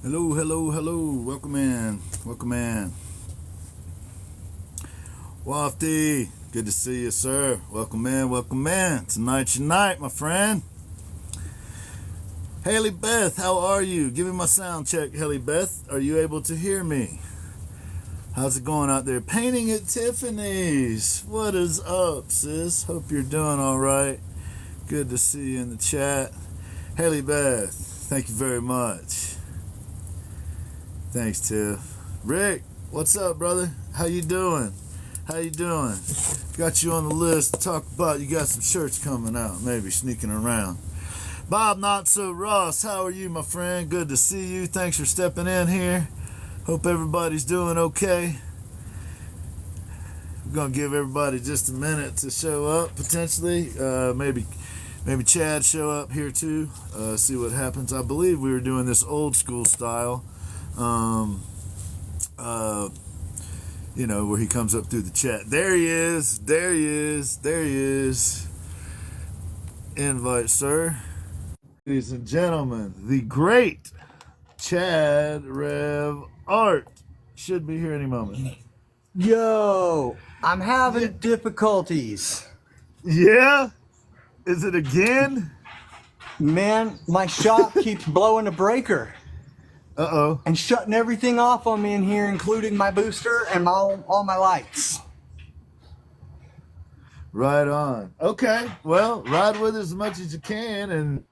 Hello, hello, hello. Welcome in. Welcome in. Wofty, good to see you, sir. Welcome in, welcome in. Tonight's your night, my friend. Haley Beth, how are you? Give me my sound check, Haley Beth. Are you able to hear me? How's it going out there? Painting at Tiffany's. What is up, sis? Hope you're doing all right. Good to see you in the chat. Haley Beth, thank you very much. Thanks, Tiff. Rick, what's up, brother? How you doing? How you doing? Got you on the list to talk about. You got some shirts coming out, maybe sneaking around. Bob Not So Ross, how are you, my friend? Good to see you. Thanks for stepping in here. Hope everybody's doing okay. We're gonna give everybody just a minute to show up, potentially. Maybe Chad show up here too. See what happens. I believe we were doing this old school style. Where he comes up through the chat. There he is. There he is. There he is. Invite, sir. Ladies and gentlemen, the great Chad Rev Art should be here any moment. Yo, I'm having difficulties. Yeah? Is it again? Man, my shop keeps blowing a breaker. Uh-oh. And shutting everything off on me in here, including my booster and all my lights. Right on. Okay. Well, ride with us as much as you can, and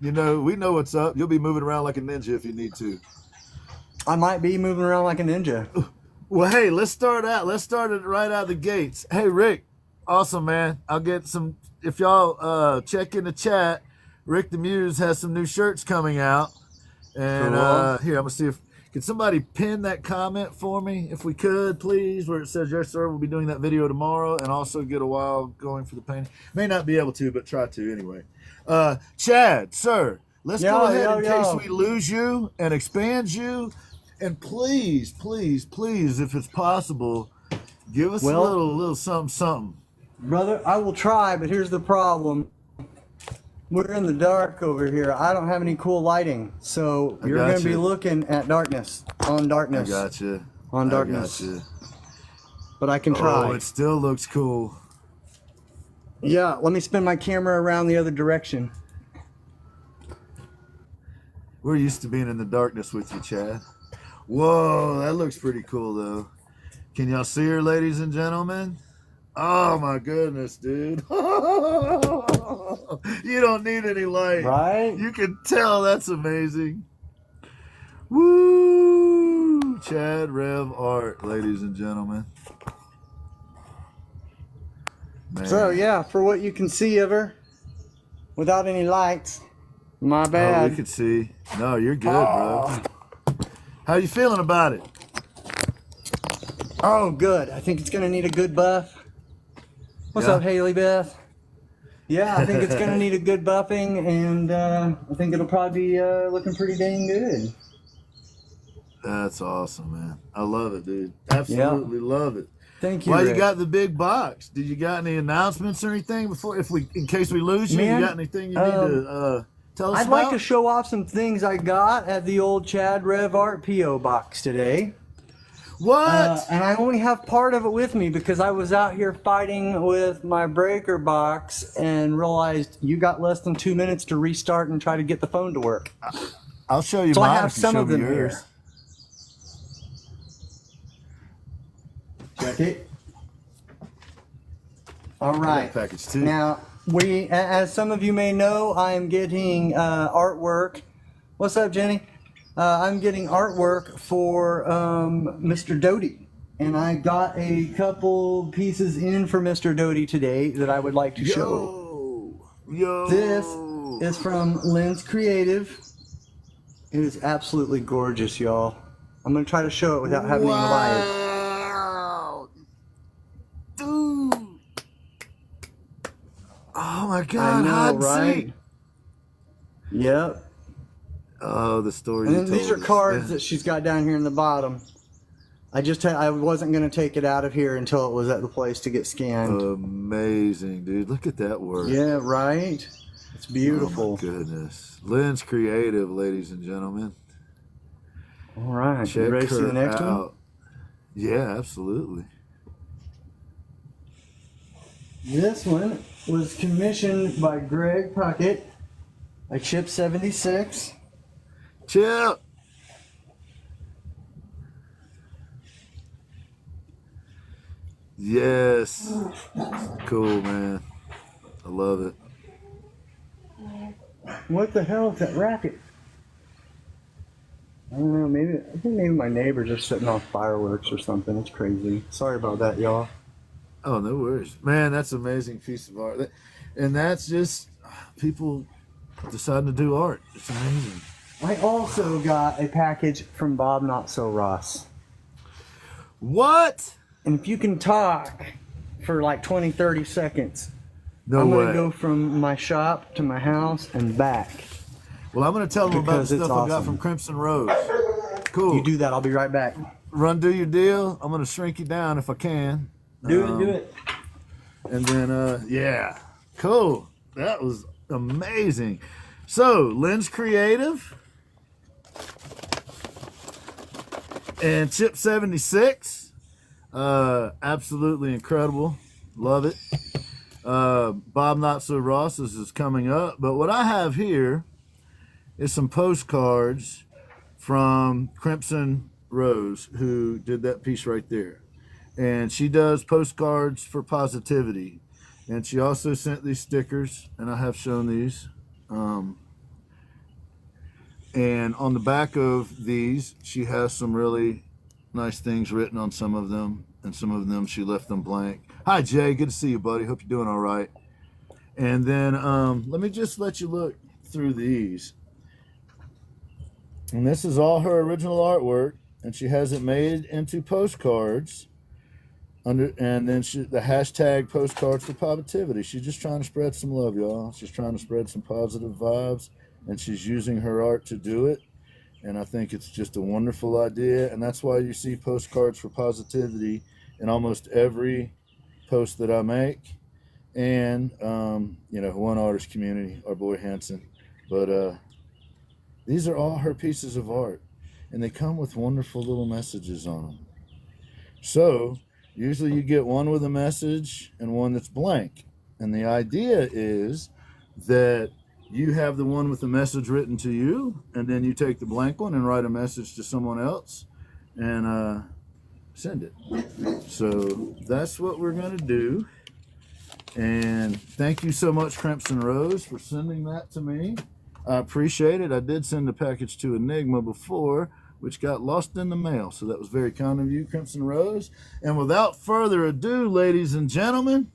we know what's up. You'll be moving around like a ninja if you need to. I might be moving around like a ninja. Well, hey, let's start it right out of the gates. Hey, Rick, awesome, man. I'll get some, if y'all check in the chat, Rick the Muse has some new shirts coming out. And here, I'm going to see can somebody pin that comment for me, if we could, please, where it says, yes, sir, we'll be doing that video tomorrow, and also get a while going for the painting. May not be able to, but try to anyway. Chad, sir, let's go ahead in case we lose you and expand you. And please, please, please, if it's possible, give us a little something. Brother, I will try, but here's the problem. We're in the dark over here. I don't have any cool lighting, so you're going to be looking at darkness, on darkness. I got you. On darkness. I got you. But I can try. Oh, it still looks cool. Yeah, let me spin my camera around the other direction. We're used to being in the darkness with you, Chad. Whoa, that looks pretty cool, though. Can y'all see her, ladies and gentlemen? Oh, my goodness, dude. You don't need any light. Right? You can tell that's amazing. Woo! Chad Rev Art, ladies and gentlemen. Man. So, yeah, for what you can see of her, without any lights, my bad. Oh, we could see. No, you're good, bro. How you feeling about it? Oh, good. I think it's going to need a good buff. What's up, Haley Beth? Yeah, I think it's going to need a good buffing, and I think it'll probably be looking pretty dang good. That's awesome, man. I love it, dude. Absolutely love it. Thank you, Well, Rick. you got the big box. Did you got any announcements or anything before, in case we lose you? Man, you got anything you need to tell us I'd about? like to show off some things I got at the old Chad Rev Art P.O. box today. What? And I only have part of it with me because I was out here fighting with my breaker box and realized you got less than 2 minutes to restart and try to get the phone to work. I'll show you So mine. I have if you some show of me them yours. here. Check it. All right. Package two. Now, as some of you may know, I'm getting artwork. What's up, Jenny? I'm getting artwork for Mr. Doty, and I got a couple pieces in for Mr. Doty today that I would like to show. This is from Lens Creative. It is absolutely gorgeous, y'all. I'm going to try to show it without having any light. Wow. Dude. Oh, my God. I know, hide right? seat. Yep. Oh, the story. And then these are cards that she's got down here in the bottom. I wasn't going to take it out of here until it was at the place to get scanned. Amazing, dude. Look at that work. Yeah, right? It's beautiful. Oh, my goodness. Lens Creative, ladies and gentlemen. All right. Check You ready to see her the next one? out. Yeah, absolutely. This one was commissioned by Greg Puckett, a Chip 76. Chip. Yes. Cool, man. I love it. What the hell is that racket? I don't know. I think maybe my neighbors are setting off fireworks or something. It's crazy. Sorry about that, y'all. Oh, no worries. Man, that's an amazing piece of art. And that's just people deciding to do art. It's amazing. I also got a package from Bob Not So Ross. What? And if you can talk for like 20, 30 seconds, No I'm way. going to go from my shop to my house and back. Well, I'm going to tell them about the Because stuff it's I got awesome. from Crimson Rose. Cool. You do that. I'll be right back. Do your deal. I'm going to shrink you down if I can. Do it. And then, yeah. Cool. That was amazing. So, Lens Creative and Chip 76. Absolutely incredible. Love it. Bob Not So Ross is coming up. But what I have here is some postcards from Crimson Rose, who did that piece right there. And she does postcards for positivity. And she also sent these stickers, and I have shown these. And on the back of these, she has some really nice things written on some of them, and some of them she left them blank. Hi, Jay. Good to see you, buddy. Hope you're doing all right. And then let me just let you look through these. And this is all her original artwork, and she has it made into postcards. And then the hashtag postcards for positivity. She's just trying to spread some love, y'all. She's trying to spread some positive vibes, and she's using her art to do it. And I think it's just a wonderful idea, and that's why you see postcards for positivity in almost every post that I make. And One Artist Community, our boy Hanson. But these are all her pieces of art, and they come with wonderful little messages on them. So usually you get one with a message and one that's blank. And the idea is that you have the one with the message written to you, and then you take the blank one and write a message to someone else and send it. So that's what we're going to do. And thank you so much, Crimson Rose, for sending that to me. I appreciate it. I did send a package to Enigma before, which got lost in the mail. So that was very kind of you, Crimson Rose. And without further ado, ladies and gentlemen,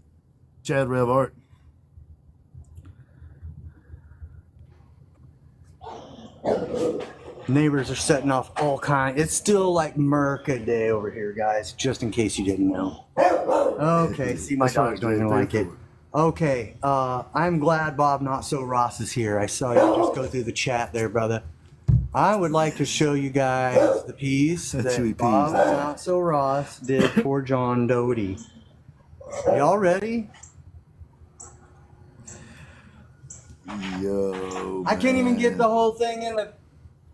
Chad Rev Art. Neighbors are setting off all kinds. It's still like Merca Day over here, guys, just in case you didn't know. Okay, see, my dogs don't even like it. Okay, I'm glad Bob Not So Ross is here. I saw you just go through the chat there, brother. I would like to show you guys the piece that Bob Not So Ross did for John Doty. Y'all ready? Yo, I can't even get the whole thing in the...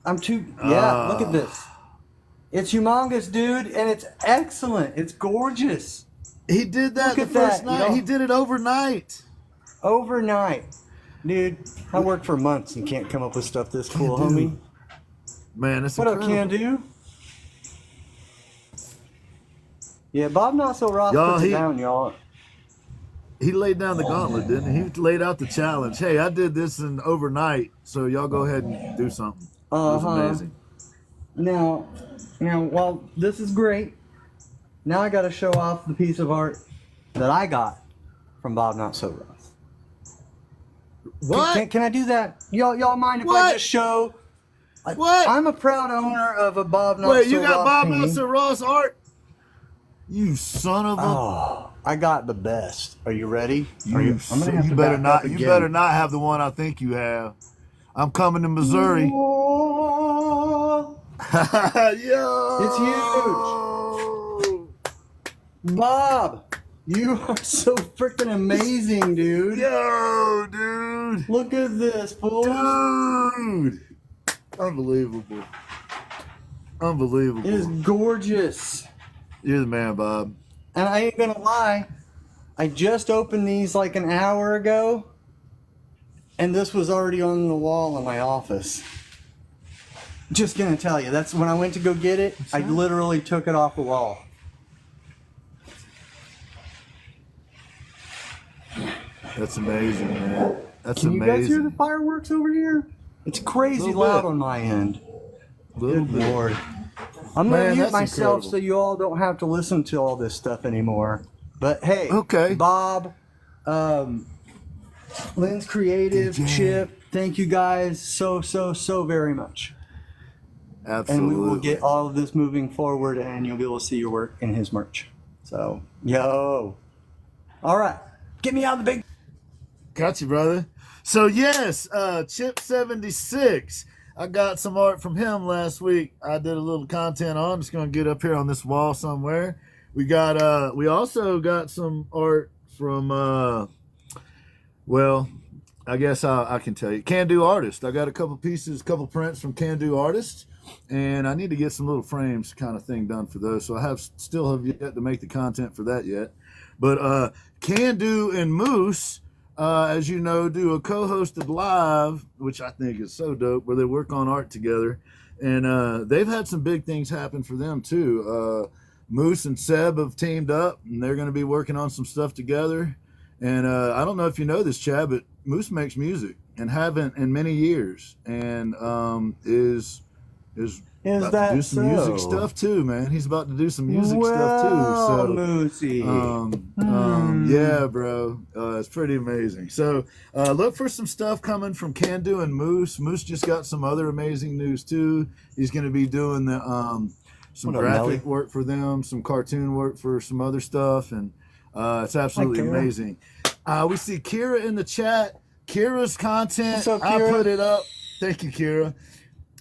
look at this. It's humongous, dude, and it's excellent. It's gorgeous. He did that the first night. He did it overnight. Overnight. Dude, I worked for months and can't come up with stuff this cool, homie. Man, that's what up, Can Do? Yeah, Bob Not So Ross puts it down, y'all. He laid down the gauntlet, didn't he? He laid out the challenge. Hey, I did this in overnight, so y'all go ahead and do something. It was amazing. Now, while this is great, now I got to show off the piece of art that I got from Bob Not So Ross. What? Can I do that? Y'all mind if I just show? What? I'm a proud owner of a Bob Not So Ross. Wait, you got Bob painting. Not So Ross art? You son of a! Oh, I got the best. Are you ready? You better not have the one I think you have. I'm coming to Missouri. Whoa. Yo! It's huge. Bob, you are so freaking amazing, dude. Yo, dude. Look at this, fool. Dude. Unbelievable. Unbelievable. It is gorgeous. You're the man, Bob. And I ain't gonna lie, I just opened these like an hour ago, and this was already on the wall in my office. Just gonna tell you, that's when I went to go get it, I literally took it off the wall. That's amazing, man. That's Can amazing. you guys hear the fireworks over here? It's crazy Little loud bit. on my end. Little Good bit. Lord. I'm Man, gonna mute that's myself incredible. so you all don't have to listen to all this stuff anymore. But hey, Okay. Bob, Lynn's Creative, DJ. Chip, thank you guys so very much. Absolutely. And we will get all of this moving forward, and you'll be able to see your work in his merch. So, yo. All right. Get me out of the big... Got you, brother. So, yes, Chip76. I got some art from him last week. I did a little content on. I'm just going to get up here on this wall somewhere. We also got some art from, well, I guess I can tell you. Can Do Artist. I got a couple prints from Can Do Artist. And I need to get some little frames kind of thing done for those. So I still have yet to make the content for that yet. But Can Do and Moose, as you know, do a co-hosted live, which I think is so dope, where they work on art together. And they've had some big things happen for them too. Moose and Seb have teamed up, and they're going to be working on some stuff together. And I don't know if you know this, Chad, but Moose makes music and haven't in many years, and is about to do some music stuff too, man. He's about to do some music stuff too. So, Moosey. yeah, bro, it's pretty amazing. So, look for some stuff coming from Can Do and Moose. Moose just got some other amazing news too. He's going to be doing the some graphic work for them, some cartoon work for some other stuff, and it's absolutely amazing. We see Kira in the chat. Kira's content, What's up, I Kira? put it up. Thank you, Kira.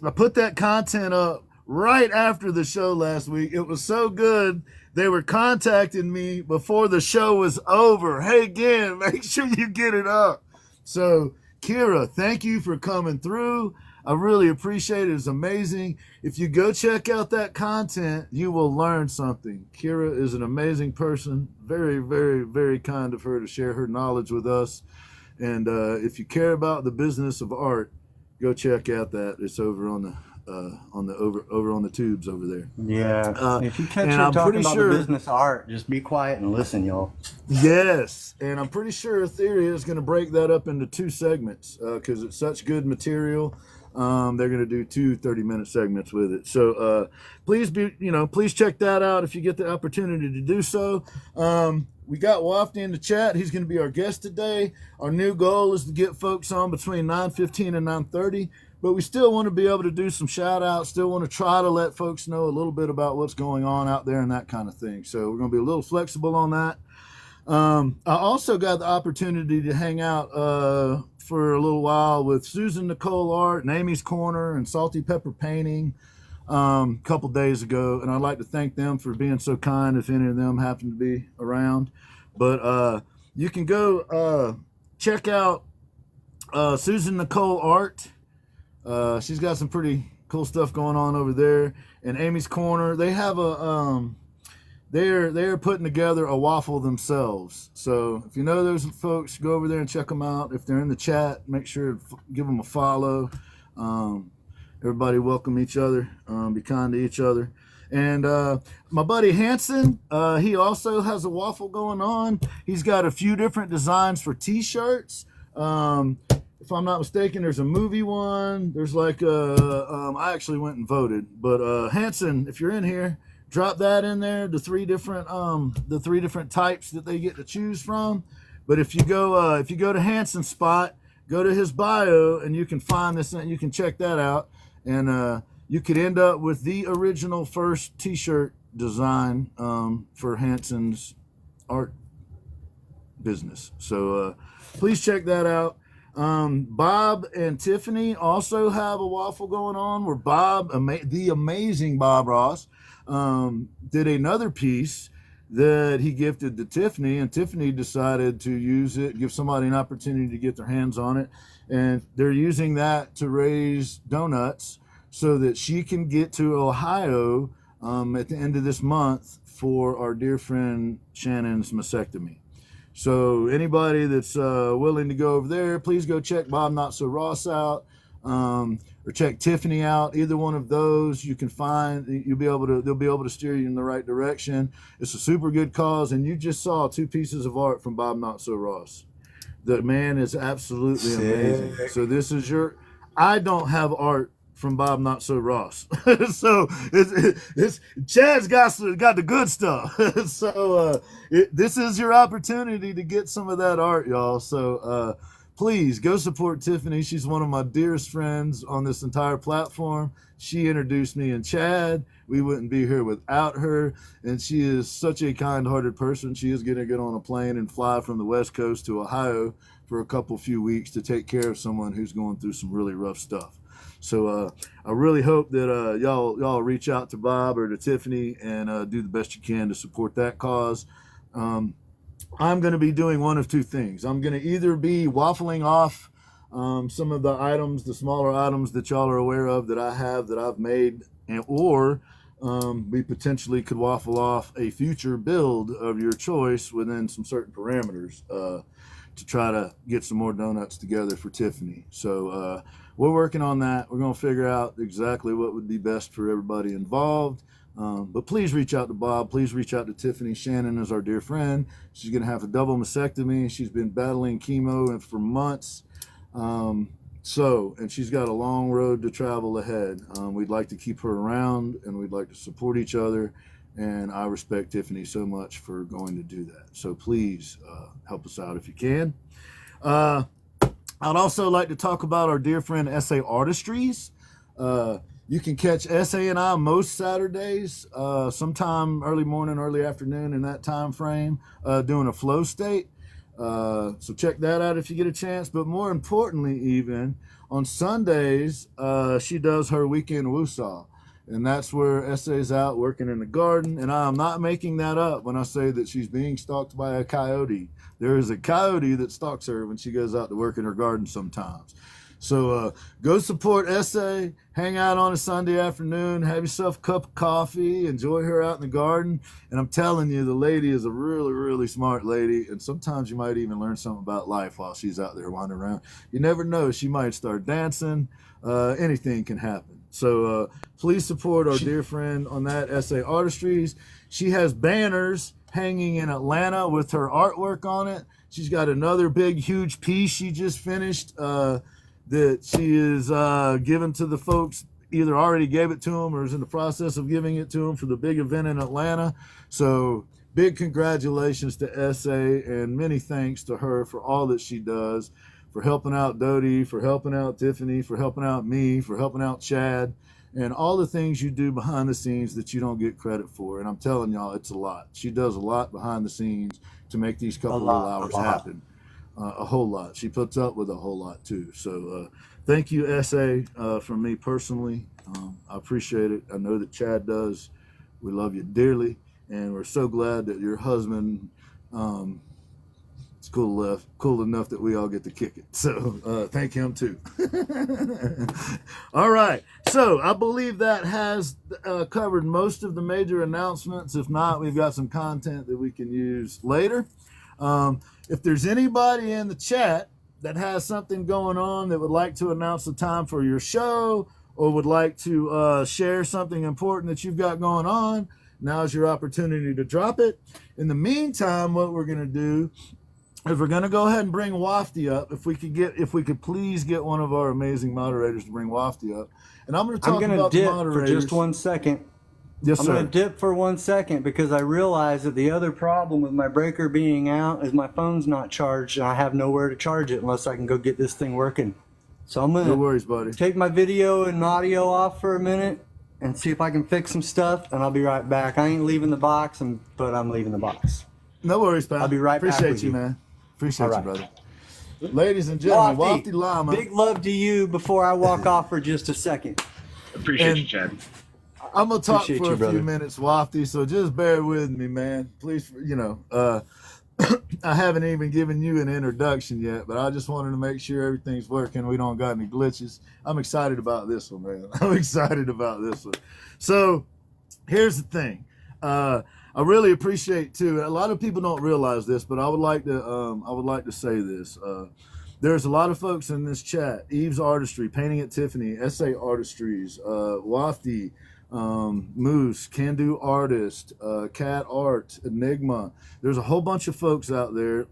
I put that content up right after the show last week. It was so good. They were contacting me before the show was over. Hey, again, make sure you get it up. So, Kira, thank you for coming through. I really appreciate it. It's amazing. If you go check out that content, you will learn something. Kira is an amazing person. Very, very, very kind of her to share her knowledge with us. And if you care about the business of art, go check out that. It's over on the tubes over there. Yeah. If you catch and her I'm talking pretty about sure- the business of art, just be quiet and listen, y'all. Yes, and I'm pretty sure Etheria is going to break that up into 2 segments because it's such good material. They're going to do 2 30-minute segments with it. So please check that out if you get the opportunity to do so. We got Wofty in the chat. He's going to be our guest today. Our new goal is to get folks on between 9:15 and 9:30, but we still want to be able to do some shout outs, still want to try to let folks know a little bit about what's going on out there and that kind of thing. So we're going to be a little flexible on that. I also got the opportunity to hang out for a little while with Susan Nicole Art and Amy's Corner and Salty Pepper Painting a couple days ago, and I'd like to thank them for being so kind if any of them happen to be around. But you can go check out Susan Nicole Art. She's got some pretty cool stuff going on over there. And Amy's Corner, they have they're putting together a waffle themselves. So if you know those folks, go over there and check them out. If they're in the chat, make sure to give them a follow. Everybody welcome each other. Be kind to each other. And my buddy Hanson, he also has a waffle going on. He's got a few different designs for t-shirts. If I'm not mistaken, there's a movie one. There's like I actually went and voted. But Hanson, if you're in here, drop that in there. The three different types that they get to choose from. But if you go to Hanson's spot, go to his bio, and you can find this. You can check that out, and you could end up with the original first T-shirt design for Hanson's art business. So please check that out. Bob and Tiffany also have a waffle going on where Bob, the amazing Bob Ross, did another piece that he gifted to Tiffany, and Tiffany decided to use it, give somebody an opportunity to get their hands on it, and they're using that to raise donuts so that she can get to Ohio at the end of this month for our dear friend Shannon's mastectomy. So anybody that's willing to go over there, please go check Bob Not So Ross out, or check Tiffany out. Either one of those you can find. They'll be able to steer you in the right direction. It's a super good cause, and you just saw 2 pieces of art from Bob Not So Ross. The man is absolutely amazing. So this is I don't have art from Bob Not So Ross. So it's Chad's got the good stuff. So this is your opportunity to get some of that art, y'all. So please go support Tiffany. She's one of my dearest friends on this entire platform. She introduced me and Chad. We wouldn't be here without her. And she is such a kind-hearted person. She is going to get on a plane and fly from the West Coast to Ohio for a few weeks to take care of someone who's going through some really rough stuff. So I really hope that y'all reach out to Bob or to Tiffany and do the best you can to support that cause. I'm going to be doing one of 2 things. I'm going to either be waffling off some of the items, the smaller items that y'all are aware of that I've made, or we potentially could waffle off a future build of your choice within some certain parameters to try to get some more donuts together for Tiffany. So we're working on that. We're going to figure out exactly what would be best for everybody involved. But please reach out to Bob. Please reach out to Tiffany. Shannon is our dear friend. She's going to have a double mastectomy. She's been battling chemo for months. And she's got a long road to travel ahead. We'd like to keep her around, and we'd like to support each other. And I respect Tiffany so much for going to do that. So please help us out if you can. I'd also like to talk about our dear friend SA Artistries. You can catch SA and I most Saturdays, sometime early morning, early afternoon in that time frame, doing a flow state. So check that out if you get a chance. But more importantly, even on Sundays, she does her weekend woosah. And that's where SA's out working in the garden. And I'm not making that up when I say that she's being stalked by a coyote. There is a coyote that stalks her when she goes out to work in her garden sometimes. So go support SA, hang out on a Sunday afternoon, have yourself a cup of coffee, enjoy her out in the garden. And I'm telling you, the lady is a really, really smart lady. And sometimes you might even learn something about life while she's out there wandering around. You never know. She might start dancing. Anything can happen. So please support our dear friend on that, SA Artistries. She has banners hanging in Atlanta with her artwork on it. She's got another big, huge piece she just finished that she is giving to the folks, either already gave it to them or is in the process of giving it to them for the big event in Atlanta. So big congratulations to SA and many thanks to her for all that she does, for helping out Dodie, for helping out Tiffany, for helping out me, for helping out Chad, and all the things you do behind the scenes that you don't get credit for. And I'm telling y'all, it's a lot. She does a lot behind the scenes to make these couple of hours happen. A whole lot. She puts up with a whole lot too. So thank you, SA, from me personally. I appreciate it. I know that Chad does. We love you dearly, and we're so glad that your husband is cool enough that we all get to kick it. So thank him too. All right. So I believe that has covered most of the major announcements. If not, we've got some content that we can use later. If there's anybody in the chat that has something going on that would like to announce the time for your show, or would like to share something important that you've got going on, now's your opportunity to drop it. In the meantime, what we're going to do is we're going to go ahead and bring Wofty up. If we could please get one of our amazing moderators to bring Wofty up. And I'm going to talk about the moderators. For just 1 second. Yes, sir. I'm going to dip for 1 second because I realize that the other problem with my breaker being out is my phone's not charged and I have nowhere to charge it unless I can go get this thing working. So I'm going to no worries, buddy. Take my video and audio off for a minute and see if I can fix some stuff, and I'll be right back. I ain't leaving the box, but I'm leaving the box. No worries, pal. I'll be right back. Appreciate you, man. Appreciate you, brother. Ladies and gentlemen, WoftyLama. Big love to you before I walk off for just a second. Appreciate you, Chad. I'm going to talk for a few minutes, Wofty, so just bear with me, man. Please, I haven't even given you an introduction yet, but I just wanted to make sure everything's working. We don't got any glitches. I'm excited about this one, man. I'm excited about this one. So here's the thing. I really appreciate too. A lot of people don't realize this, but I would like to say this. There's a lot of folks in this chat: Eve's Artistry, Painting at Tiffany, Essay Artistries, Wofty, Moose, Can Do Artist, Cat Art, Enigma. There's a whole bunch of folks out there.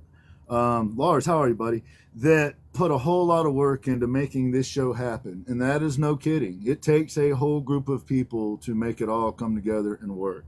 Lars, how are you, buddy? That put a whole lot of work into making this show happen, and that is no kidding. It takes a whole group of people to make it all come together and work.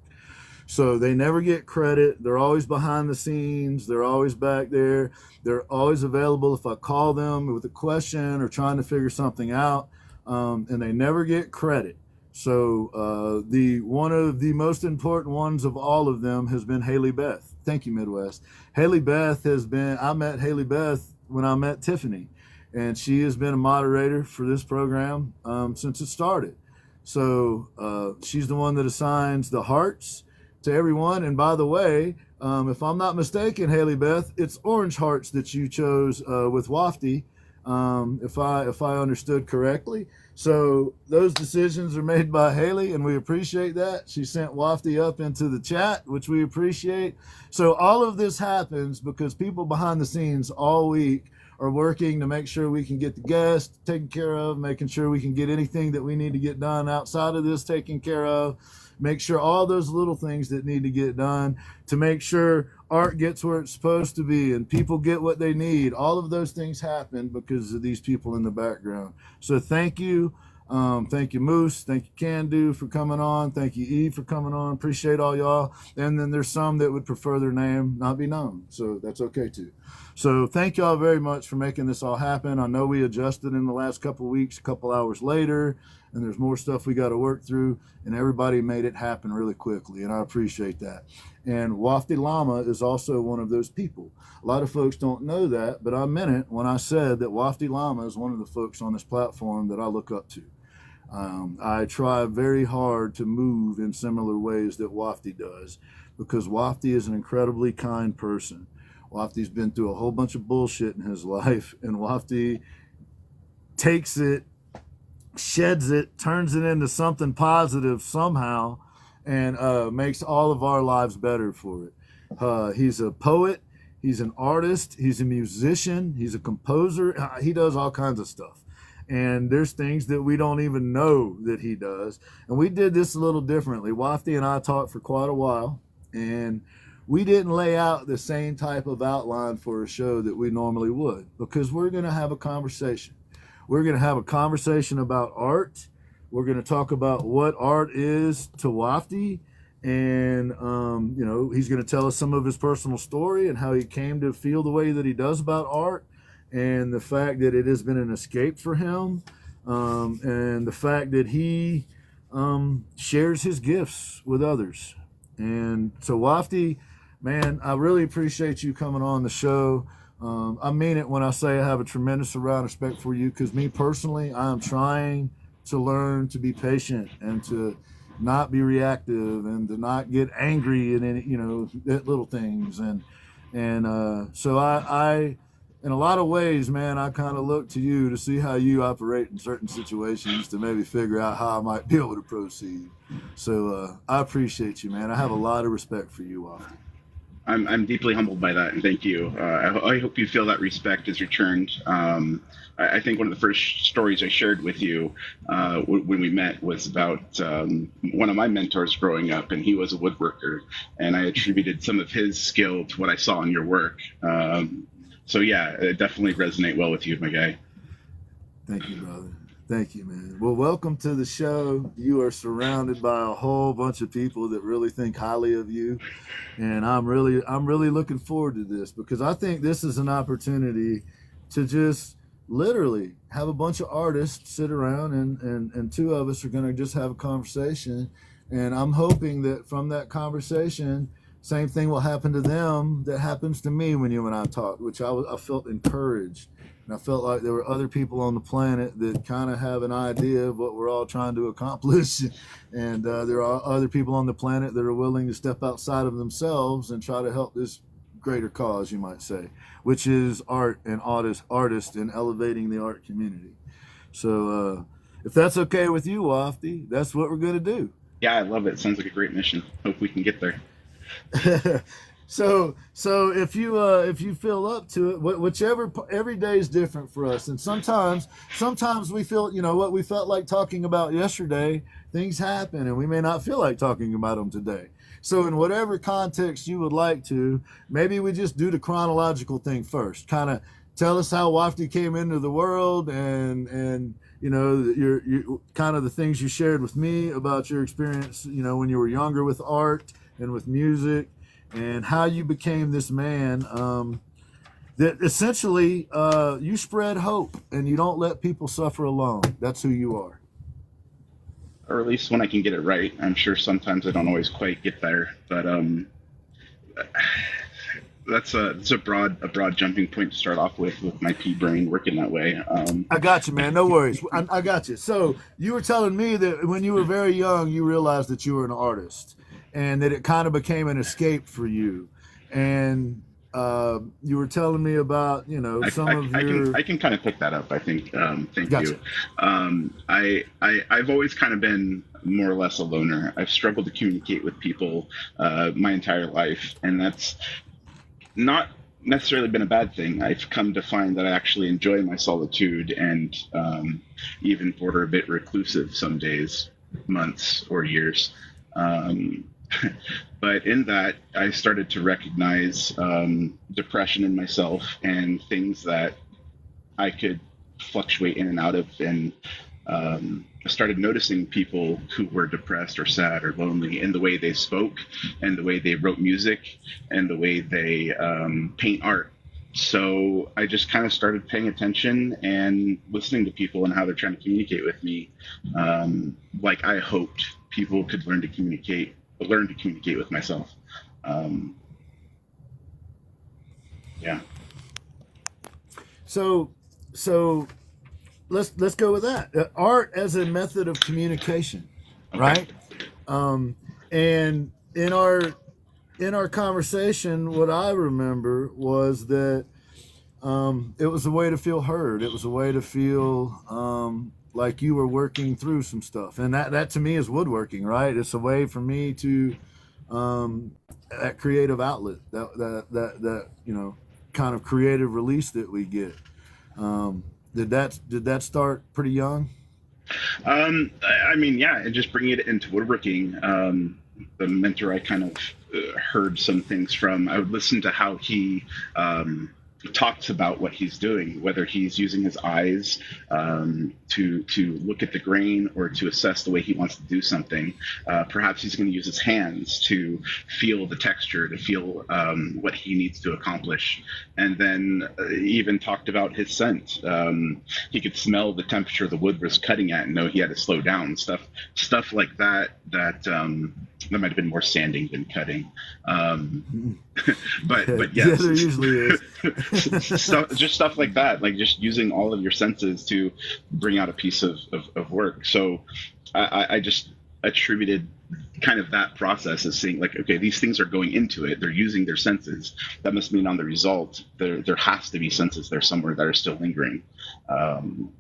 So they never get credit. They're always behind the scenes. They're always back there. They're always available if I call them with a question or trying to figure something out, and they never get credit. So one of the most important ones of all of them has been Haley Beth. Thank you, Midwest. Haley Beth I met Haley Beth when I met Tiffany, and she has been a moderator for this program since it started. So she's the one that assigns the hearts to everyone. And by the way, if I'm not mistaken, Haley Beth, it's orange hearts that you chose with Wofty, if I understood correctly. So those decisions are made by Haley, and we appreciate that. She sent Wofty up into the chat, which we appreciate. So all of this happens because people behind the scenes all week are working to make sure we can get the guests taken care of, making sure we can get anything that we need to get done outside of this taken care of, make sure all those little things that need to get done to make sure art gets where it's supposed to be and people get what they need. All of those things happen because of these people in the background. So thank you. Thank you, Moose. Thank you, Can Do, for coming on. Thank you, Eve, for coming on. Appreciate all y'all. And then there's some that would prefer their name not be known. So that's okay too. So thank y'all very much for making this all happen. I know we adjusted in the last couple of weeks, a couple hours later, and there's more stuff we got to work through, and everybody made it happen really quickly, and I appreciate that. And WoftyLama is also one of those people. A lot of folks don't know that, but I meant it when I said that WoftyLama is one of the folks on this platform that I look up to. I try very hard to move in similar ways that Wofty does, because Wofty is an incredibly kind person. Wofty's been through a whole bunch of bullshit in his life, and Wofty takes it, sheds it, turns it into something positive somehow, and makes all of our lives better for it. He's a poet, he's an artist, he's a musician, he's a composer, he does all kinds of stuff. And there's things that we don't even know that he does. And we did this a little differently. Wofty and I talked for quite a while, and we didn't lay out the same type of outline for a show that we normally would, because we're going to have a conversation. We're going to have a conversation about art. We're going to talk about what art is to Wofty. And, he's going to tell us some of his personal story and how he came to feel the way that he does about art, and the fact that it has been an escape for him, and the fact that he shares his gifts with others. And so Wofty, man, I really appreciate you coming on the show. I mean it when I say I have a tremendous amount of respect for you, because me personally, I am trying to learn to be patient and to not be reactive and to not get angry at any, at little things. And so I in a lot of ways, man, I kind of look to you to see how you operate in certain situations to maybe figure out how I might be able to proceed. So I appreciate you, man. I have a lot of respect for you, Wofty. I'm deeply humbled by that, and thank you. I hope you feel that respect is returned. I think one of the first stories I shared with you when we met was about one of my mentors growing up, and he was a woodworker, and I attributed some of his skill to what I saw in your work. So yeah, it definitely resonate well with you, my guy. Thank you, brother. Thank you, man. Well, welcome to the show. You are surrounded by a whole bunch of people that really think highly of you. And I'm really looking forward to this, because I think this is an opportunity to just literally have a bunch of artists sit around, and two of us are going to just have a conversation. And I'm hoping that from that conversation, same thing will happen to them that happens to me when you and I talk, which I felt encouraged. And I felt like there were other people on the planet that kind of have an idea of what we're all trying to accomplish. And there are other people on the planet that are willing to step outside of themselves and try to help this greater cause, you might say, which is art and artist and elevating the art community. So if that's okay with you, Wofty, that's what we're going to do. Yeah, I love it. Sounds like a great mission. Hope we can get there. So if you feel up to it, whichever, every day is different for us, and sometimes we feel, what we felt like talking about yesterday, things happen, and we may not feel like talking about them today. So in whatever context you would like to, maybe we just do the chronological thing first. Kind of tell us how Wofty came into the world, and your kind of the things you shared with me about your experience, when you were younger with art and with music, and how you became this man that essentially you spread hope and you don't let people suffer alone. That's who you are. Or at least when I can get it right. I'm sure sometimes I don't always quite get there, but that's a broad jumping point to start off with my pea brain working that way. I got you, man. No worries. I got you. So you were telling me that when you were very young, you realized that you were an artist, and that it kind of became an escape for you. And you were telling me about, I can kind of pick that up, I think. Thank you. I've always kind of been more or less a loner. I've struggled to communicate with people my entire life, and that's not necessarily been a bad thing. I've come to find that I actually enjoy my solitude, and even border a bit reclusive some days, months, or years. But in that, I started to recognize depression in myself and things that I could fluctuate in and out of. And I started noticing people who were depressed or sad or lonely in the way they spoke, and the way they wrote music, and the way they paint art. So I just kind of started paying attention and listening to people and how they're trying to communicate with me, like I hoped people could learn to communicate with myself. Yeah. So let's go with that. Art as a method of communication, Okay. right? And in our conversation, what I remember was that it was a way to feel heard. It was a way to feel like you were working through some stuff, and that to me is woodworking, right? It's a way for me to that creative outlet, that kind of creative release that we get. Did that start pretty young? I mean, yeah, and just bringing it into woodworking. The mentor I kind of heard some things from, I would listen to how he talks about what he's doing, whether he's using his eyes to look at the grain or to assess the way he wants to do something. Perhaps he's going to use his hands to feel the texture, to feel what he needs to accomplish. And then he even talked about his scent. He could smell the temperature the wood was cutting at and know he had to slow down. Stuff like that. There might have been more sanding than cutting. But yes. Yeah, there usually is. stuff like that, like just using all of your senses to bring out a piece of work. So I just attributed kind of that process as saying, like, okay, these things are going into it. They're using their senses. That must mean on the result, there has to be senses there somewhere that are still lingering. And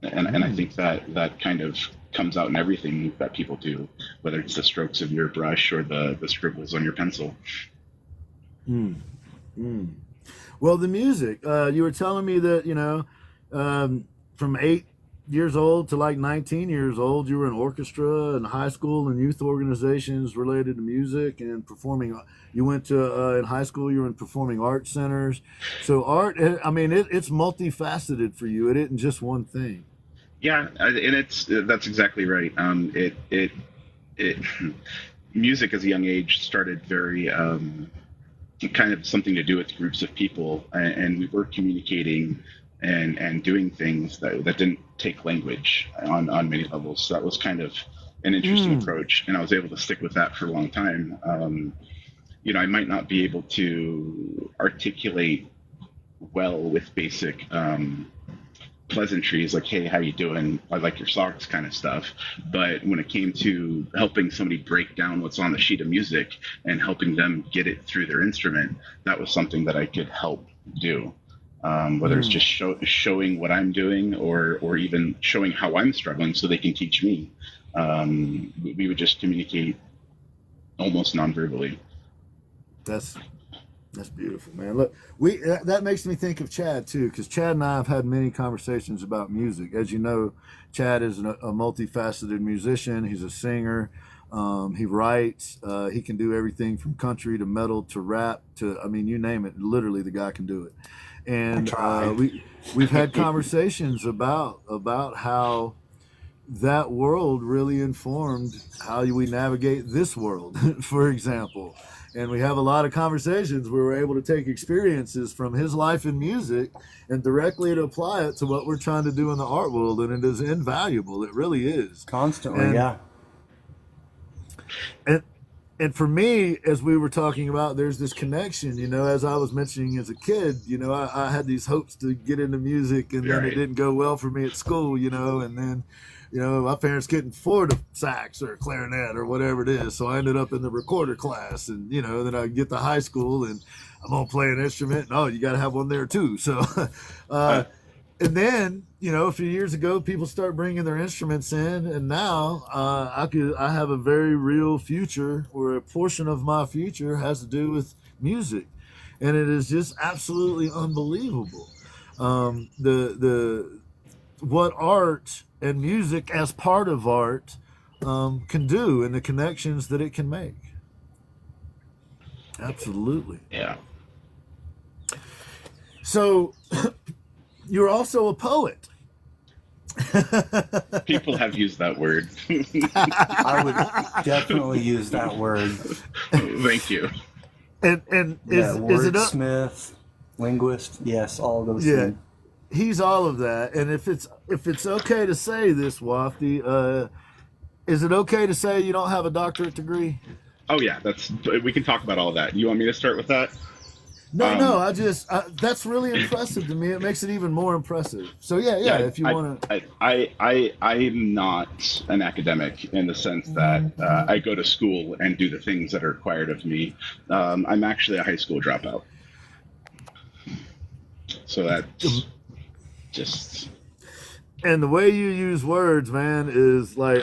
I think that kind of comes out in everything that people do, whether it's the strokes of your brush or the scribbles on your pencil. Well, the music, you were telling me that, from 8 years old to like 19 years old, you were in orchestra and high school and youth organizations related to music and performing. You went to, in high school, you were in performing arts centers. So art, I mean, it's multifaceted for you. It isn't just one thing. Yeah, and that's exactly right. Music as a young age started very kind of something to do with groups of people, and we were communicating and doing things that didn't take language on many levels. So that was kind of an interesting approach, and I was able to stick with that for a long time. I might not be able to articulate well with basic pleasantries like, hey, how you doing? I like your socks kind of stuff. But when it came to helping somebody break down what's on the sheet of music and helping them get it through their instrument, that was something that I could help do. Whether it's just showing what I'm doing or even showing how I'm struggling so they can teach me. We would just communicate almost non-verbally. That's beautiful, man. Look, that makes me think of Chad too, because Chad and I have had many conversations about music. As you know, Chad is a multifaceted musician. He's a singer. He writes. He can do everything from country to metal to rap to, I mean, you name it. Literally, the guy can do it. And we've had conversations about how that world really informed how we navigate this world, for example. And we have a lot of conversations where we're able to take experiences from his life in music and directly to apply it to what we're trying to do in the art world. And it is invaluable. It really is. Constantly, yeah. And for me, as we were talking about, there's this connection, you know, as I was mentioning as a kid, you know, I had these hopes to get into music, and then it didn't go well for me at school, you know, and then, you know, my parents couldn't afford a sax or a clarinet or whatever it is. So I ended up in the recorder class, and, you know, then I get to high school and I'm going to play an instrument. And, oh, you got to have one there too. So, and then, you know, a few years ago, people start bringing their instruments in, and now I have a very real future, or a portion of my future has to do with music, and it is just absolutely unbelievable. What art and music as part of art can do, and the connections that it can make. Absolutely. Yeah. So you're also a poet. People have used that word. I would definitely use that word. Thank you. And is it wordsmith, linguist? Yes, all those things. He's all of that. And if it's okay to say this, Wofty, is it okay to say you don't have a doctorate degree? Oh yeah, we can talk about all that. You want me to start with that? No, that's really impressive to me. It makes it even more impressive. So yeah, if you want to. I'm not an academic in the sense that I go to school and do the things that are required of me. I'm actually a high school dropout. So that's just. And the way you use words, man, is like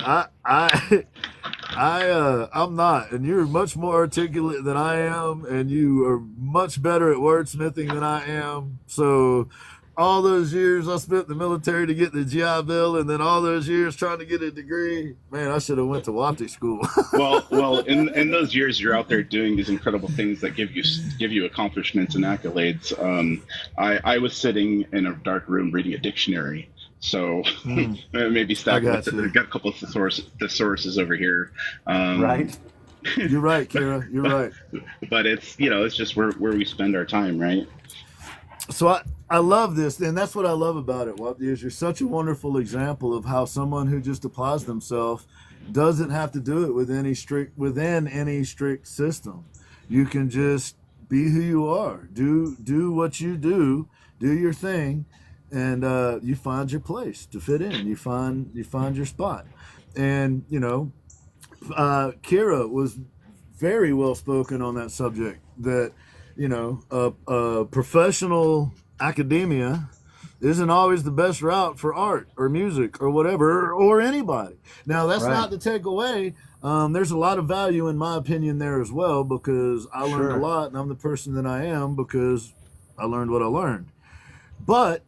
I'm not, and you're much more articulate than I am, and you are much better at wordsmithing than I am. So all those years I spent in the military to get the GI Bill, and then all those years trying to get a degree, man, I should have went to Wofty school. well, in those years you're out there doing these incredible things that give you accomplishments and accolades. I was sitting in a dark room reading a dictionary. So maybe stack got a couple of thesauruses over here. Right. You're right, Kira. You're right. But it's just where we spend our time, right? So I love this, and that's what I love about it, Wofty, is you're such a wonderful example of how someone who just applies themselves doesn't have to do it within any strict system. You can just be who you are. Do what you do your thing. And you find your place to fit in. You find your spot. And Kira was very well spoken on that subject. That professional academia isn't always the best route for art or music or whatever or anybody. Now that's not to take away. There's a lot of value in my opinion there as well, because I learned a lot, and I'm the person that I am because I learned what I learned. But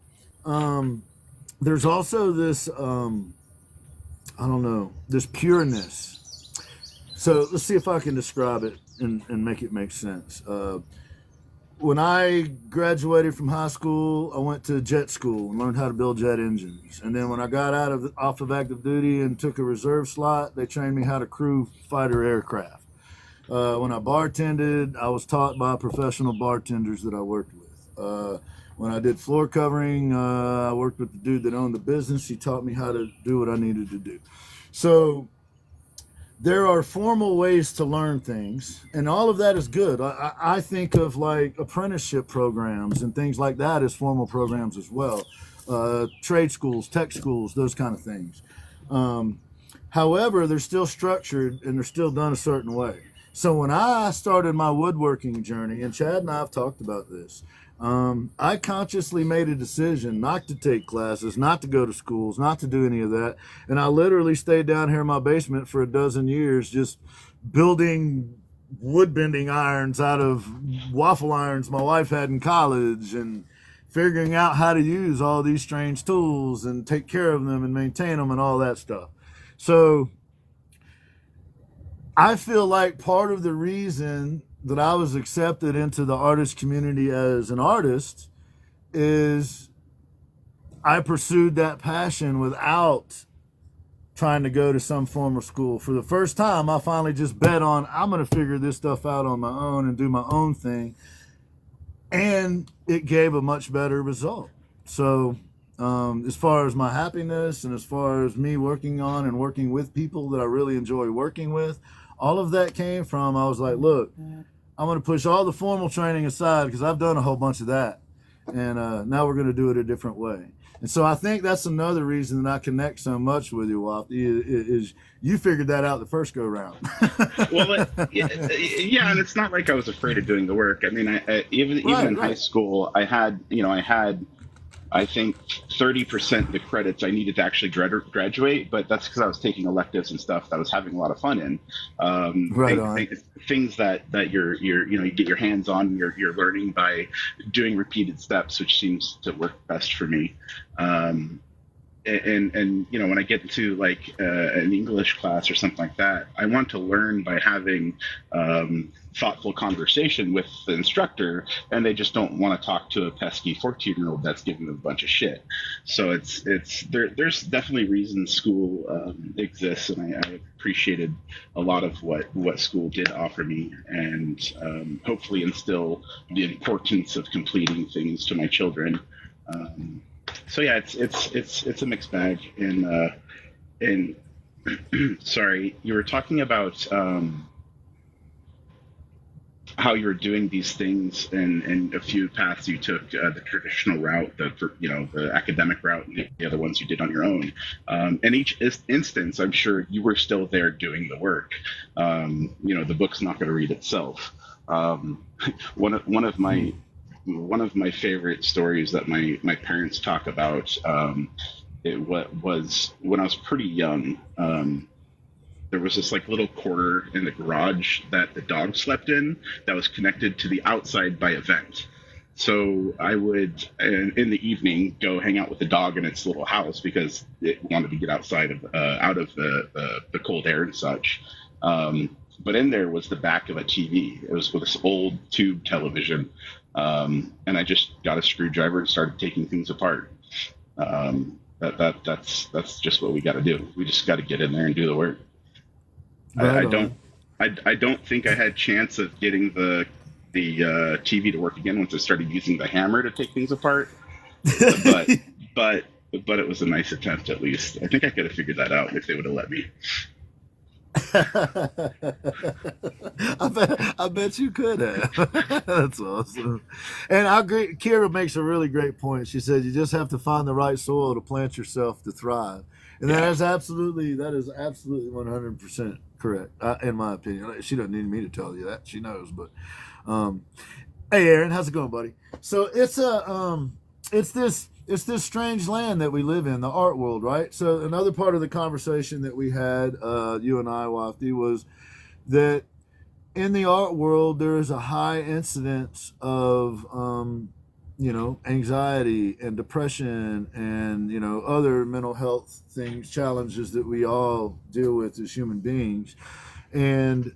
there's also this, this pureness. So let's see if I can describe it and make it make sense. When I graduated from high school, I went to jet school and learned how to build jet engines. And then when I got off of active duty and took a reserve slot, they trained me how to crew fighter aircraft. When I bartended, I was taught by professional bartenders that I worked with. When I did floor covering, I worked with the dude that owned the business. He taught me how to do what I needed to do. So there are formal ways to learn things, and all of that is good. I think of like apprenticeship programs and things like that as formal programs as well. Trade schools, tech schools, those kind of things. However, they're still structured and they're still done a certain way. So when I started my woodworking journey, and Chad and I have talked about this, I consciously made a decision not to take classes, not to go to schools, not to do any of that. And I literally stayed down here in my basement for a dozen years, just building wood bending irons out of waffle irons my wife had in college, and figuring out how to use all these strange tools and take care of them and maintain them and all that stuff. So I feel like part of the reason that I was accepted into the artist community as an artist is I pursued that passion without trying to go to some formal school. For the first time, I finally just bet on, I'm going to figure this stuff out on my own and do my own thing. And it gave a much better result. So as far as my happiness and as far as me working on and working with people that I really enjoy working with, all of that came from, I was like, look, I'm going to push all the formal training aside because I've done a whole bunch of that. And now we're going to do it a different way. And so I think that's another reason that I connect so much with you, Wofty, is you figured that out the first go round. Well, yeah, and it's not like I was afraid of doing the work. I mean, even in high school, I had I think 30% of the credits I needed to actually graduate, but that's because I was taking electives and stuff that I was having a lot of fun in. Things that you get your hands on, you're learning by doing repeated steps, which seems to work best for me. And when I get into like an English class or something like that, I want to learn by having thoughtful conversation with the instructor, and they just don't want to talk to a pesky 14-year-old that's giving them a bunch of shit. So there's definitely reasons school exists, and I appreciated a lot of what school did offer me, and hopefully instill the importance of completing things to my children. So yeah, it's a mixed bag. And sorry, you were talking about how you were doing these things, and a few paths you took, the traditional route, the academic route, and the other ones you did on your own. In each instance, I'm sure you were still there doing the work. The book's not going to read itself. One of my favorite stories that my parents talk about, was when I was pretty young. There was this like little corner in the garage that the dog slept in that was connected to the outside by a vent. So I would, in the evening, go hang out with the dog in its little house because it wanted to get outside out of the cold air and such. But in there was the back of a TV. It was with this old tube television. And I just got a screwdriver and started taking things apart. That's just what we got to do. We just got to get in there and do the work. I don't think I had chance of getting the TV to work again once I started using the hammer to take things apart. But it was a nice attempt at least. I think I could have figured that out if they would have let me. I bet you could have. That's awesome. And I agree. Kira makes a really great point. She said you just have to find the right soil to plant yourself to thrive, and that is absolutely 100% correct, in my opinion. She doesn't need me to tell you that. She knows. But hey, Aaron, how's it going, buddy? So it's this strange land that we live in, the art world, right? So another part of the conversation that we had, you and I, Wofty, was that in the art world, there is a high incidence of, anxiety and depression and, other mental health things, challenges that we all deal with as human beings. And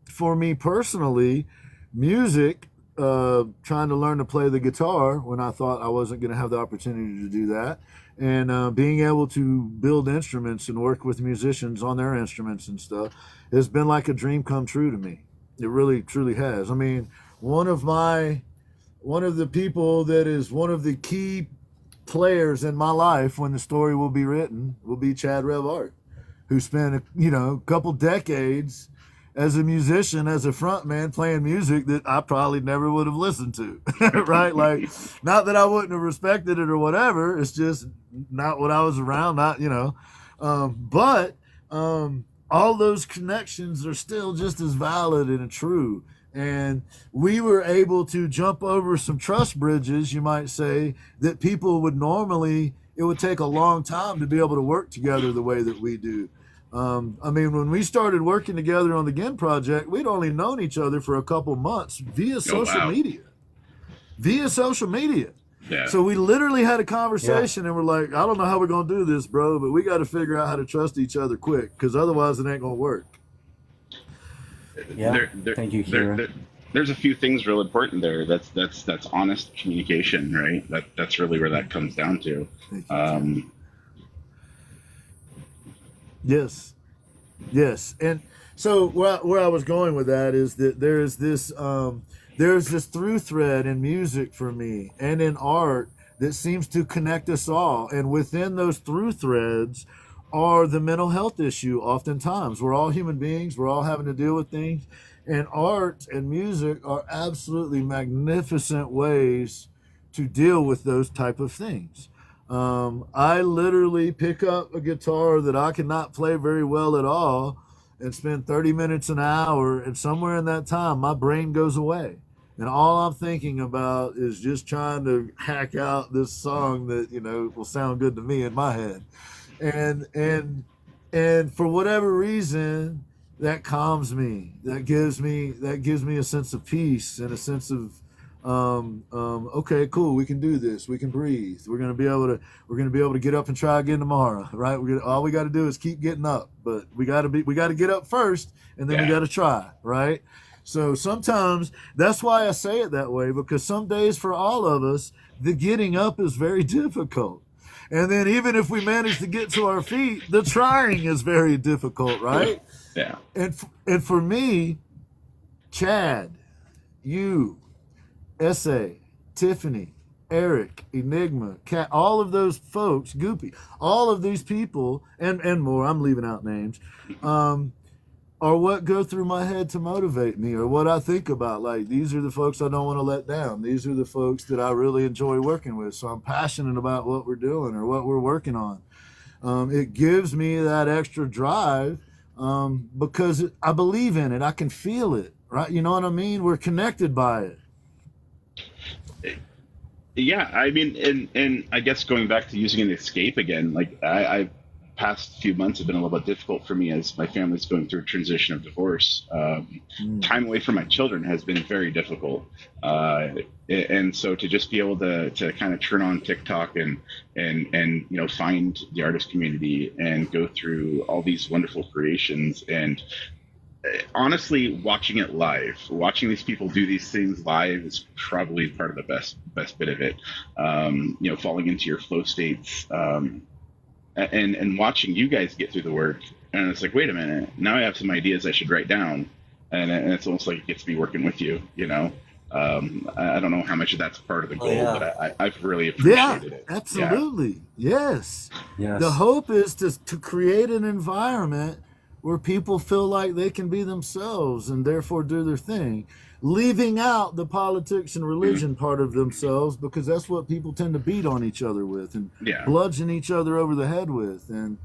for me personally, music, trying to learn to play the guitar when I thought I wasn't going to have the opportunity to do that, and being able to build instruments and work with musicians on their instruments and stuff has been like a dream come true to me. It really, truly has. I mean, one of the people that is one of the key players in my life when the story will be written will be Chad Rev Art. who spent, a couple decades as a musician, as a front man playing music that I probably never would have listened to, right? Like, not that I wouldn't have respected it or whatever. It's just not what I was around, but all those connections are still just as valid and true. And we were able to jump over some trust bridges, you might say, that people would normally, it would take a long time to be able to work together the way that we do. When we started working together on the GIN project, we'd only known each other for a couple months via social media. Yeah. So we literally had a conversation and we're like, I don't know how we're going to do this, bro, but we got to figure out how to trust each other quick, because otherwise it ain't going to work. Yeah. Thank you, Kira. There's a few things real important there. That's honest communication, right? That's really where that comes down to. Yes. And so where I was going with that is that there's this through thread in music for me and in art that seems to connect us all. And within those through threads are the mental health issue. Oftentimes, we're all human beings. We're all having to deal with things. And art and music are absolutely magnificent ways to deal with those type of things. I literally pick up a guitar that I cannot play very well at all and spend 30 minutes, an hour, and somewhere in that time, my brain goes away. And all I'm thinking about is just trying to hack out this song that, will sound good to me in my head. And for whatever reason, that calms me. That gives me a sense of peace and a sense of, okay, cool, we can do this. We can breathe. We're gonna be able to get up and try again tomorrow, right? All we got to do is keep getting up, but we got to get up first, and then we got to try, right? So sometimes that's why I say it that way, because some days for all of us, the getting up is very difficult. And then even if we manage to get to our feet, the trying is very difficult, right? Yeah. And for me, Chad, you, Essay, Tiffany, Eric, Enigma, Cat, all of those folks, Goopy, all of these people, and more, I'm leaving out names, are what go through my head to motivate me, or what I think about. Like, these are the folks I don't want to let down. These are the folks that I really enjoy working with. So I'm passionate about what we're doing or what we're working on. It gives me that extra drive because I believe in it. I can feel it, right? You know what I mean? We're connected by it. Yeah, I mean, and I guess going back to using an escape again, like I past few months have been a little bit difficult for me as my family's going through a transition of divorce. Time away from my children has been very difficult. And so to just be able to kind of turn on TikTok and find the artist community and go through all these wonderful creations, and honestly, watching it live, watching these people do these things live is probably part of the best bit of it. Falling into your flow states, and watching you guys get through the work, and it's like, wait a minute, now I have some ideas I should write down, and it's almost like it gets me working with you. I don't know how much of that's part of the goal, but I've really appreciated it. Absolutely. Yes. Yes. The hope is to create an environment where people feel like they can be themselves and therefore do their thing, leaving out the politics and religion part of themselves, because that's what people tend to beat on each other with and bludgeon each other over the head with. And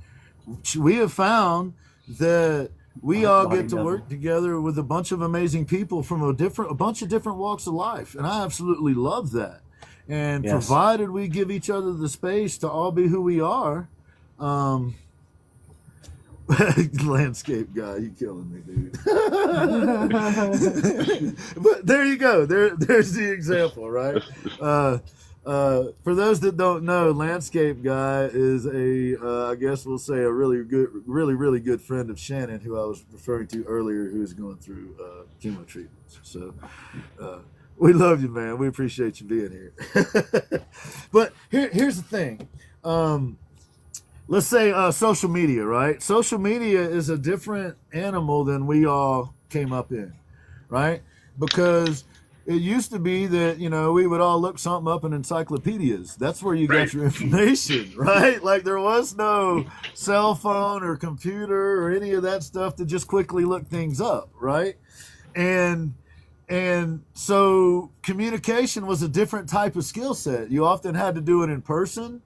we have found that we all get to work together with a bunch of amazing people from a bunch of different walks of life, and I absolutely love that. And provided we give each other the space to all be who we are, landscape guy, you killing me, dude. But there you go. There's the example, right? For those that don't know, landscape guy is I guess we'll say a really good friend of Shannon, who I was referring to earlier, who is going through chemo treatments. So we love you, man. We appreciate you being here. But here's the thing. Let's say social media, right? Social media is a different animal than we all came up in, right? Because It used to be that, we would all look something up in encyclopedias. That's where you Right. got your information, right? Like there was no cell phone or computer or any of that stuff to just quickly look things up, right? And so communication was a different type of skill set. You often had to do it in person.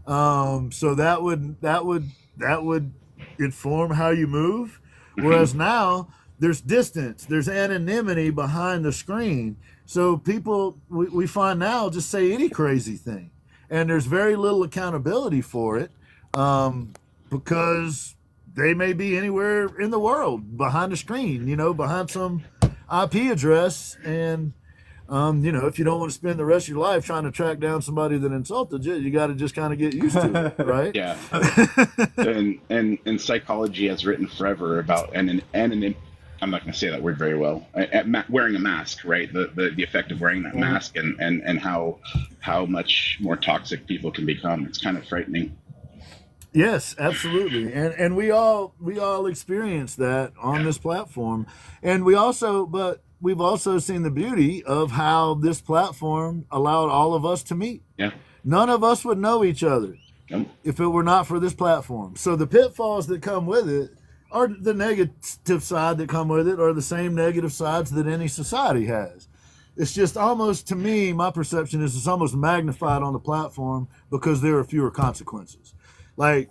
So that would inform how you move. Whereas now there's distance, there's anonymity behind the screen. So people, we find now, just say any crazy thing, and there's very little accountability for it, because they may be anywhere in the world behind the screen, behind some IP address. And if you don't want to spend the rest of your life trying to track down somebody that insulted you, you got to just kind of get used to it, right? Yeah. and psychology has written forever about I'm not going to say that word very well. Wearing a mask, right? The effect of wearing that mask, and how much more toxic people can become. It's kind of frightening. Yes, absolutely. And we all experience that on this platform. And we've also seen the beauty of how this platform allowed all of us to meet. Yeah. None of us would know each other if it were not for this platform. So the pitfalls that come with it, or the negative side that come with it, are the same negative sides that any society has. It's just almost, to me, my perception is it's almost magnified on the platform because there are fewer consequences. Like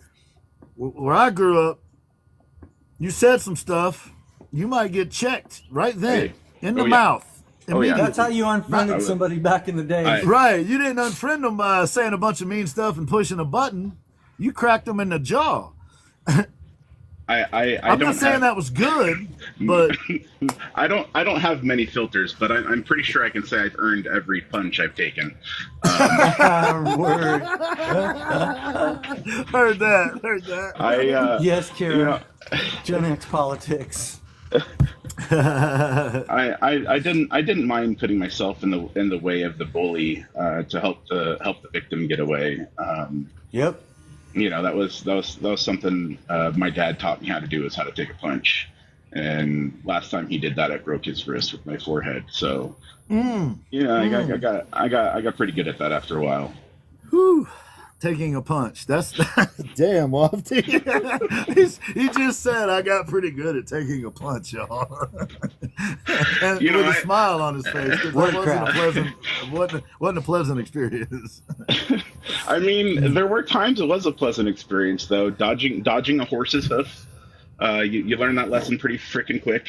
where I grew up, you said some stuff, you might get checked right then in the mouth. That's how you unfriended somebody back in the day. Right. You didn't unfriend them by saying a bunch of mean stuff and pushing a button. You cracked them in the jaw. I'm not saying that was good, but I don't have many filters, but I'm pretty sure I can say I've earned every punch I've taken. Word. Heard that. Yes, Kara. Gen X politics. I didn't mind putting myself in the way of the bully to help the victim get away. Yep. That was something my dad taught me how to do, is how to take a punch. And last time he did that, I broke his wrist with my forehead. So I got pretty good at that after a while. Whew. Taking a punch. That's damn, Wofty. He just said I got pretty good at taking a punch, y'all. And with a smile on his face, because that wasn't a pleasant experience. I mean, there were times it was a pleasant experience, though. Dodging a horse's hoof. You learn that lesson pretty freaking quick.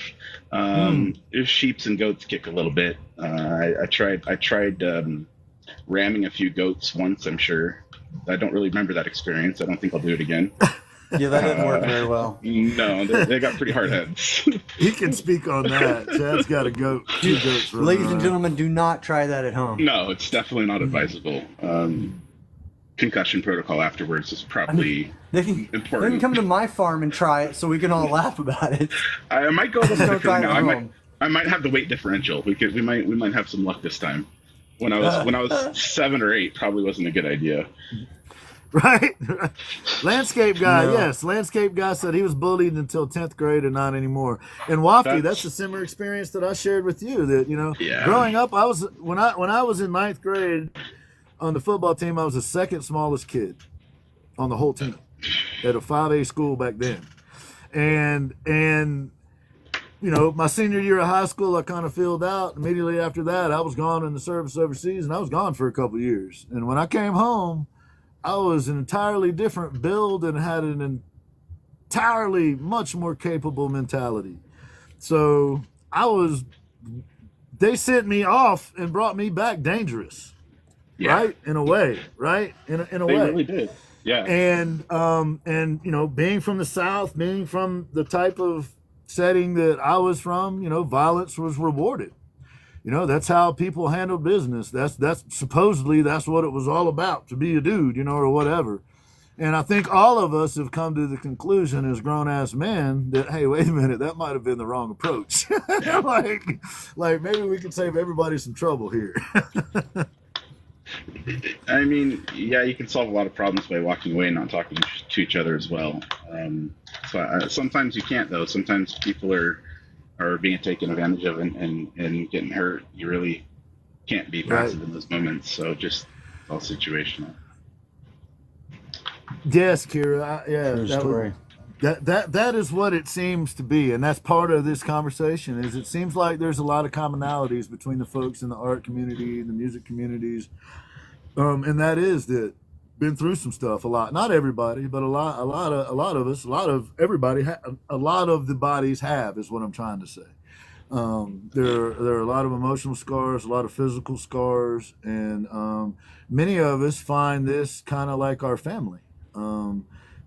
Sheeps and goats kick a little bit. I tried ramming a few goats once, I'm sure. I don't really remember that experience. I don't think I'll do it again. Yeah, that didn't work very well. No, they got pretty hard heads. He can speak on that. Chad's got a goat. 2 goats. Ladies and gentlemen, do not try that at home. No, it's definitely not advisable. Concussion protocol afterwards is probably important. They can come to my farm and try it so we can all laugh about it. I might go a little differently now. home. I might have the weight differential. We might have some luck this time. When I was 7 or 8, probably wasn't a good idea. Right. Landscape guy, yes. Landscape guy said he was bullied until 10th grade and not anymore. And Wofty, that's a similar experience that I shared with you. That growing up, when I was in 9th grade on the football team, I was the second smallest kid on the whole team at a 5A school back then. And my senior year of high school, I kind of filled out. Immediately after that, I was gone in the service overseas, and I was gone for a couple of years. And when I came home, I was an entirely different build and had an entirely much more capable mentality. So they sent me off and brought me back dangerous, right? In a way, right? In a way. They really did. Yeah. And being from the South, being from the type of setting that I was from, violence was rewarded. That's how people handle business. That's supposedly that's what it was all about, to be a dude, or whatever. And I think all of us have come to the conclusion as grown-ass men that, hey, wait a minute, that might have been the wrong approach. like maybe we could save everybody some trouble here. I mean, yeah, you can solve a lot of problems by walking away and not talking to each other as well. Sometimes you can't, though. Sometimes people are are being taken advantage of and getting hurt, you really can't be passive in those moments. So just it's all situational. Yes, Kira. Yeah, True story. that is what it seems to be, and that's part of this conversation. Is it seems like there's a lot of commonalities between the folks in the art community, the music communities, and that is that been through some stuff a lot. Not everybody, but a lot of us, a lot of everybody, a lot of the bodies have is what I'm trying to say. There are a lot of emotional scars, a lot of physical scars, and many of us find this kind of like our family.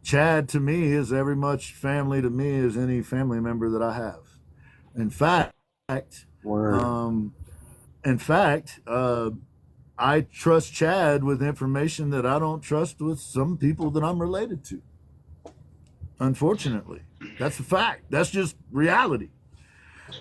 Chad to me is every much family to me as any family member that I have. In fact, Word. in fact, I trust Chad with information that I don't trust with some people that I'm related to. Unfortunately, that's a fact. That's just reality,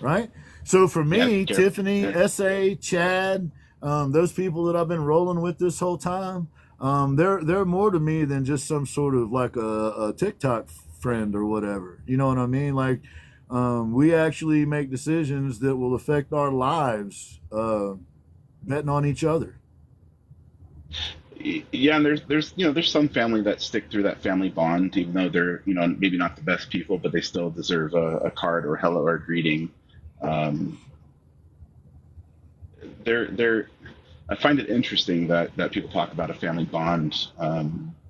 right? So for me, Yeah, Tiffany, SA, Chad, those people that I've been rolling with this whole time, they're more to me than just some sort of like a TikTok friend or whatever. You know what I mean? Like, we actually make decisions that will affect our lives, betting on each other. Yeah, and there's some family that stick through that family bond, even though they're maybe not the best people, but they still deserve a card or hello or a greeting. Um, they're I find it interesting that people talk about a family bond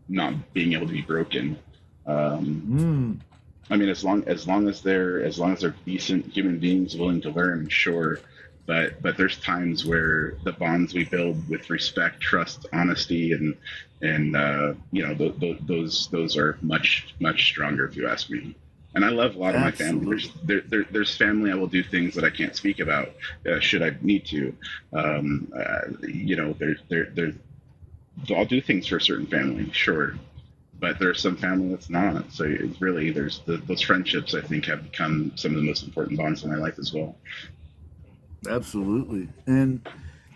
not being able to be broken. Um, I mean, as long as they're decent human beings willing to learn, sure. But there's times where the bonds we build with respect, trust, honesty, and those are much stronger, if you ask me. And I love a lot of my family. There's family I will do things that I can't speak about, should I need to. I'll do things for a certain family, sure, but there's some family that's not. So it's really those friendships I think have become some of the most important bonds in my life as well. Absolutely. And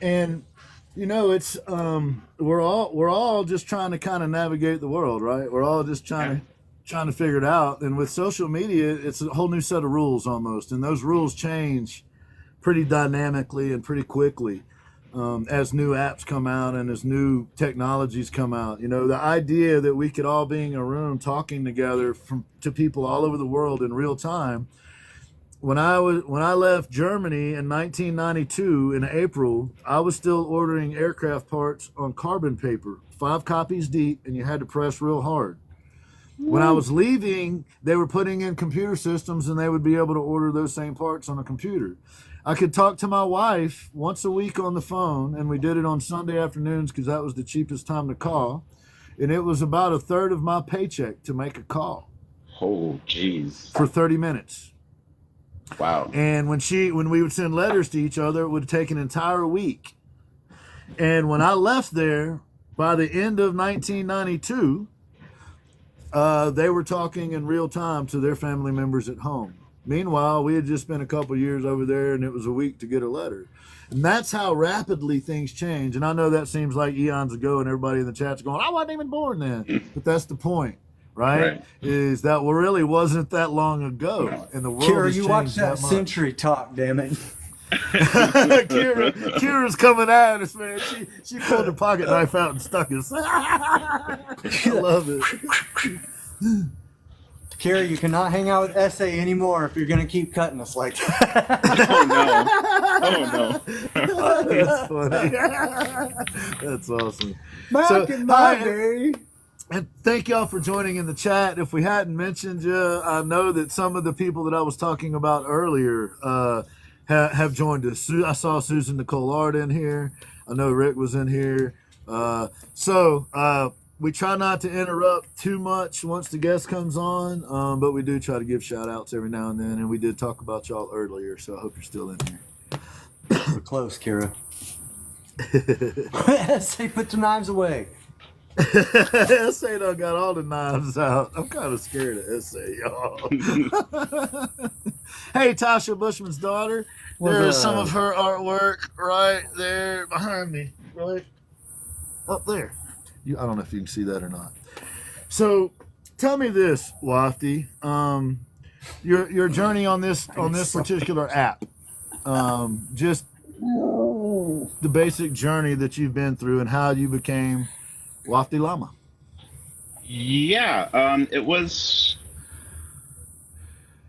it's we're all just trying to kind of navigate the world, right? We're all just trying to figure it out. And with social media, it's a whole new set of rules almost, and those rules change pretty dynamically and pretty quickly, as new apps come out and as new technologies come out. The idea that we could all be in a room talking together to people all over the world in real time. When I left Germany in 1992 in April, I was still ordering aircraft parts on carbon paper, 5 copies deep, and you had to press real hard. When I was leaving, they were putting in computer systems and they would be able to order those same parts on a computer. I could talk to my wife once a week on the phone, and we did it on Sunday afternoons because that was the cheapest time to call. And it was about a third of my paycheck to make a call. Oh, jeez. For 30 minutes. Wow. And when we would send letters to each other, it would take an entire week. And when I left there, by the end of 1992, they were talking in real time to their family members at home. Meanwhile, we had just spent a couple of years over there, and it was a week to get a letter. And that's how rapidly things change. And I know that seems like eons ago, and everybody in the chat's going, I wasn't even born then. But that's the point. Right? Is that really wasn't that long ago, No. and the world Kira, has you changed watch that that much. Century talk, damn it. Kira's coming at us, man. She pulled her pocket knife out and stuck us. I love it. Kira, you cannot hang out with SA anymore if you're going to keep cutting us like that. Oh no! That's funny. That's awesome. Back in my day. And thank y'all for joining in the chat. If we hadn't mentioned you, I know that some of the people that I was talking about earlier have joined us. I saw Susan Nicole Art in here. I know Rick was in here. So we try not to interrupt too much once the guest comes on, but we do try to give shout outs every now and then. And we did talk about y'all earlier, so I hope you're still in here. We're close, Kira. SA, put the knives away. SA done got all the knives out. I'm kind of scared of SA, y'all. Hey, Tasha Bushman's daughter. There's some of her artwork right there behind me. Right up there. I don't know if you can see that or not. So tell me this, Wofty. your journey on this particular app. Just the basic journey that you've been through and how you became WoftyLama. Yeah, it was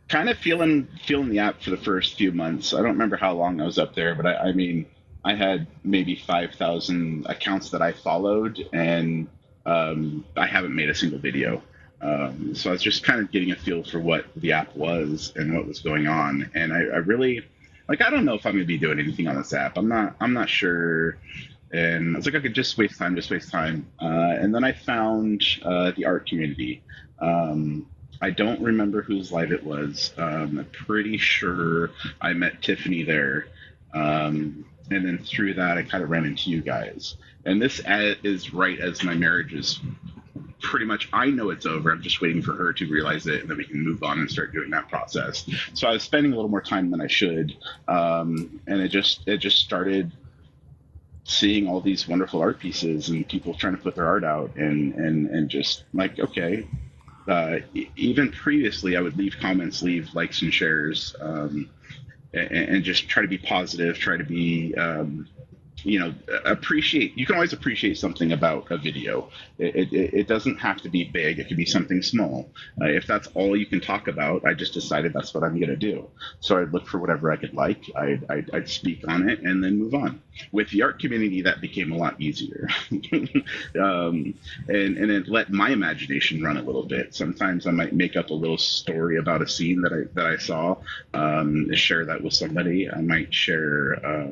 kind of feeling the app for the first few months. I don't remember how long I was up there, but I mean, I had maybe 5,000 accounts that I followed, and I haven't made a single video. So I was just kind of getting a feel for what the app was and what was going on, and I really like. I don't know if I'm going to be doing anything on this app. I'm not sure. And I was like, I could just waste time. And then I found the art community. I don't remember whose live it was. I'm pretty sure I met Tiffany there. And then through that, I kind of ran into you guys. And this is right as my marriage is pretty much, I know it's over. I'm just waiting for her to realize it, and then we can move on and start doing that process. So I was spending a little more time than I should. And it just started seeing all these wonderful art pieces and people trying to put their art out, and just like, okay. Even previously, I would leave comments, leave likes and shares, and just try to be positive, try to be, appreciate. You can always appreciate something about a video. It doesn't have to be big. It could be something small. If that's all you can talk about, I just decided that's what I'm going to do. So I'd look for whatever I could like. I'd speak on it and then move on. With the art community, that became a lot easier. And it let my imagination run a little bit. Sometimes I might make up a little story about a scene that I saw, share that with somebody. I might share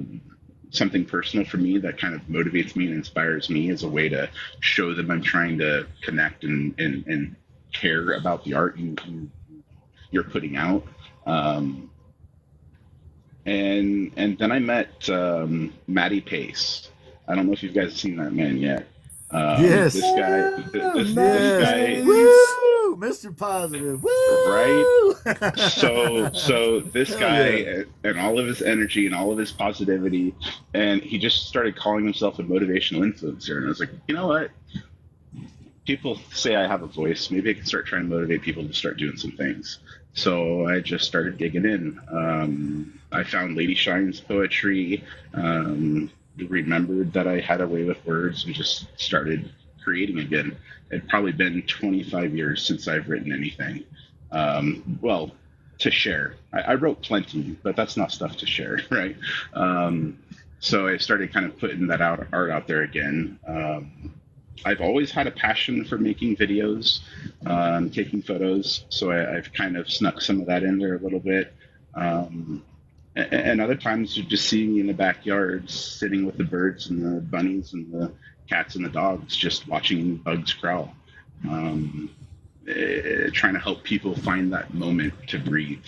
something personal for me that kind of motivates me and inspires me as a way to show them I'm trying to connect and care about the art you're putting out. And then I met Matty Pace. I don't know if you guys have seen that man yet. Yes. This guy. Woo! Mr. Positive. Woo! Right? So this guy and all of his energy and all of his positivity, and he just started calling himself a motivational influencer. And I was like, you know what? People say I have a voice. Maybe I can start trying to motivate people to start doing some things. So I just started digging in. I found Lady Shine's poetry, remembered that I had a way with words, and just started creating again. It'd probably been 25 years since I've written anything. Well, to share. I wrote plenty, but that's not stuff to share, right? So I started kind of putting that art out there again. I've always had a passion for making videos, taking photos, so I've kind of snuck some of that in there a little bit. And other times you just see me in the backyard sitting with the birds and the bunnies and the cats and the dogs, just watching bugs crawl, trying to help people find that moment to breathe.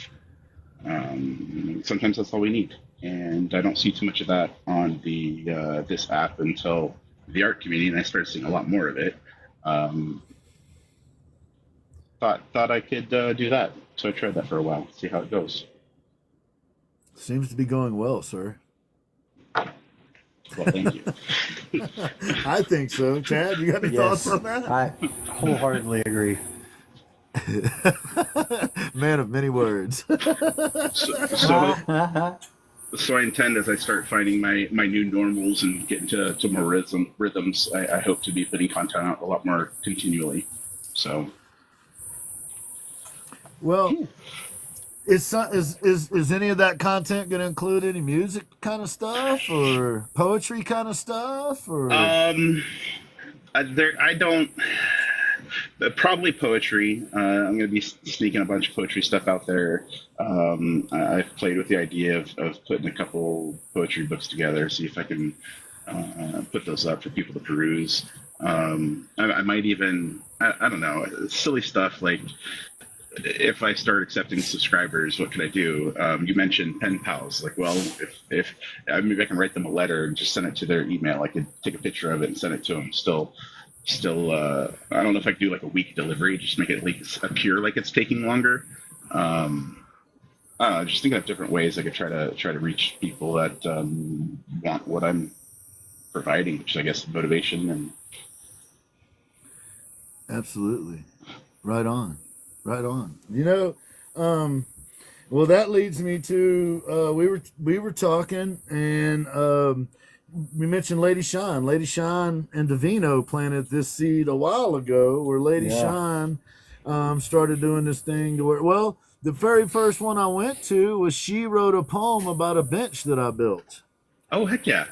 Sometimes that's all we need. And I don't see too much of that on the this app until the art community, and I started seeing a lot more of it. Thought I could do that. So I tried that for a while, see how it goes. Seems to be going well, sir. Well, thank you. I think so. Chad, you got any thoughts on that? I wholeheartedly agree. Man of many words. So I intend, as I start finding my new normals and get into more rhythms, I hope to be putting content out a lot more continually. So, well, is any of that content going to include any music kind of stuff or poetry kind of stuff, or? I don't. Probably poetry. I'm going to be sneaking a bunch of poetry stuff out there. I've played with the idea of putting a couple poetry books together, see if I can put those up for people to peruse. I might even, I don't know, silly stuff like, if I start accepting subscribers, what can I do? You mentioned pen pals. Like, well, if maybe I can write them a letter and just send it to their email. I could take a picture of it and send it to them. Still, I don't know if I could do like a week delivery, just make it appear like it's taking longer. I don't know, just thinking of different ways I could try to reach people that want what I'm providing, which I guess motivation and. Absolutely, right on. Right on. You know, Well, that leads me to we were talking, and we mentioned Lady Sean. Lady Sean and Davino planted this seed a while ago, where Lady Yeah. Sean started doing this thing to where, well, the very first one I went to was she wrote a poem about a bench that I built. Oh, heck yeah.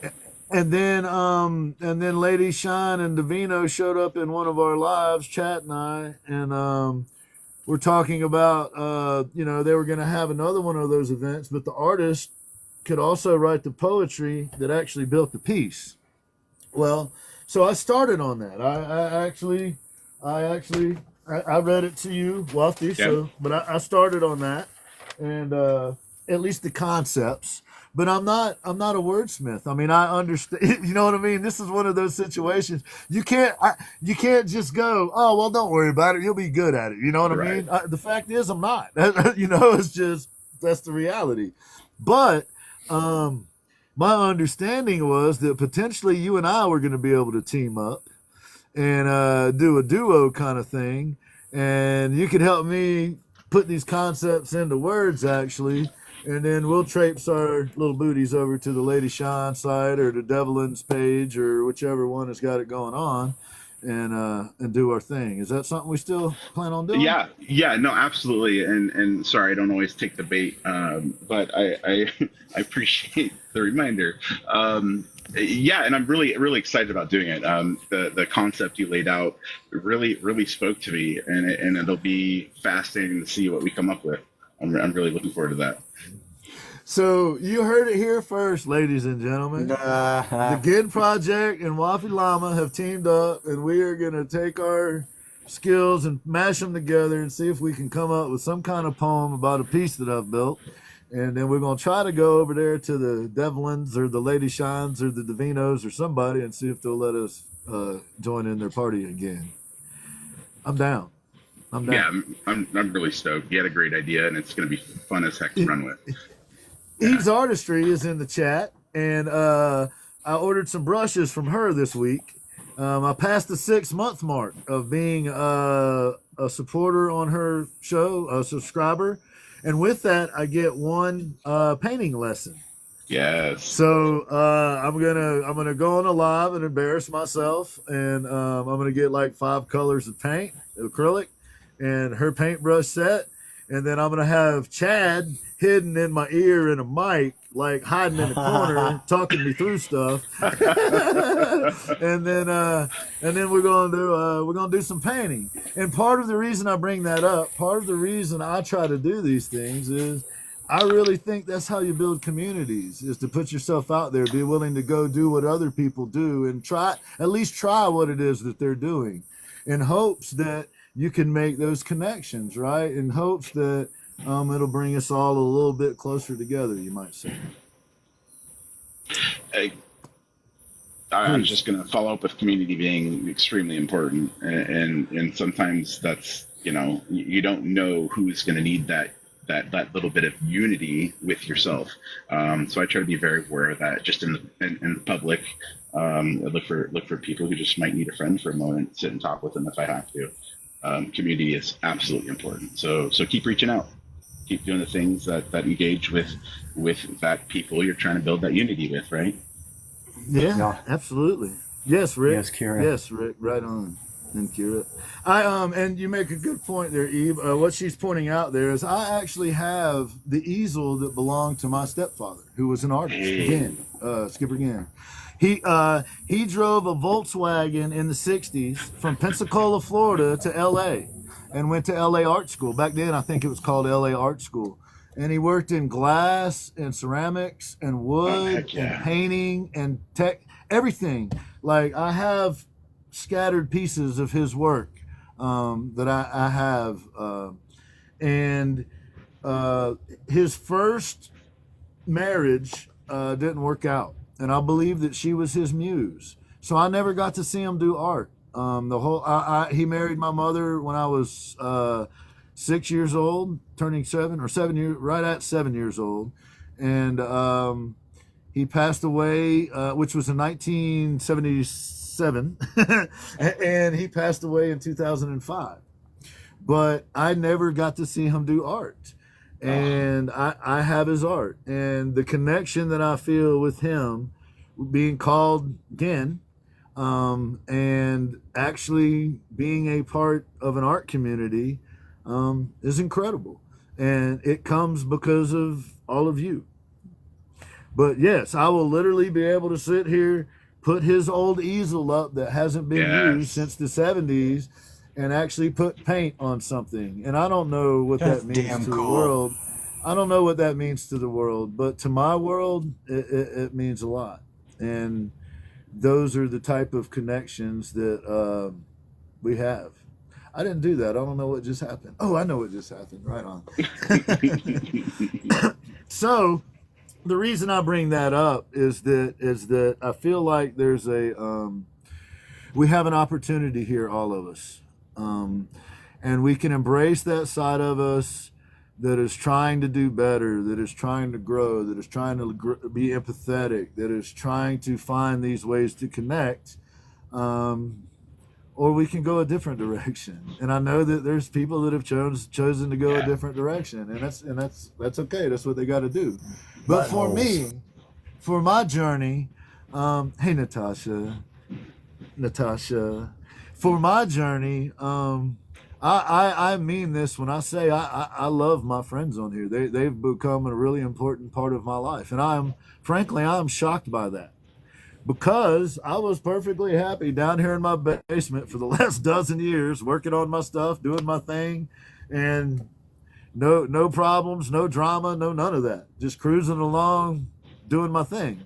And then Lady Shine and Davino showed up in one of our lives, Chat and I, and we're talking about they were going to have another one of those events, but the artist could also write the poetry that actually built the piece. Well, so I started on that. I read it to you, Wofty. Yeah. So, but I started on that, and at least the concepts. But I'm not a wordsmith. I mean, I understand. You know what I mean? This is one of those situations you can't just go, oh well, don't worry about it. You'll be good at it. You know what I mean? The fact is, I'm not. It's just that's the reality. But my understanding was that potentially you and I were going to be able to team up and do a duo kind of thing, and you could help me put these concepts into words actually, and then we'll traipse our little booties over to the Lady Shine site or the Devlin's page or whichever one has got it going on, and do our thing. Is that something we still plan on doing? Yeah, no, absolutely. And sorry, I don't always take the bait, but I I appreciate the reminder. Yeah, and I'm really excited about doing it. The concept you laid out really spoke to me, and it'll be fascinating to see what we come up with. I'm really looking forward to that. So you heard it here first, ladies and gentlemen. The Gin Project and WoftyLama have teamed up, and we are going to take our skills and mash them together and see if we can come up with some kind of poem about a piece that I've built. And then we're going to try to go over there to the Devlins or the Lady Shines or the Davinos or somebody and see if they'll let us join in their party again. I'm down. Yeah, I'm really stoked. You had a great idea, and it's going to be fun as heck to run with. Eve's Artistry is in the chat, and I ordered some brushes from her this week. I passed the 6-month mark of being a supporter on her show, a subscriber, and with that, I get one painting lesson. Yes. So I'm gonna go on a live and embarrass myself, and I'm gonna get like 5 colors of paint, acrylic, and her paintbrush set, and then I'm gonna have Chad hidden in my ear in a mic, like hiding in the corner, talking me through stuff. and then we're gonna do some painting. And part of the reason I bring that up, part of the reason I try to do these things is I really think that's how you build communities, is to put yourself out there, be willing to go do what other people do, and at least try what it is that they're doing, in hopes that you can make those connections, right? In hopes that it'll bring us all a little bit closer together, you might say. I'm just going to follow up with community being extremely important, and sometimes that's, you don't know who's going to need that little bit of unity with yourself. So I try to be very aware of that, just in the public. I look for people who just might need a friend for a moment, sit and talk with them if I have to. Community is absolutely important. So keep reaching out, keep doing the things that engage with that people you're trying to build that unity with, right? Yeah. Absolutely. Yes, Rick. Yes, Kira. Yes, Rick. Right on. And Kira. And you make a good point there, Eve. What she's pointing out there is I actually have the easel that belonged to my stepfather, who was an artist. Again, Skipper Ginn. He drove a Volkswagen in the 60s from Pensacola, Florida to LA, and went to LA Art School. Back then, I think it was called LA Art School. And he worked in glass and ceramics and wood and painting and tech, everything. Like, I have scattered pieces of his work that I have. And his first marriage didn't work out. And I believe that she was his muse. So I never got to see him do art. He married my mother when I was 6 years old, turning 7 years, right at 7 years old. And he passed away, which was in 1977. And he passed away in 2005. but I never got to see him do art. And I have his art, and the connection that I feel with him being called again, and actually being a part of an art community, is incredible. And it comes because of all of you. But yes, I will literally be able to sit here, put his old easel up that hasn't been used since the 70s, and actually put paint on something. And I don't know what That's that means damn to the cool. world. I don't know what that means to the world, but to my world, it means a lot. And those are the type of connections that we have. I didn't do that. I don't know what just happened. Oh, I know what just happened. Right on. So the reason I bring that up is that I feel like there's we have an opportunity here, all of us, and we can embrace that side of us that is trying to do better, that is trying to grow, that is trying to be empathetic, that is trying to find these ways to connect, or we can go a different direction. And I know that there's people that have chosen to go a different direction, and that's okay. That's what they got to do. But for me, for my journey, hey Natasha, for my journey, I mean this when I say I love my friends on here. They've become a really important part of my life, and I'm shocked by that, because I was perfectly happy down here in my basement for the last dozen years, working on my stuff, doing my thing, and no problems, no drama, no none of that. Just cruising along, doing my thing.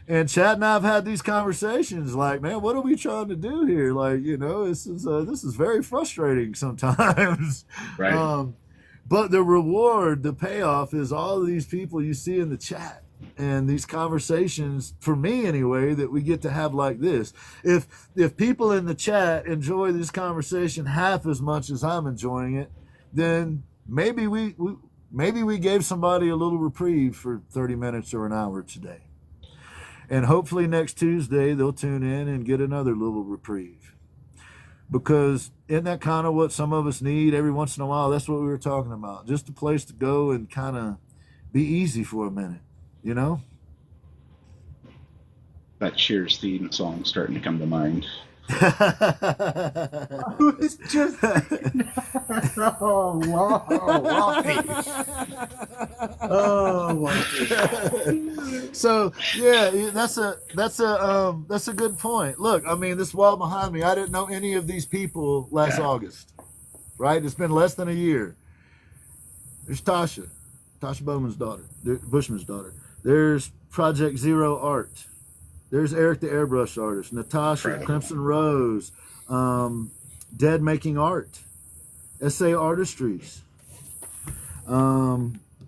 And Chad and I have had these conversations like, man, what are we trying to do here? Like, this is very frustrating sometimes. Right. But the reward, the payoff is all of these people you see in the chat and these conversations, for me anyway, that we get to have like this. If people in the chat enjoy this conversation half as much as I'm enjoying it, then maybe we gave somebody a little reprieve for 30 minutes or an hour today. And hopefully next Tuesday they'll tune in and get another little reprieve. Because isn't that kind of what some of us need every once in a while? That's what we were talking about. Just a place to go and kind of be easy for a minute, That Cheers theme song starting to come to mind. It's just So yeah, that's a good point. Look, I mean, this wall behind me, I didn't know any of these people last August, right? It's been less than a year. There's Tasha Bowman's daughter, Bushman's daughter. There's Project Zero Art. There's Eric the Airbrush Artist, Natasha, Incredible. Crimson Rose, Dead Making Art, SA Artistries.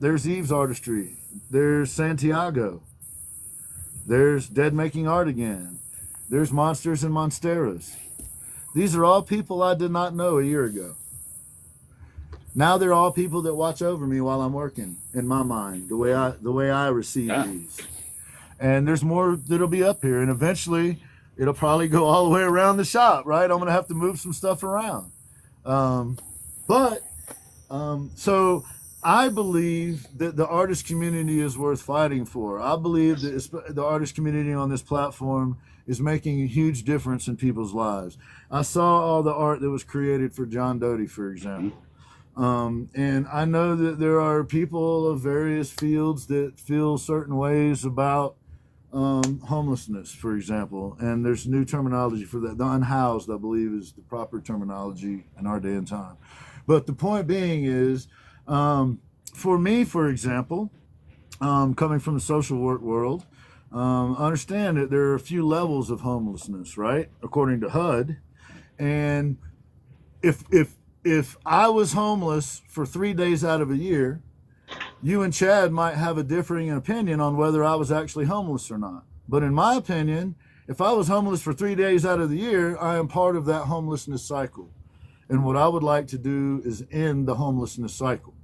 There's Eve's Artistry. There's Santiago. There's Dead Making Art again. There's Monsters and Monsteras. These are all people I did not know a year ago. Now they're all people that watch over me while I'm working, in my mind, the way I receive these. And there's more that'll be up here, and eventually it'll probably go all the way around the shop, right? I'm gonna have to move some stuff around. So I believe that the artist community is worth fighting for. I believe that the artist community on this platform is making a huge difference in people's lives. I saw all the art that was created for John Doty, for example. And I know that there are people of various fields that feel certain ways about homelessness, for example, and there's new terminology for that. The unhoused, I believe, is the proper terminology in our day and time. But the point being is, for me, for example, coming from the social work world, understand that there are a few levels of homelessness, right? According to HUD. And if I was homeless for 3 days out of a year, you and Chad might have a differing opinion on whether I was actually homeless or not. But in my opinion, if I was homeless for 3 days out of the year, I am part of that homelessness cycle. And what I would like to do is end the homelessness cycle.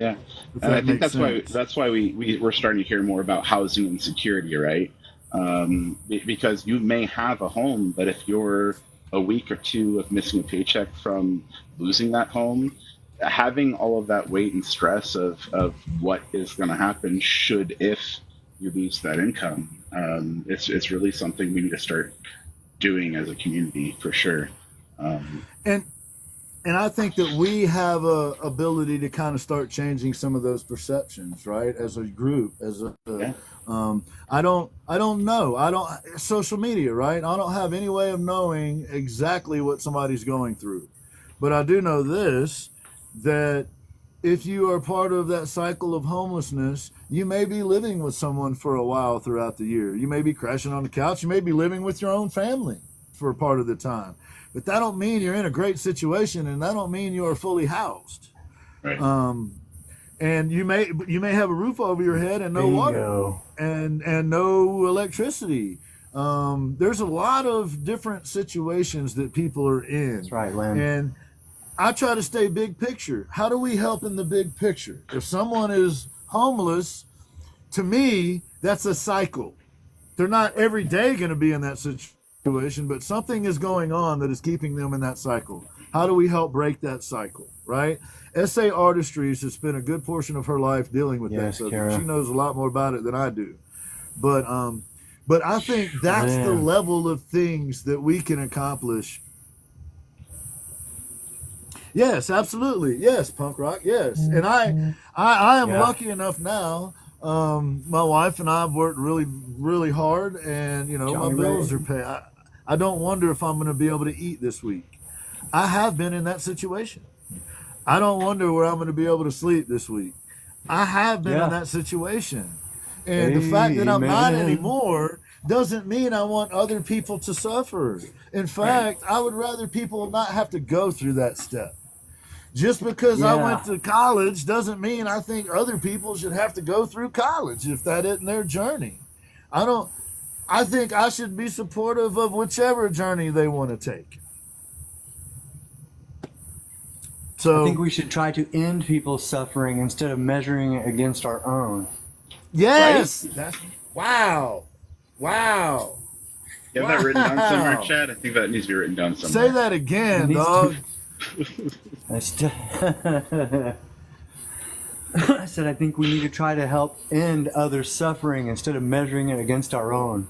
Yeah, and I think that's why we're starting to hear more about housing insecurity, right? Because you may have a home, but if you're a week or two of missing a paycheck from losing that home, having all of that weight and stress of what is going to happen should if you lose that income, it's really something we need to start doing as a community for sure. And and I think that we have a ability to kind of start changing some of those perceptions, right? As a group, Yeah. I don't know. I don't social media, right? I don't have any way of knowing exactly what somebody's going through, but I do know this, that if you are part of that cycle of homelessness, you may be living with someone for a while throughout the year. You may be crashing on the couch. You may be living with your own family for a part of the time. But that don't mean you're in a great situation, and that don't mean you are fully housed. Right. And you may have a roof over your head and no water and no electricity. There's a lot of different situations that people are in. That's right, Lynn. And I try to stay big picture. How do we help in the big picture? If someone is homeless, to me, that's a cycle. They're not every day going to be in that situation, but something is going on that is keeping them in that cycle. How do we help break that cycle, right? S.A. Artistries has spent a good portion of her life dealing with that subject. Kara. She knows a lot more about it than I do. But I think that's the level of things that we can accomplish. Yes, absolutely. Yes, punk rock. Yes, and I am lucky enough now. My wife and I have worked really, really hard, and my bills are paid. I don't wonder if I'm going to be able to eat this week. I have been in that situation. I don't wonder where I'm going to be able to sleep this week. I have been in that situation, and the fact that I'm not anymore doesn't mean I want other people to suffer. In fact, I would rather people not have to go through that step. Just because I went to college doesn't mean I think other people should have to go through college if that isn't their journey. I think I should be supportive of whichever journey they want to take. So I think we should try to end people's suffering instead of measuring it against our own. Yes. Right? That's wow. Wow. You have that written down somewhere, Chad? I think that needs to be written down somewhere. Say that again, dog. I said I think we need to try to help end others' suffering instead of measuring it against our own.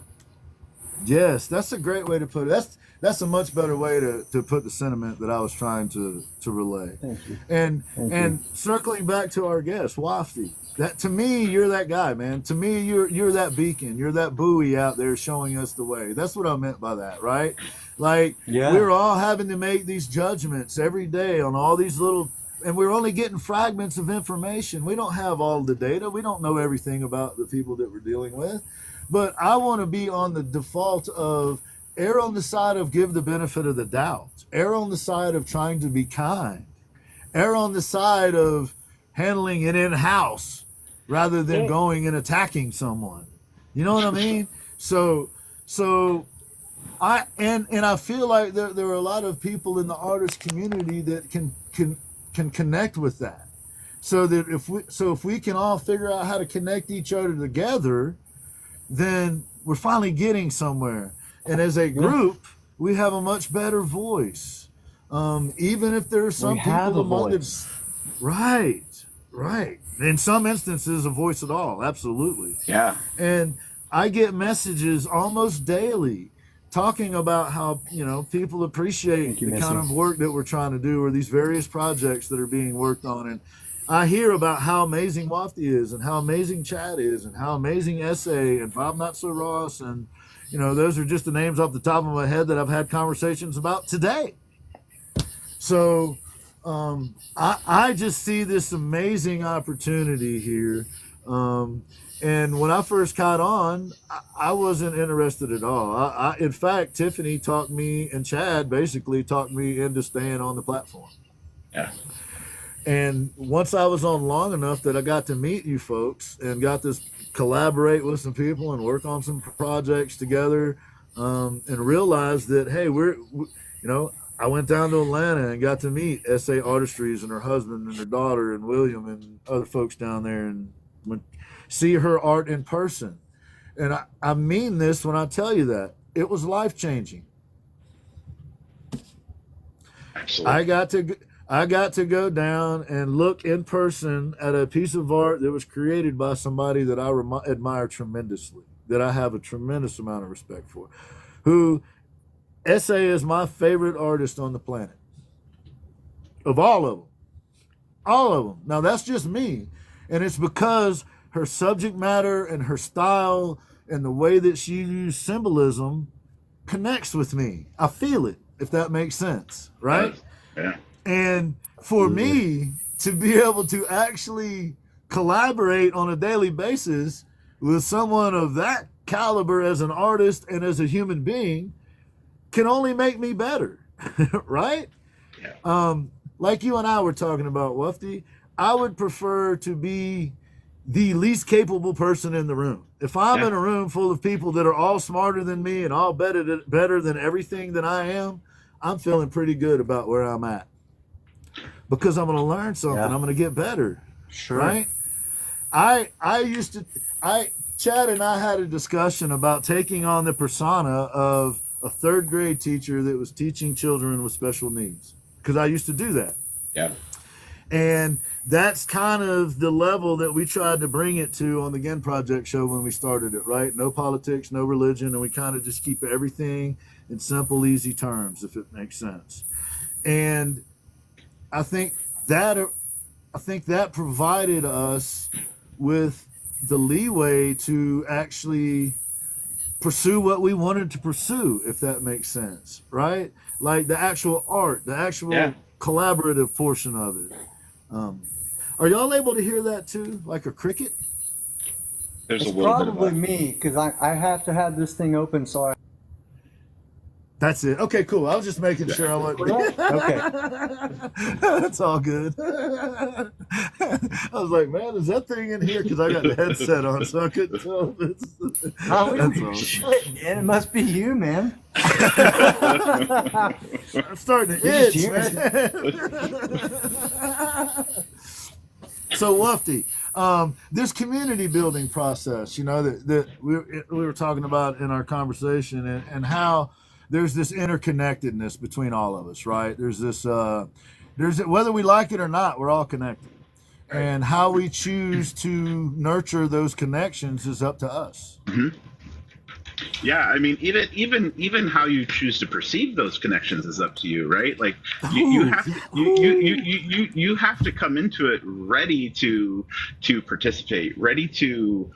Yes, that's a great way to put it. That's a much better way to put the sentiment that I was trying to relay. Thank you. And circling back to our guest, Wofty, that to me, you're that guy, man. To me, you're that beacon. You're that buoy out there showing us the way. That's what I meant by that, right? Like we're all having to make these judgments every day on all these little, and we're only getting fragments of information. We don't have all the data. We don't know everything about the people that we're dealing with. But I want to be on the default of err on the side of give the benefit of the doubt. Err on the side of trying to be kind. Err on the side of handling it in-house rather than going and attacking someone. You know what I mean? So I feel like there are a lot of people in the artist community that can connect with that. So that if we can all figure out how to connect each other together, then we're finally getting somewhere. And as a group, we have a much better voice. Even if there are some people among us. Right. In some instances, a voice at all. Absolutely. Yeah. And I get messages almost daily talking about how, people appreciate the kind of work that we're trying to do or these various projects that are being worked on. And I hear about how amazing Wofty is and how amazing Chad is and how amazing S.A. and Bob Not So Ross. And, those are just the names off the top of my head that I've had conversations about today. So I just see this amazing opportunity here. And when I first caught on, I wasn't interested at all. In fact, Tiffany talked me, and Chad basically talked me into staying on the platform. Yeah. And once I was on long enough that I got to meet you folks and got to collaborate with some people and work on some projects together, and realized that, hey, I went down to Atlanta and got to meet S.A. Artistries and her husband and her daughter and William and other folks down there and see her art in person. And I mean this when I tell you that. It was life-changing. Absolutely. I got to go down and look in person at a piece of art that was created by somebody that I admire tremendously, that I have a tremendous amount of respect for, who SA is my favorite artist on the planet. Of all of them. All of them. Now, that's just me. And it's because her subject matter and her style and the way that she used symbolism connects with me. I feel it, if that makes sense, right? Yeah. And for me to be able to actually collaborate on a daily basis with someone of that caliber as an artist and as a human being can only make me better, right? Yeah. Like you and I were talking about, Wofty, I would prefer to be the least capable person in the room. If I'm in a room full of people that are all smarter than me and all better than everything that I am, I'm feeling pretty good about where I'm at. Because I'm going to learn something. I'm going to get better. Sure. Right? Chad and I had a discussion about taking on the persona of a third grade teacher that was teaching children with special needs. Because I used to do that. Yeah. And that's kind of the level that we tried to bring it to on the Gen Project show when we started it, right? No politics, no religion, and we kind of just keep everything in simple, easy terms, if it makes sense. And I think that provided us with the leeway to actually pursue what we wanted to pursue, if that makes sense, right? Like the actual art, the actual collaborative portion of it. Are y'all able to hear that too, like a cricket? There's It's a little probably bit of me, because I have to have this thing open so I... That's it. Okay, cool. I was just making sure I wasn't. Okay. That's all good. I was like, man, is that thing in here? Because I got the headset on, so I couldn't tell. Oh, shit, man. It must be you, man. I'm starting to itch, man. So, Wofty, this community building process, you know, that we were talking about in our conversation, and how there's this interconnectedness between all of us, right? There's this, whether we like it or not, we're all connected. And how we choose to nurture those connections is up to us. Mm-hmm. Yeah, I mean, even how you choose to perceive those connections is up to you, right? Like you have to come into it ready to participate, ready to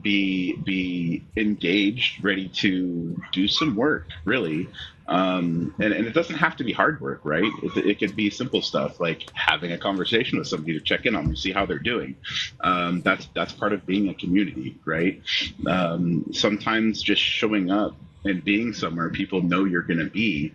be engaged, ready to do some work, really. And it doesn't have to be hard work, right? It could be simple stuff like having a conversation with somebody to check in on them, see how they're doing. That's part of being a community, right? Sometimes just showing up and being somewhere people know you're going to be.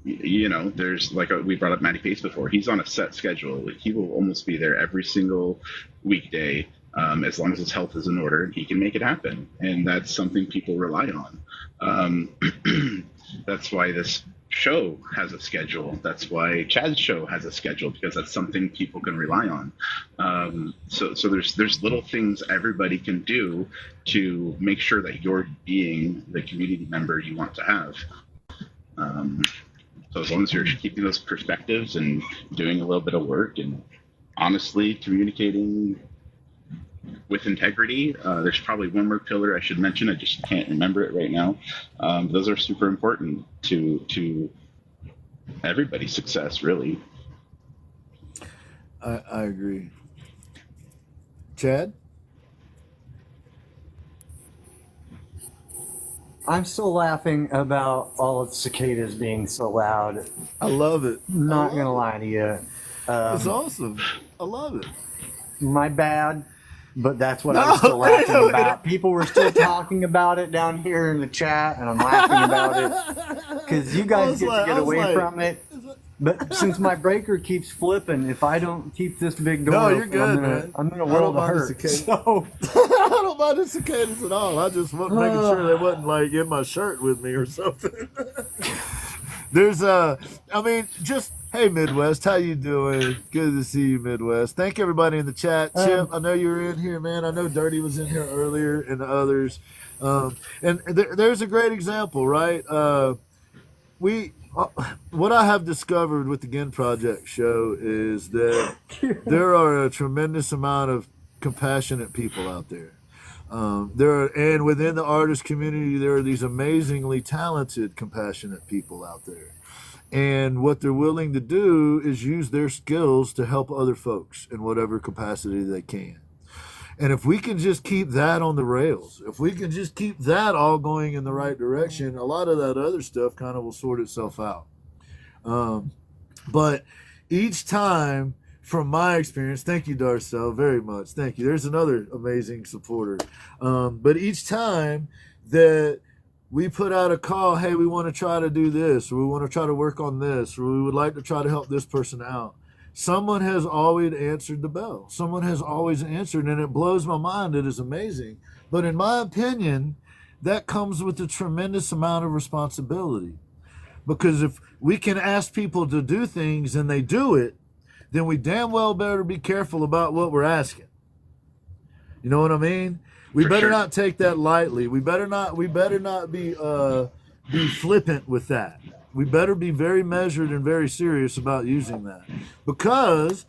You know, there's we brought up Matty Pace before. He's on a set schedule. He will almost be there every single weekday. As long as his health is in order, he can make it happen. And that's something people rely on. That's why this show has a schedule. That's why Chad's show has a schedule, because that's something people can rely on. So there's little things everybody can do to make sure that you're being the community member you want to have. So as long as you're keeping those perspectives and doing a little bit of work and honestly communicating with integrity, there's probably one more pillar I should mention. I just can't remember it right now. Those are super important to everybody's success, really. I agree. Chad? I'm still laughing about all of cicadas being so loud. I love it. Not going to lie to you. It's awesome. I love it. My bad. But that's what I was still laughing about. People were still talking about it down here in the chat, and I'm laughing about it because you guys get to get away from it. But since my breaker keeps flipping, if I don't keep this big door you're open, good, I'm gonna world of hurt. So I don't mind the cicadas at all. I just wasn't making sure they wasn't like in my shirt with me or something. There's hey Midwest, how you doing? Good to see you, Midwest. Thank everybody in the chat. Chip, I know you were in here, man. I know Dirty was in here earlier and others. And there's a great example, right? What I have discovered with the Gin Project show is that there are a tremendous amount of compassionate people out there. And within the artist community, there are these amazingly talented, compassionate people out there. And what they're willing to do is use their skills to help other folks in whatever capacity they can. And if we can just keep that on the rails, if we can just keep that all going in the right direction, a lot of that other stuff kind of will sort itself out. But each time, from my experience, thank you, Darcel, very much. Thank you. There's another amazing supporter. But each time that we put out a call, hey, we want to try to do this, or we want to try to work on this, or we would like to try to help this person out, someone has always answered the bell. Someone has always answered, and it blows my mind. It is amazing. But in my opinion, that comes with a tremendous amount of responsibility. Because if we can ask people to do things and they do it, then we damn well better be careful about what we're asking. You know what I mean? We For better sure. not take that lightly. We better not be flippant with that. We better be very measured and very serious about using that. Because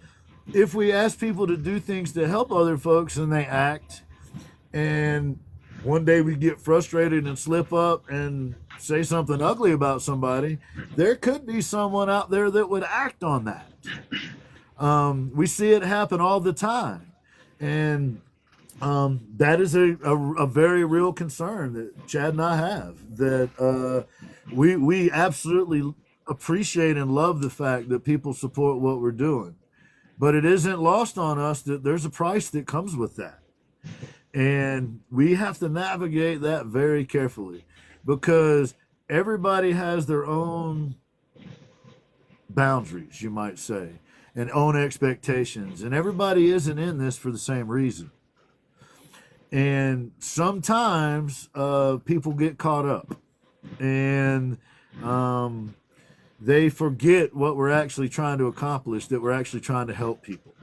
if we ask people to do things to help other folks and they act, and one day we get frustrated and slip up and say something ugly about somebody, there could be someone out there that would act on that. We see it happen all the time. And that is a very real concern that Chad and I have, that we absolutely appreciate and love the fact that people support what we're doing. But it isn't lost on us that there's a price that comes with that. And we have to navigate that very carefully, because everybody has their own boundaries, you might say, and own expectations. And everybody isn't in this for the same reason. And sometimes people get caught up and they forget what we're actually trying to accomplish, that we're actually trying to help people.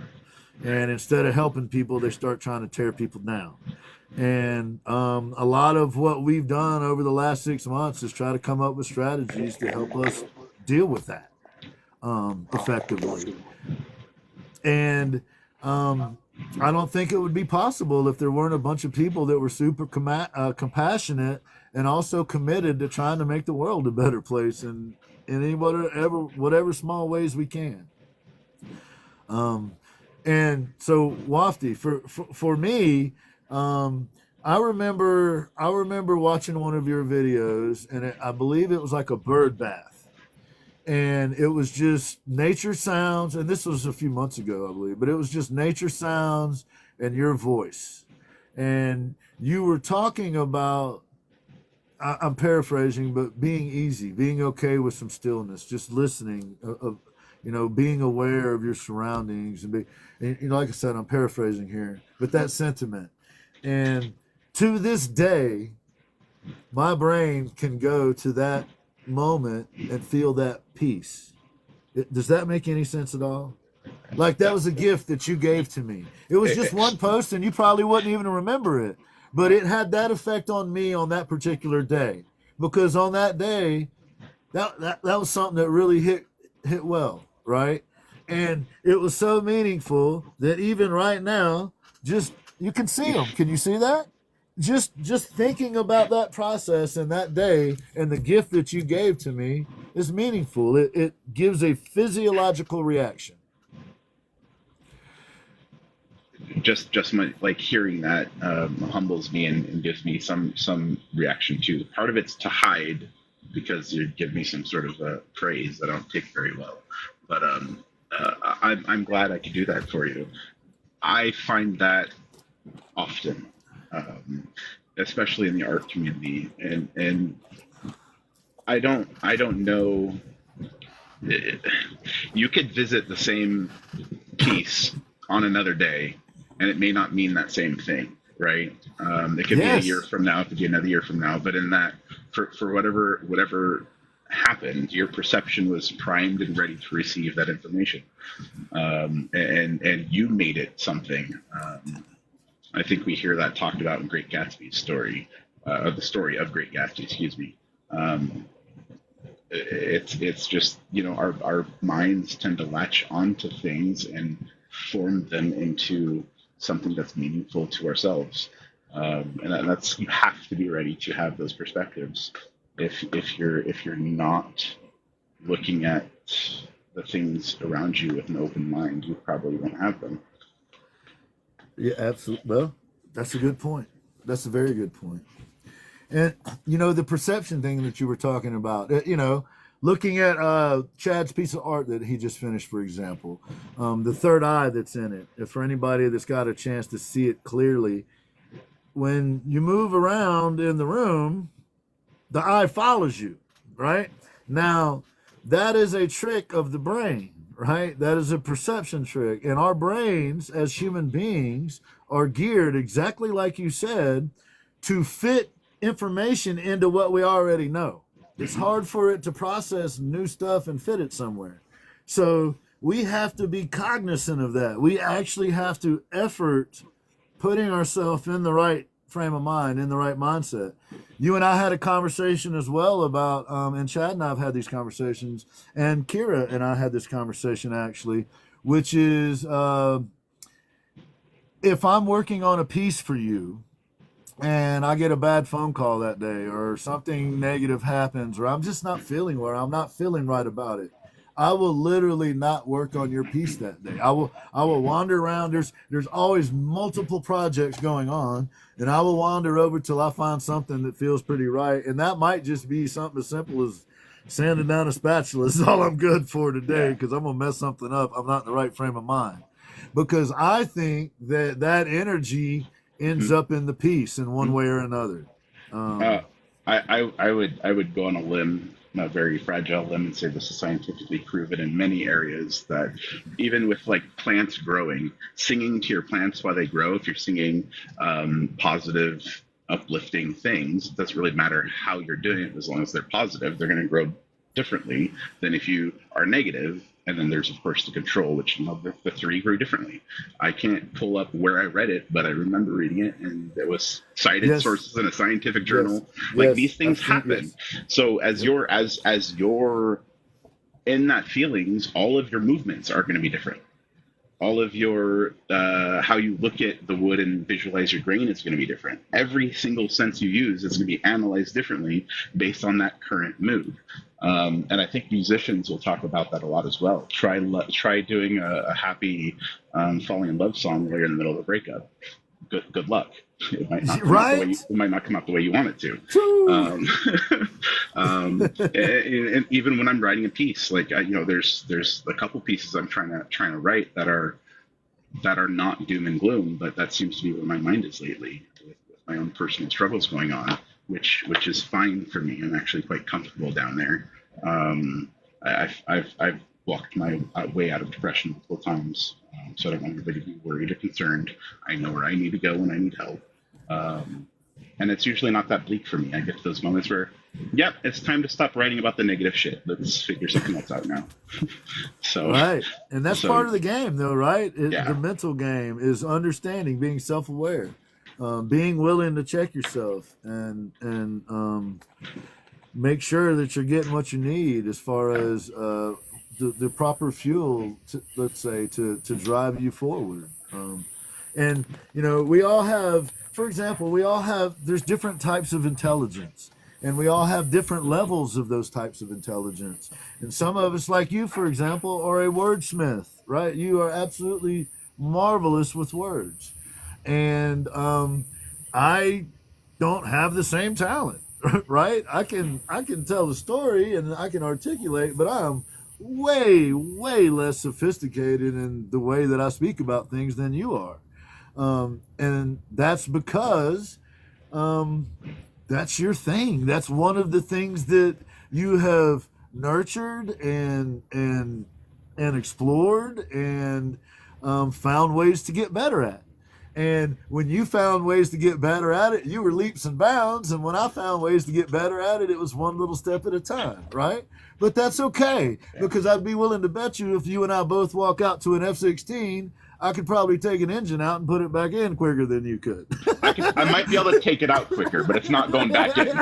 And instead of helping people, they start trying to tear people down. And a lot of what we've done over the last 6 months is try to come up with strategies to help us deal with that effectively. And I don't think it would be possible if there weren't a bunch of people that were super compassionate and also committed to trying to make the world a better place in any whatever small ways we can. And so, Wofty, for me, I remember watching one of your videos, and I believe it was like a bird bath, and it was just nature sounds. And this was a few months ago, I believe, but it was just nature sounds and your voice, and you were talking about. I'm paraphrasing, but being easy, being okay with some stillness, just listening, being aware of your surroundings, and like I said, I'm paraphrasing here, but that sentiment. And to this day, my brain can go to that moment and feel that peace. Does that make any sense at all? Like that was a gift that you gave to me. It was just one post, and you probably wouldn't even remember it. But it had that effect on me on that particular day, because on that day, that was something that really hit well, right? And it was so meaningful that even right now, just you can see them. Can you see that? Just thinking about that process and that day and the gift that you gave to me is meaningful. It gives a physiological reaction. Just like hearing that humbles me and gives me some reaction too. Part of it's to hide because you give me some sort of praise that I don't take very well. But I'm glad I could do that for you. I find that often, especially in the art community, and I don't know. You could visit the same piece on another day, and it may not mean that same thing, right? It could be a year from now, it could be another year from now, but in that, for whatever happened, your perception was primed and ready to receive that information, and you made it something. I think we hear that talked about in Great Gatsby's story, the story of Great Gatsby, excuse me. It's just, our minds tend to latch onto things and form them into something that's meaningful to ourselves. That's, you have to be ready to have those perspectives. If you're not looking at the things around you with an open mind, you probably won't have them. Yeah, absolutely. Well, that's a good point. That's a very good point. And the perception thing that you were talking about, looking at Chad's piece of art that he just finished, for example, the third eye that's in it. If for anybody that's got a chance to see it clearly, when you move around in the room, the eye follows you, right? Now, that is a trick of the brain, right? That is a perception trick. And our brains as human beings are geared, exactly like you said, to fit information into what we already know. It's hard for it to process new stuff and fit it somewhere. So we have to be cognizant of that. We actually have to effort putting ourselves in the right frame of mind, in the right mindset. You and I had a conversation as well about, and Chad and I have had these conversations, and Kira and I had this conversation actually, which is if I'm working on a piece for you and I get a bad phone call that day or something negative happens or I'm just not feeling well, I'm not feeling right about it, I will literally not work on your piece that day. I will wander around. There's always multiple projects going on, and I will wander over till I find something that feels pretty right. And that might just be something as simple as sanding down a spatula is all I'm good for today because I'm gonna mess something up. I'm not in the right frame of mind. Because I think that energy ends up in the piece in one way or another. I would go on a limb, a very fragile limb, and say this is scientifically proven in many areas that even with like plants growing, singing to your plants while they grow, if you're singing positive, uplifting things, it doesn't really matter how you're doing it. As long as they're positive, they're going to grow differently than if you are negative. And then there's, of course, the control, which the three grew differently. I can't pull up where I read it, but I remember reading it, and it was cited sources in a scientific journal. Like these things happen. So as you're in that feelings, all of your movements are going to be different. All of your how you look at the wood and visualize your grain is going to be different. Every single sense you use is going to be analyzed differently based on that current mood. And I think musicians will talk about that a lot as well. Try doing a happy falling in love song while you're in the middle of a breakup. Good luck. It might not come out it might not come out the way you want it to. And even when I'm writing a piece, like there's a couple pieces I'm trying to write that are not doom and gloom, but that seems to be where my mind is lately with my own personal struggles going on, which is fine for me. I'm actually quite comfortable down there. I've walked my way out of depression multiple times, so I don't want everybody to be worried or concerned. I know where I need to go when I need help. And it's usually not that bleak for me. I get to those moments where, yep, it's time to stop writing about the negative shit. Let's figure something else out now. Right. And that's part of the game, though, right? The mental game is understanding, being self-aware, being willing to check yourself and make sure that you're getting what you need as far as the proper fuel, let's say, to drive you forward. And, we all have, for example, there's different types of intelligence, and we all have different levels of those types of intelligence. And some of us, like you, for example, are a wordsmith, right? You are absolutely marvelous with words. And I don't have the same talent, right? I can tell the story and I can articulate, but I'm way, way less sophisticated in the way that I speak about things than you are. And that's because that's your thing. That's one of the things that you have nurtured and explored and found ways to get better at. And when you found ways to get better at it, you were leaps and bounds. And when I found ways to get better at it, it was one little step at a time, right? But that's okay, because I'd be willing to bet you if you and I both walk out to an F-16, I could probably take an engine out and put it back in quicker than you could. I might be able to take it out quicker, but it's not going back in.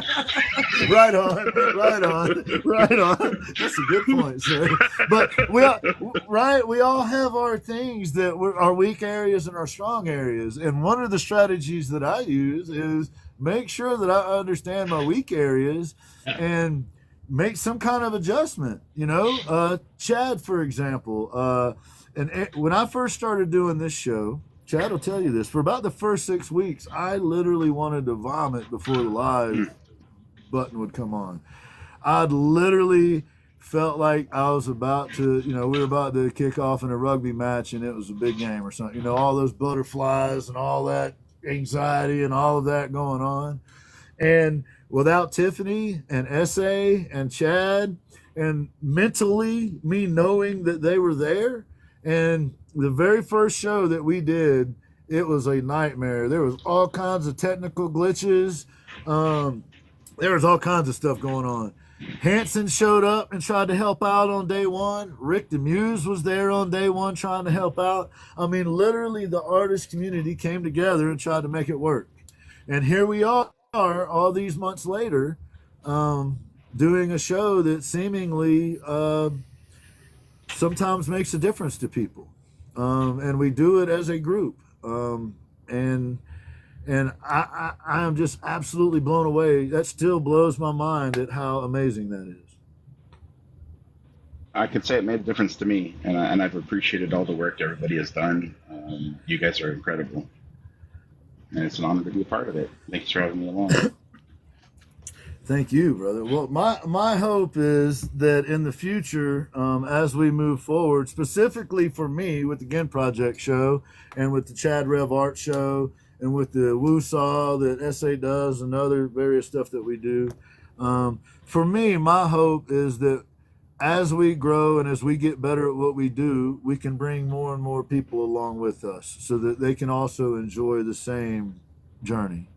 Right on, right on, right on. That's a good point, sir. But we all have our things that our weak areas and our strong areas. And one of the strategies that I use is make sure that I understand my weak areas and make some kind of adjustment. Chad, for example, and when I first started doing this show, Chad will tell you this, for about the first 6 weeks, I literally wanted to vomit before the live button would come on. I'd literally felt like I was about to, we were about to kick off in a rugby match and it was a big game or something. All those butterflies and all that anxiety and all of that going on. And without Tiffany and SA and Chad and mentally me knowing that they were there, and the very first show that we did, it was a nightmare. There was all kinds of technical glitches. There was all kinds of stuff going on. Hanson showed up and tried to help out on day one. Rick the Muse was there on day one trying to help out. I mean, literally the artist community came together and tried to make it work. And here we are all these months later, doing a show that seemingly sometimes makes a difference to people. And we do it as a group. And I am just absolutely blown away. That still blows my mind at how amazing that is. I could say it made a difference to me, and I've appreciated all the work everybody has done. You guys are incredible. And it's an honor to be a part of it. Thanks for having me along. Thank you, brother. Well, my hope is that in the future, as we move forward, specifically for me with the Gin Project show and with the Chad Rev Art show and with the Woo Saw that SA does and other various stuff that we do, for me, my hope is that as we grow and as we get better at what we do, we can bring more and more people along with us so that they can also enjoy the same journey.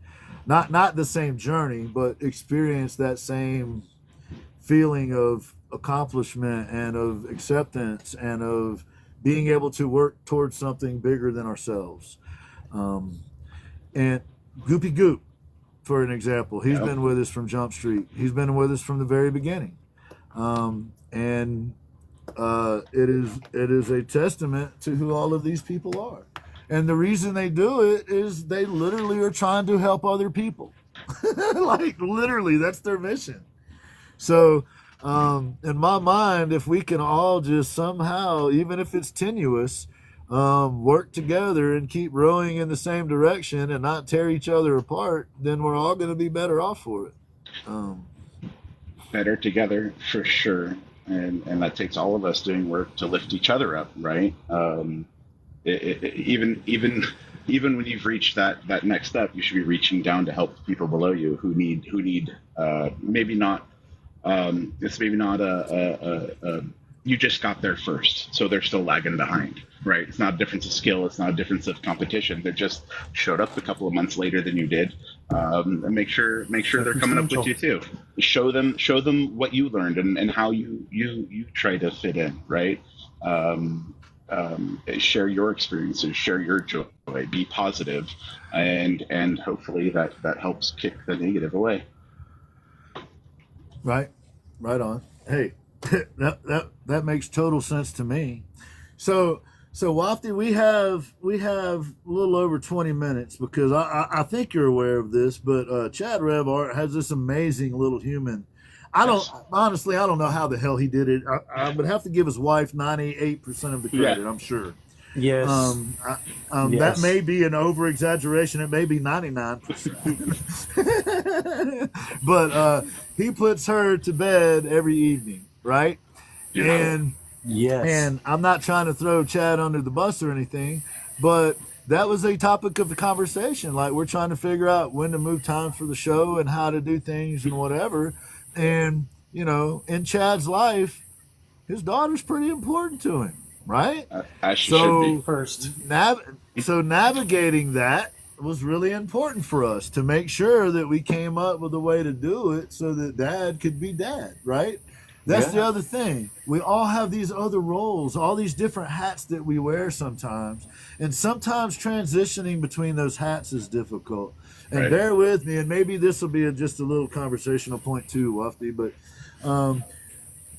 Not the same journey, but experience that same feeling of accomplishment and of acceptance and of being able to work towards something bigger than ourselves. And Goopy Goop, for an example, he's been with us from Jump Street. He's been with us from the very beginning. And it is a testament to who all of these people are. And the reason they do it is they literally are trying to help other people. Like literally, that's their mission. So in my mind, if we can all just somehow, even if it's tenuous, work together and keep rowing in the same direction and not tear each other apart, then we're all going to be better off for it. Better together for sure. And that takes all of us doing work to lift each other up, right? Even when you've reached that next step, you should be reaching down to help people below you who need maybe not it's maybe not a you just got there first, so they're still lagging behind, right? It's not a difference of skill, it's not a difference of competition. They just showed up a couple of months later than you did, and make sure they're coming up with you too. Show them what you learned and how you try to fit in, right? Share your experiences, share your joy, be positive, and hopefully that helps kick the negative away. Right on. Hey, that makes total sense to me. So Wofty, we have a little over 20 minutes because I think you're aware of this, but Chad Rev Art has this amazing little human. I don't know how the hell he did it. I would have to give his wife 98% of the credit, I'm sure. Yes. Yes. That may be an over exaggeration. It may be 99%. But he puts her to bed every evening, right? Yeah. And yes. And I'm not trying to throw Chad under the bus or anything, but that was a topic of the conversation. Like, we're trying to figure out when to move time for the show and how to do things and whatever. And, in Chad's life, his daughter's pretty important to him, right? As she should be. First. So navigating that was really important for us to make sure that we came up with a way to do it so that Dad could be Dad, right? That's the other thing. We all have these other roles, all these different hats that we wear sometimes. And sometimes transitioning between those hats is difficult. And Right. bear with me, and maybe this will be just a little conversational point too, Wofty, but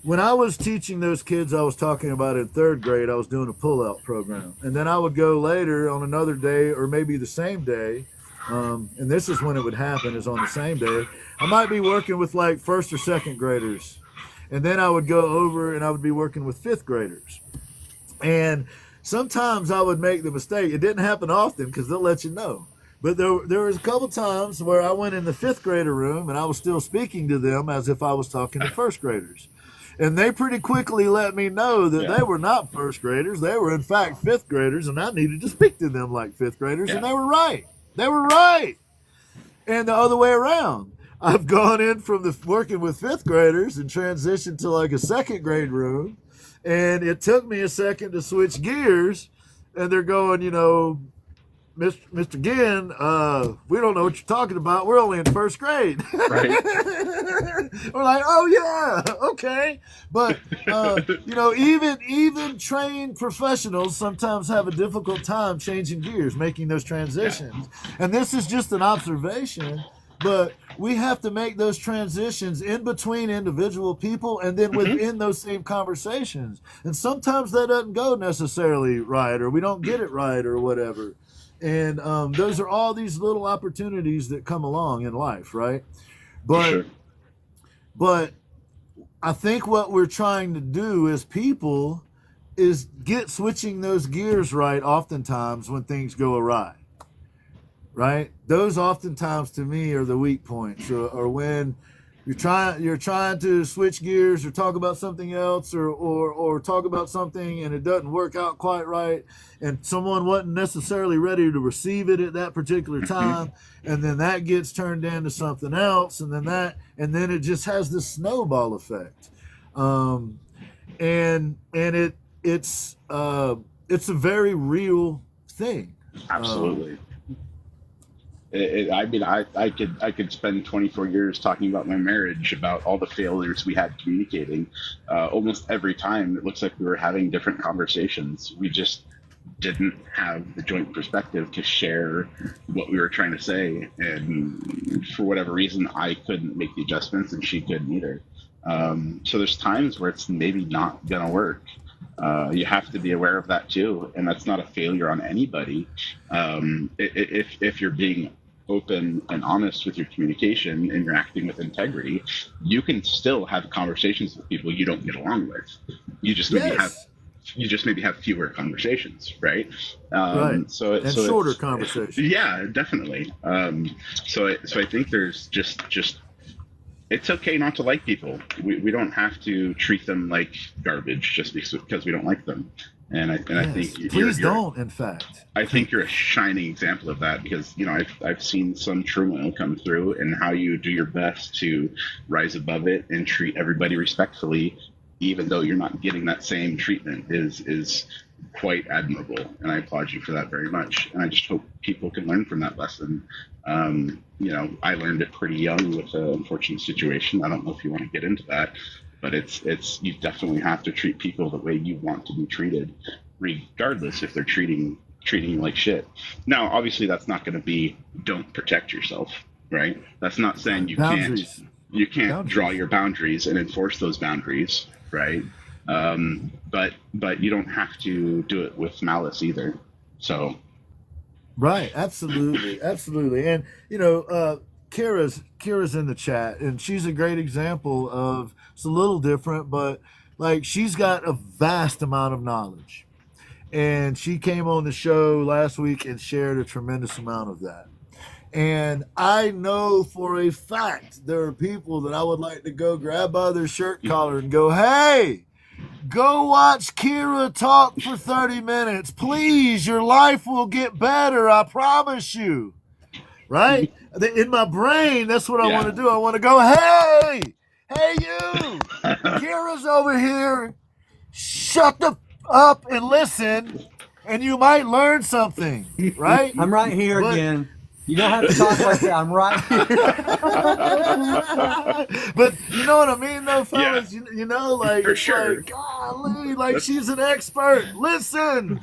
when I was teaching those kids I was talking about in third grade, I was doing a pull-out program. And then I would go later on another day or maybe the same day, and this is when it would happen, is on the same day. I might be working with like first or second graders. And then I would go over and I would be working with fifth graders. And sometimes I would make the mistake. It didn't happen often because they'll let you know. But there was a couple times where I went in the fifth grader room and I was still speaking to them as if I was talking to first graders. And they pretty quickly let me know that they were not first graders. They were, in fact, fifth graders, and I needed to speak to them like fifth graders. And they were right. They were right. And the other way around. I've gone in from the working with fifth graders and transitioned to like a second grade room. And it took me a second to switch gears. And they're going, you know, Mr. Ginn, we don't know what you're talking about. We're only in first grade. Right. We're like, oh yeah, okay. But you know, even trained professionals sometimes have a difficult time changing gears, making those transitions. And this is just an observation, but we have to make those transitions in between individual people and then within those same conversations. And sometimes that doesn't go necessarily right, or we don't get it right, or whatever. And those are all these little opportunities that come along in life, right? But I think what we're trying to do as people is get switching those gears right oftentimes when things go awry, right? Those oftentimes to me are the weak points, or when you're trying to switch gears or talk about something else, or talk about something and it doesn't work out quite right, and someone wasn't necessarily ready to receive it at that particular time, and then that gets turned into something else, and then it just has this snowball effect, and it's a very real thing. Absolutely. I mean, I could spend 24 years talking about my marriage, about all the failures we had communicating. Almost every time, it looks like we were having different conversations. We just didn't have the joint perspective to share what we were trying to say, and for whatever reason, I couldn't make the adjustments, and she couldn't either. So there's times where it's maybe not gonna work. You have to be aware of that too, and that's not a failure on anybody. If you're being open and honest with your communication and you're acting with integrity, you can still have conversations with people you don't get along with. You just maybe have fewer conversations, right? Right. So shorter conversations. Yeah, definitely. So I think there's just it's okay not to like people. We don't have to treat them like garbage just because we don't like them. And I think please don't. In fact, I think you're a shining example of that, because you know I've seen some turmoil come through, and how you do your best to rise above it and treat everybody respectfully, even though you're not getting that same treatment, is quite admirable, and I applaud you for that very much. And I just hope people can learn from that lesson. You know, I learned it pretty young with an unfortunate situation. I don't know if you want to get into that, but it's you definitely have to treat people the way you want to be treated, regardless if they're treating you like shit. Now, obviously, that's not going to be don't protect yourself, right? That's not saying you can't draw your boundaries and enforce those boundaries, right? But you don't have to do it with malice either. So. Right, absolutely. And you know, Kira's in the chat, and she's a great example of, it's a little different, but like she's got a vast amount of knowledge, and she came on the show last week and shared a tremendous amount of that. And I know for a fact there are people that I would like to go grab by their shirt collar and go, hey, go watch Kira talk for 30 minutes. Please, your life will get better. I promise you. Right? In my brain, that's what I want to do. I want to go, hey, you. Kira's over here. Shut up and listen, and you might learn something. Right? I'm right here again. You don't have to talk like that. I'm right here. But you know what I mean, though, Yeah. fellas. You know, like For it's sure. like, golly, like she's an expert. Listen.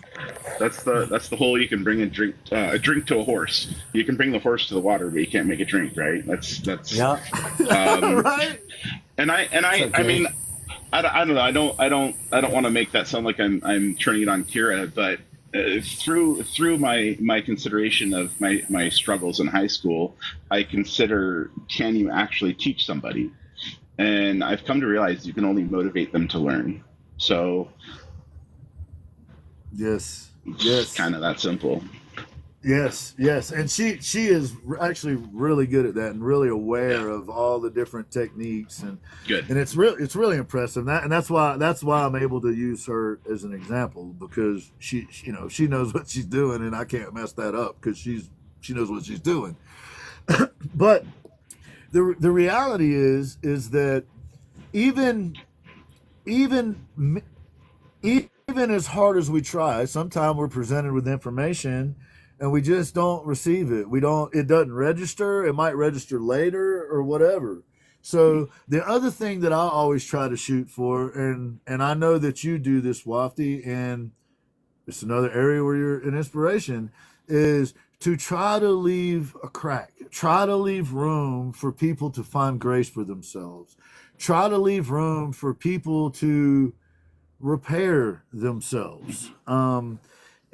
That's the whole, you can bring a drink to a horse. You can bring the horse to the water, but you can't make it drink, right? That's Yeah. Right. I mean, I don't know. I don't want to make that sound like I'm turning it on Kira, but through my consideration of my struggles in high school, I consider, can you actually teach somebody? And I've come to realize you can only motivate them to learn. So Yes. it's Yes. kind of that simple. Yes, yes, and she is actually really good at that and really aware of all the different techniques and Good. it's really impressive. That's why I'm able to use her as an example, because she knows what she's doing and I can't mess that up because she knows what she's doing. But the reality is that even as hard as we try, sometimes we're presented with information and we just don't receive it. It doesn't register. It might register later or whatever. So the other thing that I always try to shoot for, and I know that you do this, Wofty, and it's another area where you're an inspiration, is to try to leave a crack, try to leave room for people to find grace for themselves, try to leave room for people to repair themselves.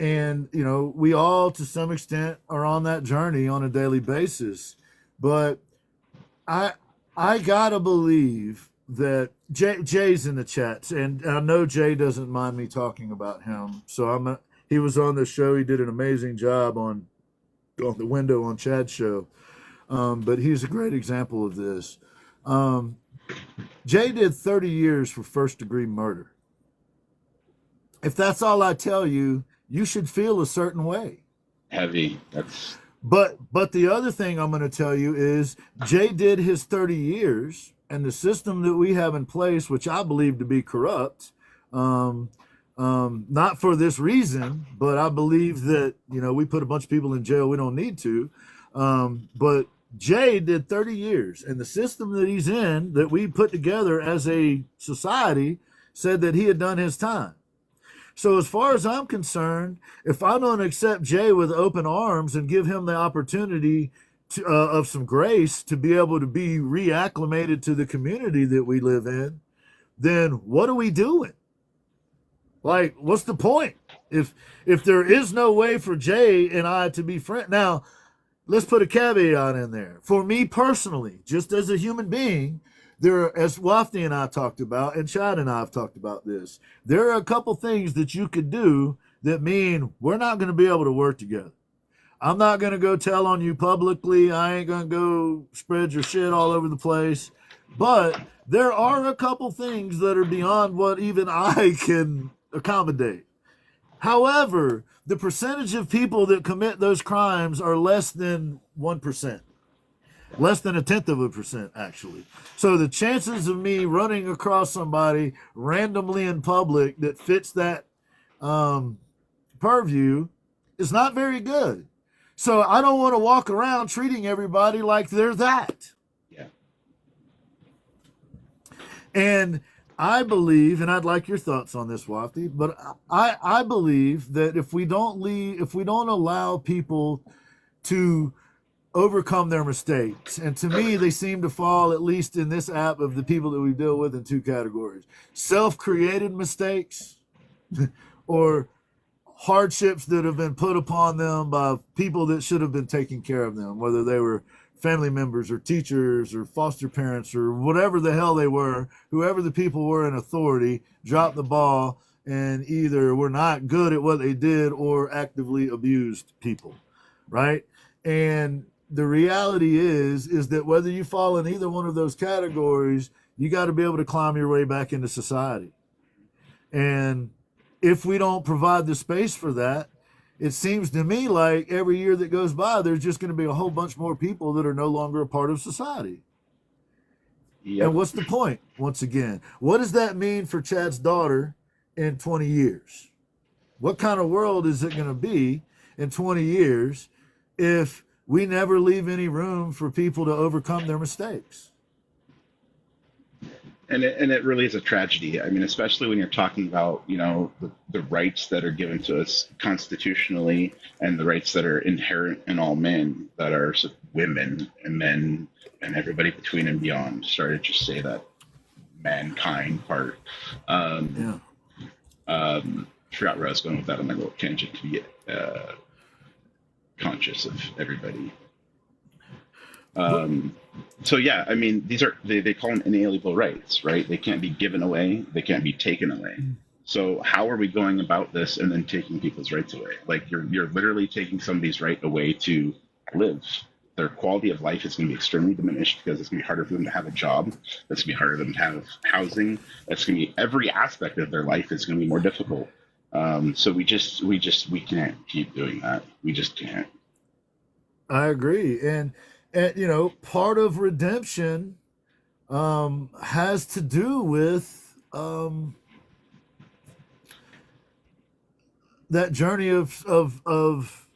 And we all to some extent are on that journey on a daily basis, but I gotta believe that Jay's in the chats, and I know Jay doesn't mind me talking about him. So he was on the show. He did an amazing job on the Window on Chad's show. But he's a great example of this. Jay did 30 years for first-degree murder. If that's all I tell you, you should feel a certain way. Heavy. That's But the other thing I'm going to tell you is Jay did his 30 years, and the system that we have in place, which I believe to be corrupt, not for this reason, but I believe that we put a bunch of people in jail we don't need to. But Jay did 30 years, and the system that he's in, that we put together as a society, said that he had done his time. So as far as I'm concerned, if I don't accept Jay with open arms and give him the opportunity of some grace to be able to be reacclimated to the community that we live in, then what are we doing? Like, what's the point? If there is no way for Jay and I to be friends. Now, let's put a caveat in there. For me personally, just as a human being, as Wofty and I talked about, and Chad and I have talked about this, there are a couple things that you could do that mean we're not going to be able to work together. I'm not going to go tell on you publicly. I ain't going to go spread your shit all over the place. But there are a couple things that are beyond what even I can accommodate. However, the percentage of people that commit those crimes are less than 1%. Less than 0.1%, actually. So the chances of me running across somebody randomly in public that fits that purview is not very good. So I don't want to walk around treating everybody like they're that. Yeah. And I believe, and I'd like your thoughts on this, Wofty, but I believe that if we don't allow people to overcome their mistakes, and to me they seem to fall, at least in this app, of the people that we deal with, in two categories: self-created mistakes or hardships that have been put upon them by people that should have been taking care of them, whether they were family members or teachers or foster parents or whatever the hell they were. Whoever the people were in authority dropped the ball and either were not good at what they did or actively abused people, right? And the reality is that whether you fall in either one of those categories, you got to be able to climb your way back into society. And if we don't provide the space for that, it seems to me like every year that goes by, there's just going to be a whole bunch more people that are no longer a part of society. Yep. And what's the point? Once again, what does that mean for Chad's daughter in 20 years? What kind of world is it going to be in 20 years if we never leave any room for people to overcome their mistakes. And it really is a tragedy. I mean, especially when you're talking about, the rights that are given to us constitutionally and the rights that are inherent in all men, that are women and men and everybody between and beyond. Sorry to just say that mankind part. Forgot where I was going with that on my little tangent, to be conscious of everybody. So yeah, I mean, these are they call them inalienable rights, right? They can't be given away, they can't be taken away. So how are we going about this and then taking people's rights away? Like you're literally taking somebody's right away to live. Their quality of life is going to be extremely diminished because it's going to be harder for them to have a job. It's going to be harder for them to have housing. It's going to be every aspect of their life is going to be more difficult. So we can't keep doing that. We just can't. I agree. And part of redemption has to do with that journey of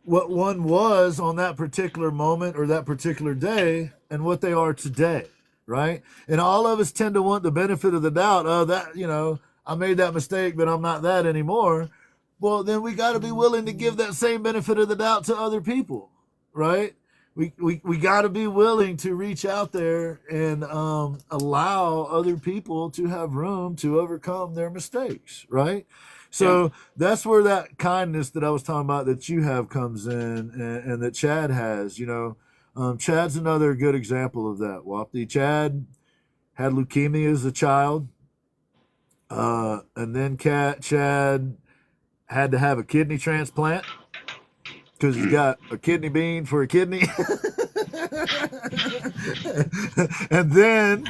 what one was on that particular moment or that particular day and what they are today, right? And all of us tend to want the benefit of the doubt. Oh, that, I made that mistake, but I'm not that anymore. Well, then we got to be willing to give that same benefit of the doubt to other people, right? We got to be willing to reach out there and allow other people to have room to overcome their mistakes, right? So that's where that kindness that I was talking about that you have comes in, and that Chad has. Chad's another good example of that. Wofty. Chad had leukemia as a child, and then Chad had to have a kidney transplant because he's got a kidney bean for a kidney. And then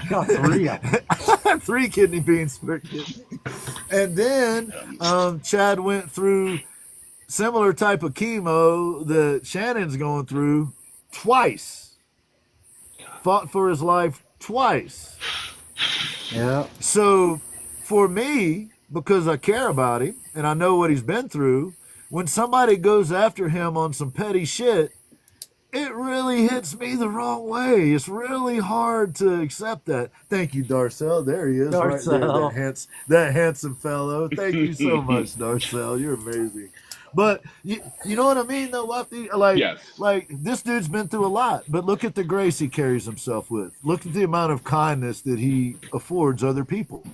three kidney beans for a kidney. And then Chad went through similar type of chemo that Shannon's going through twice. Fought for his life twice. Yeah. So for me, because I care about him and I know what he's been through, when somebody goes after him on some petty shit, it really hits me the wrong way. It's really hard to accept that. Thank you, Darcel. There he is, Darcel. right there, that handsome fellow. Thank you so much, Darcel. You're amazing. But you know what I mean, though, Lefty? Like this dude's been through a lot, but look at the grace he carries himself with. Look at the amount of kindness that he affords other people.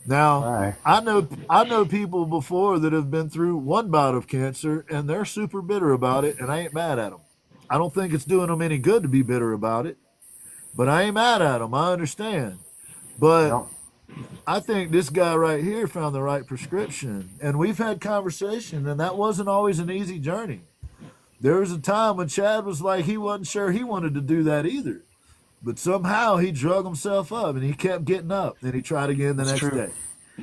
Now, I know people before that have been through one bout of cancer, and they're super bitter about it, and I ain't mad at them. I don't think it's doing them any good to be bitter about it, but I ain't mad at them. I understand. But I think this guy right here found the right prescription, and we've had conversation, and that wasn't always an easy journey. There was a time when Chad was like he wasn't sure he wanted to do that either, but somehow he drug himself up, and he kept getting up, and he tried again the next day.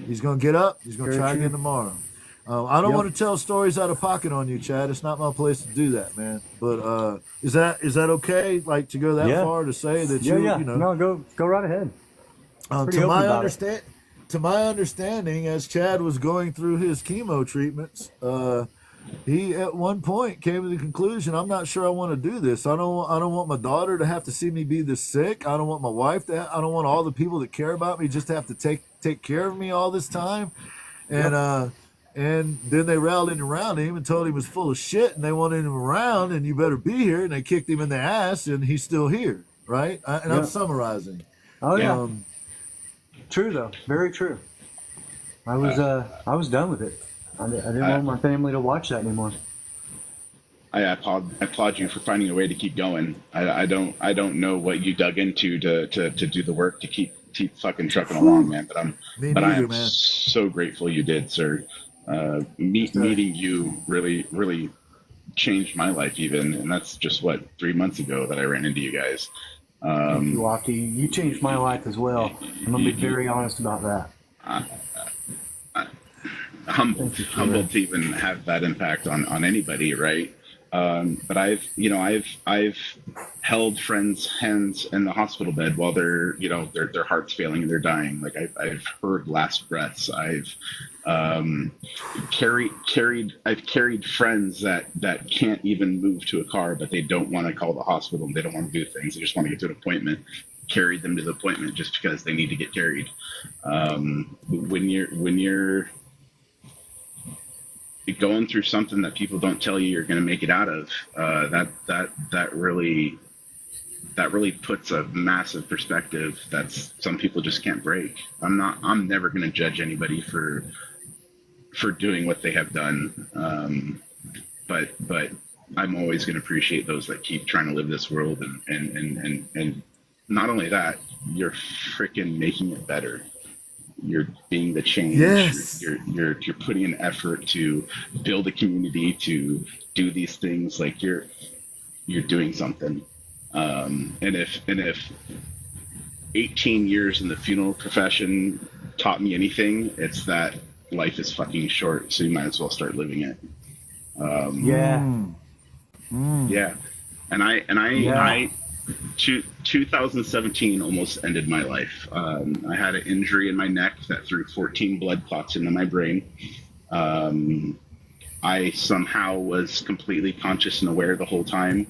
He's going to get up. He's going to try again tomorrow. I don't want to tell stories out of pocket on you, Chad. It's not my place to do that, man. But is that okay? Like to go that far to say that No, go right ahead. To my understanding, as Chad was going through his chemo treatments, he at one point came to the conclusion, I'm not sure I want to do this. I don't want my daughter to have to see me be this sick. I don't want my wife I don't want all the people that care about me just to have to take care of me all this time. And then they rallied around him and told him he was full of shit and they wanted him around and you better be here. And they kicked him in the ass and he's still here. Right. I'm summarizing. Oh yeah. True though. Very true. I was done with it. I didn't want my family to watch that anymore. I applaud you for finding a way to keep going. I don't know what you dug into to do the work to keep fucking trucking along, man. But I'm so grateful you did, sir. Meeting you really changed my life even, and that's just 3 months ago that I ran into you guys. Thank you, Wofty. You changed my life as well. I'm gonna be very honest about that. Humbled to even have that impact on anybody, right? But I've held friends' hands in the hospital bed while their heart's failing and they're dying. Like I've heard last breaths. Um, I've carried friends that can't even move to a car, but they don't want to call the hospital and they don't want to do things. They just want to get to an appointment. Carried them to the appointment just because they need to get carried. When you're going through something that people don't tell you you're going to make it out of, that really puts a massive perspective that some people just can't break. I'm never going to judge anybody for doing what they have done. But I'm always going to appreciate those that keep trying to live this world, and not only that, you're freaking making it better. You're being the change. Yes. You're putting an effort to build a community, to do these things. Like you're doing something. And if 18 years in the funeral profession taught me anything, it's that life is fucking short, so you might as well start living it. Yeah. And I 2017 almost ended my life. I had an injury in my neck that threw 14 blood clots into my brain. I somehow was completely conscious and aware the whole time.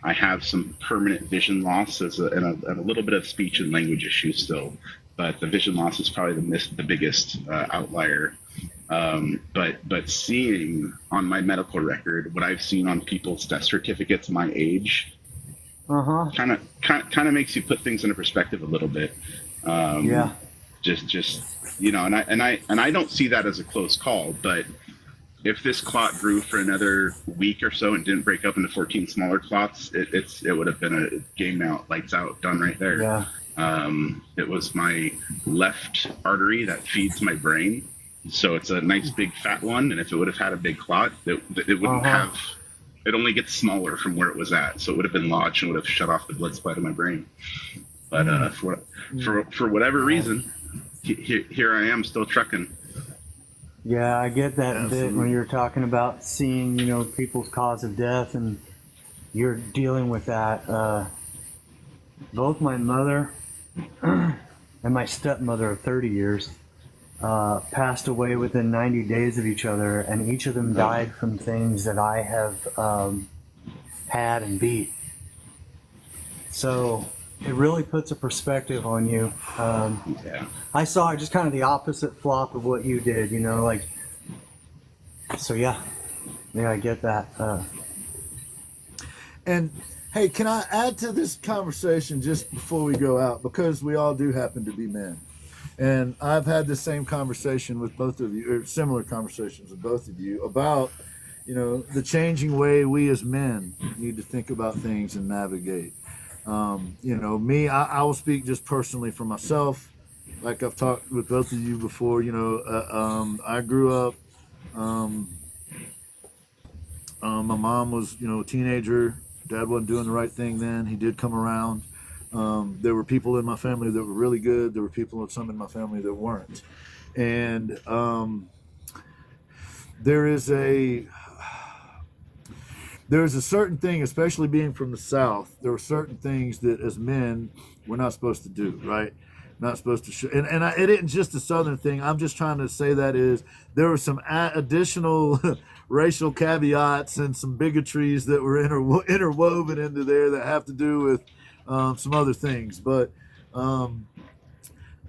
I have some permanent vision loss and a little bit of speech and language issues still, but the vision loss is probably the biggest outlier. But seeing on my medical record what I've seen on people's death certificates my age, kind of makes you put things into perspective a little bit. Just and I don't see that as a close call, but if this clot grew for another week or so and didn't break up into 14 smaller clots, it would have been a game out, lights out, done right there. It was my left artery that feeds my brain. So it's a nice big fat one, and if it would have had a big clot, it wouldn't have. It only gets smaller from where it was at, so it would have been lodged and would have shut off the blood supply to my brain. But for whatever reason, here I am still trucking. Yeah, I get that bit when you're talking about seeing, people's cause of death, and you're dealing with that. Both my mother and my stepmother of 30 years passed away within 90 days of each other, and each of them died from things that I have had and beat. So it really puts a perspective on you. I saw just kind of the opposite flop of what you did, so yeah, I get that. And hey, can I add to this conversation just before we go out, because we all do happen to be men. And I've had the same conversation with both of you, or similar conversations with both of you about, the changing way we as men need to think about things and navigate. Me, I will speak just personally for myself. Like I've talked with both of you before, I grew up, my mom was, a teenager. Dad wasn't doing the right thing then. He did come around. There were people in my family that were really good. There were some in my family that weren't. And there's a certain thing, especially being from the South, there are certain things that as men, we're not supposed to do, right? Not supposed to show. And it isn't just a Southern thing. I'm just trying to say that there were some additional racial caveats and some bigotries that were interwoven into there that have to do with some other things. But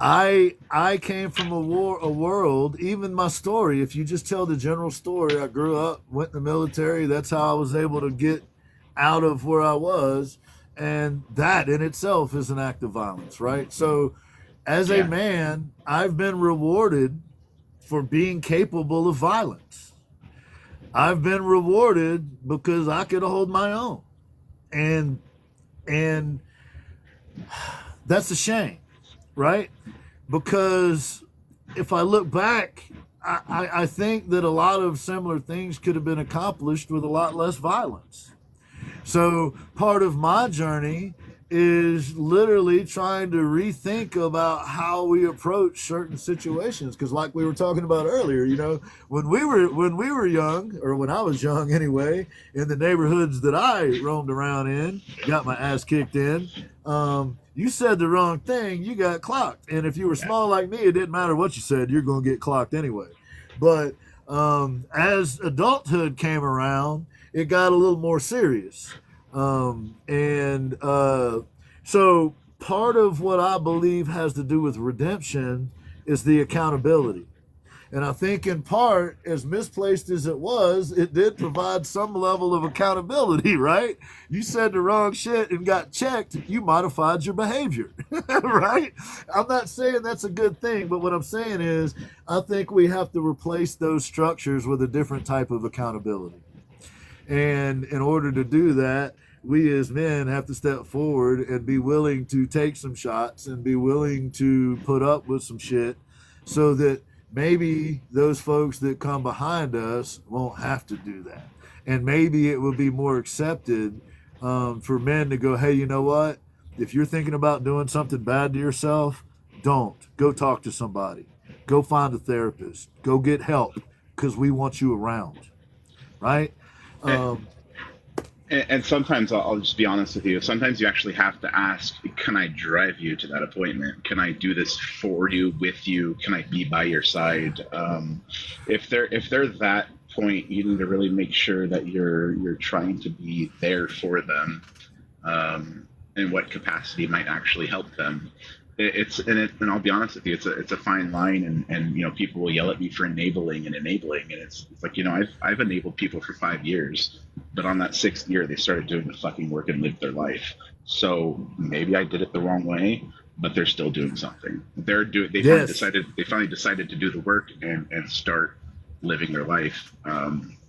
I came from a world, even my story, if you just tell the general story, I grew up, went in the military. That's how I was able to get out of where I was. And that in itself is an act of violence, right? So as a man, I've been rewarded for being capable of violence. I've been rewarded because I could hold my own. And that's a shame, right? Because if I look back, I think that a lot of similar things could have been accomplished with a lot less violence. So part of my journey is literally trying to rethink about how we approach certain situations. Because, like we were talking about earlier, you know, when we were young, or when I was young anyway, in the neighborhoods that I roamed around in, got my ass kicked in. You said the wrong thing, you got clocked. And if you were small like me, it didn't matter what you said, you're going to get clocked anyway. But as adulthood came around, it got a little more serious. So part of what I believe has to do with redemption is the accountability. And I think in part, as misplaced as it was, it did provide some level of accountability, right? You said the wrong shit and got checked, you modified your behavior, right? I'm not saying that's a good thing, but what I'm saying is I think we have to replace those structures with a different type of accountability. And in order to do that, we as men have to step forward and be willing to take some shots and be willing to put up with some shit so that maybe those folks that come behind us won't have to do that. And maybe it will be more accepted for men to go, hey, you know what? If you're thinking about doing something bad to yourself, don't. Go talk to somebody. Go find a therapist. Go get help because we want you around, right? And sometimes I'll just be honest with you. Sometimes you actually have to ask, can I drive you to that appointment? Can I do this for you, with you? Can I be by your side? If they're that point, you need to really make sure that you're trying to be there for them, in what capacity might actually help them. And I'll be honest with you, it's a fine line, and you know, people will yell at me for enabling, and it's like, you know, I've enabled people for 5 years, but on that 6th year they started doing the fucking work and lived their life. So maybe I did it the wrong way, but they're still doing something. They finally decided to do the work and start living their life.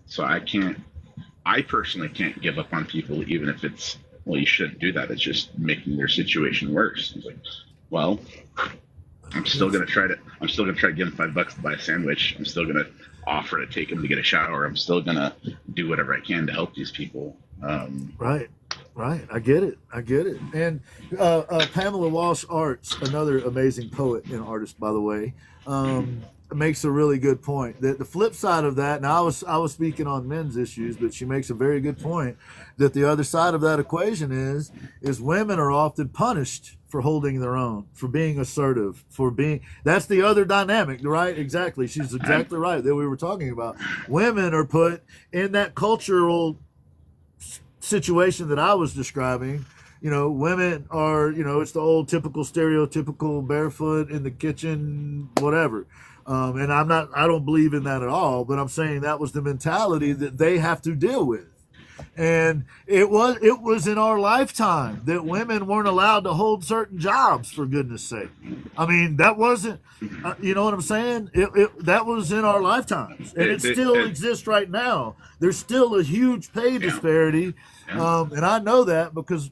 So I personally can't give up on people, even if it's, well, you shouldn't do that. It's just making their situation worse. It's like, well, I'm still gonna try to give him $5 to buy a sandwich. I'm still gonna offer to take him to get a shower. I'm still gonna do whatever I can to help these people. Right. I get it. And Pamela Walsh Arts, another amazing poet and artist, by the way, makes a really good point. That the flip side of that, now I was speaking on men's issues, but she makes a very good point that the other side of that equation is women are often punished for holding their own, for being assertive, that's the other dynamic, right? Exactly. She's exactly right that we were talking about. Women are put in that cultural situation that I was describing. You know, women are, you know, it's the old typical stereotypical barefoot in the kitchen, whatever. And I don't believe in that at all, but I'm saying that was the mentality that they have to deal with. And it was in our lifetime that women weren't allowed to hold certain jobs, for goodness sake. I mean, that wasn't, you know what I'm saying? That was in our lifetimes, and it still exists right now. There's still a huge pay disparity, and I know that because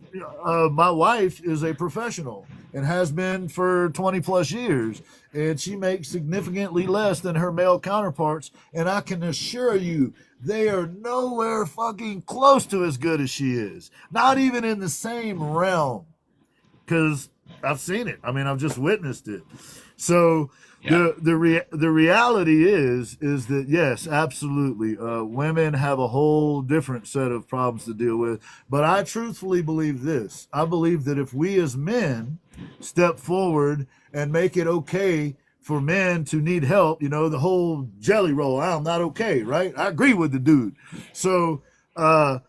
my wife is a professional and has been for 20 plus years, and she makes significantly less than her male counterparts, and I can assure you they are nowhere fucking close to as good as she is. Not even in the same realm. Because I've seen it. I mean, I've just witnessed it. So the reality is that, yes, absolutely, women have a whole different set of problems to deal with. But I truthfully believe this. I believe that if we as men step forward and make it okay for men to need help, you know, the whole jelly roll, I'm not okay, right? I agree with the dude. So by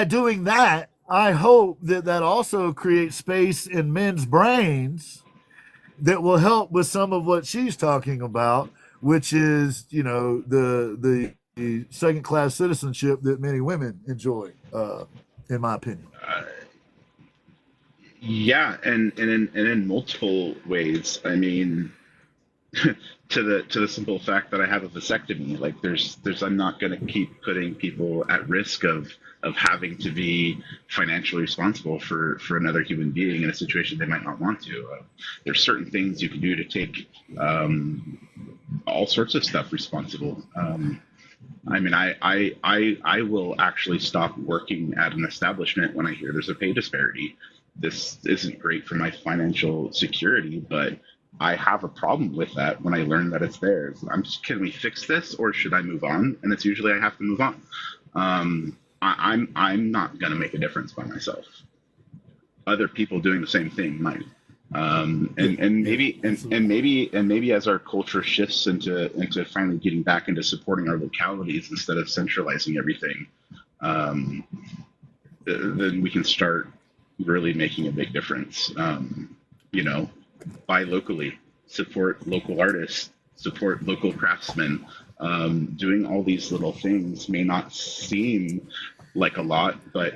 doing that, I hope that also creates space in men's brains that will help with some of what she's talking about, which is, you know, the second-class citizenship that many women enjoy, in my opinion. Yeah, and in multiple ways. I mean, to the simple fact that I have a vasectomy, like I'm not going to keep putting people at risk of having to be financially responsible for another human being in a situation they might not want to. There's certain things you can do to take all sorts of stuff responsible. I mean, I will actually stop working at an establishment when I hear there's a pay disparity. This isn't great for my financial security, but I have a problem with that when I learn that it's there. Can we fix this or should I move on? And it's usually I have to move on. I'm not gonna make a difference by myself. Other people doing the same thing might. Maybe as our culture shifts into finally getting back into supporting our localities instead of centralizing everything, then we can start really making a big difference. You know, buy locally, support local artists, support local craftsmen. Doing all these little things may not seem like a lot, but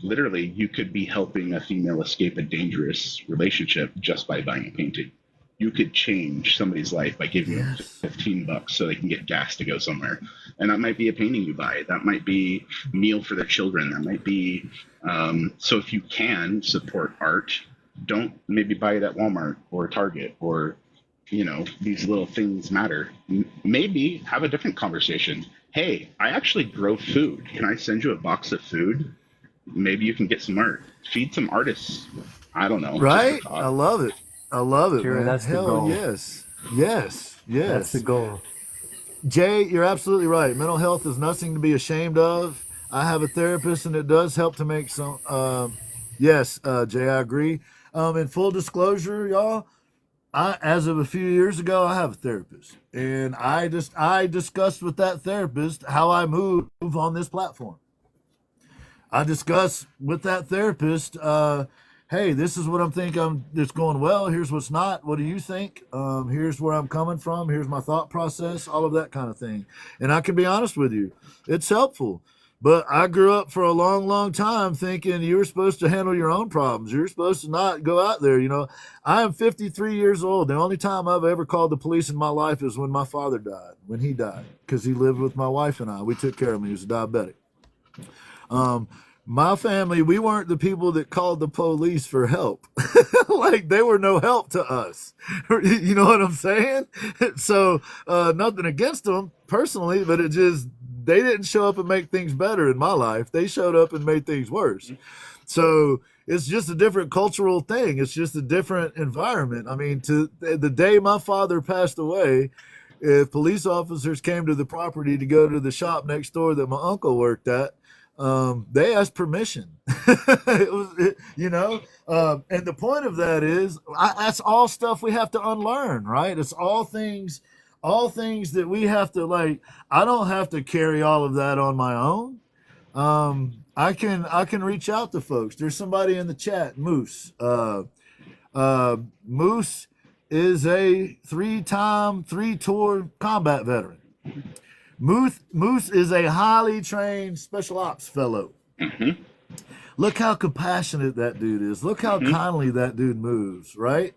literally you could be helping a female escape a dangerous relationship just by buying a painting. You could change somebody's life by giving them $15 so they can get gas to go somewhere. And that might be a painting you buy. That might be a meal for their children. That might be, so if you can support art, don't maybe buy it at Walmart or Target or, you know, these little things matter. Maybe have a different conversation. Hey, I actually grow food. Can I send you a box of food? Maybe you can get some art. Feed some artists. I don't know. Right? I love it. I love it, Sure, man. that's the Hell goal. yes. Yes. Yes. That's the goal. Jay, you're absolutely right. Mental health is nothing to be ashamed of. I have a therapist, and it does help to make some. Yes, Jay, I agree. In full disclosure, y'all, as of a few years ago, I have a therapist, and I discussed with that therapist how I move on this platform. I discussed with that therapist, hey, this is what I'm thinking that's going well. Here's what's not. What do you think? Here's where I'm coming from. Here's my thought process, all of that kind of thing. And I can be honest with you, it's helpful. But I grew up for a long, long time thinking you were supposed to handle your own problems. You're supposed to not go out there. You know, I am 53 years old. The only time I've ever called the police in my life is when my father died, when he died, because he lived with my wife and I. We took care of him. He was a diabetic. My family, we weren't the people that called the police for help. Like they were no help to us. You know what I'm saying? So nothing against them personally, but it just, they didn't show up and make things better in my life. They showed up and made things worse. So it's just a different cultural thing. It's just a different environment. I mean, to the day my father passed away, if police officers came to the property to go to the shop next door that my uncle worked at, they asked permission. You know, and the point of that is that's all stuff we have to unlearn, right? It's all things that we have to, like, I don't have to carry all of that on my own. I can reach out to folks. There's somebody in the chat, Moose. Moose is a 3-tour combat veteran. Moose is a highly trained special ops fellow. Mm-hmm. Look how compassionate that dude is. Look how kindly that dude moves, right?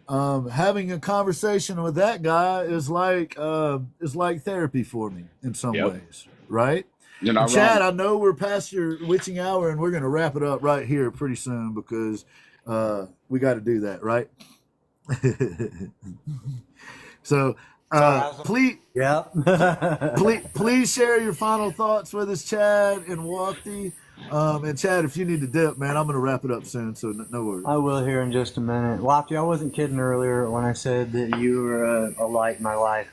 Having a conversation with that guy is like therapy for me in some ways, right? You're not Chad, wrong. I know we're past your witching hour, and we're going to wrap it up right here pretty soon because we got to do that, right? So please share your final thoughts with us, Chad and Wofty. And Chad, if you need to dip, man, I'm going to wrap it up soon, so no worries. I will here in just a minute. Wofty, I wasn't kidding earlier when I said that you were a light in my life.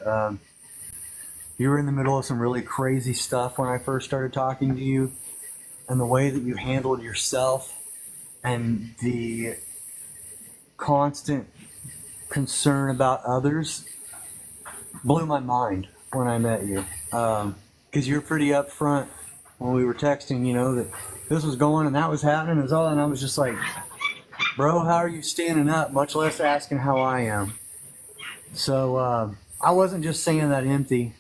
You were in the middle of some really crazy stuff when I first started talking to you, and the way that you handled yourself and the constant concern about others blew my mind when I met you. Because you were pretty upfront when we were texting, you know, that this was going and that was happening and all, and I was just like, bro, how are you standing up, much less asking how I am. So I wasn't just saying that empty.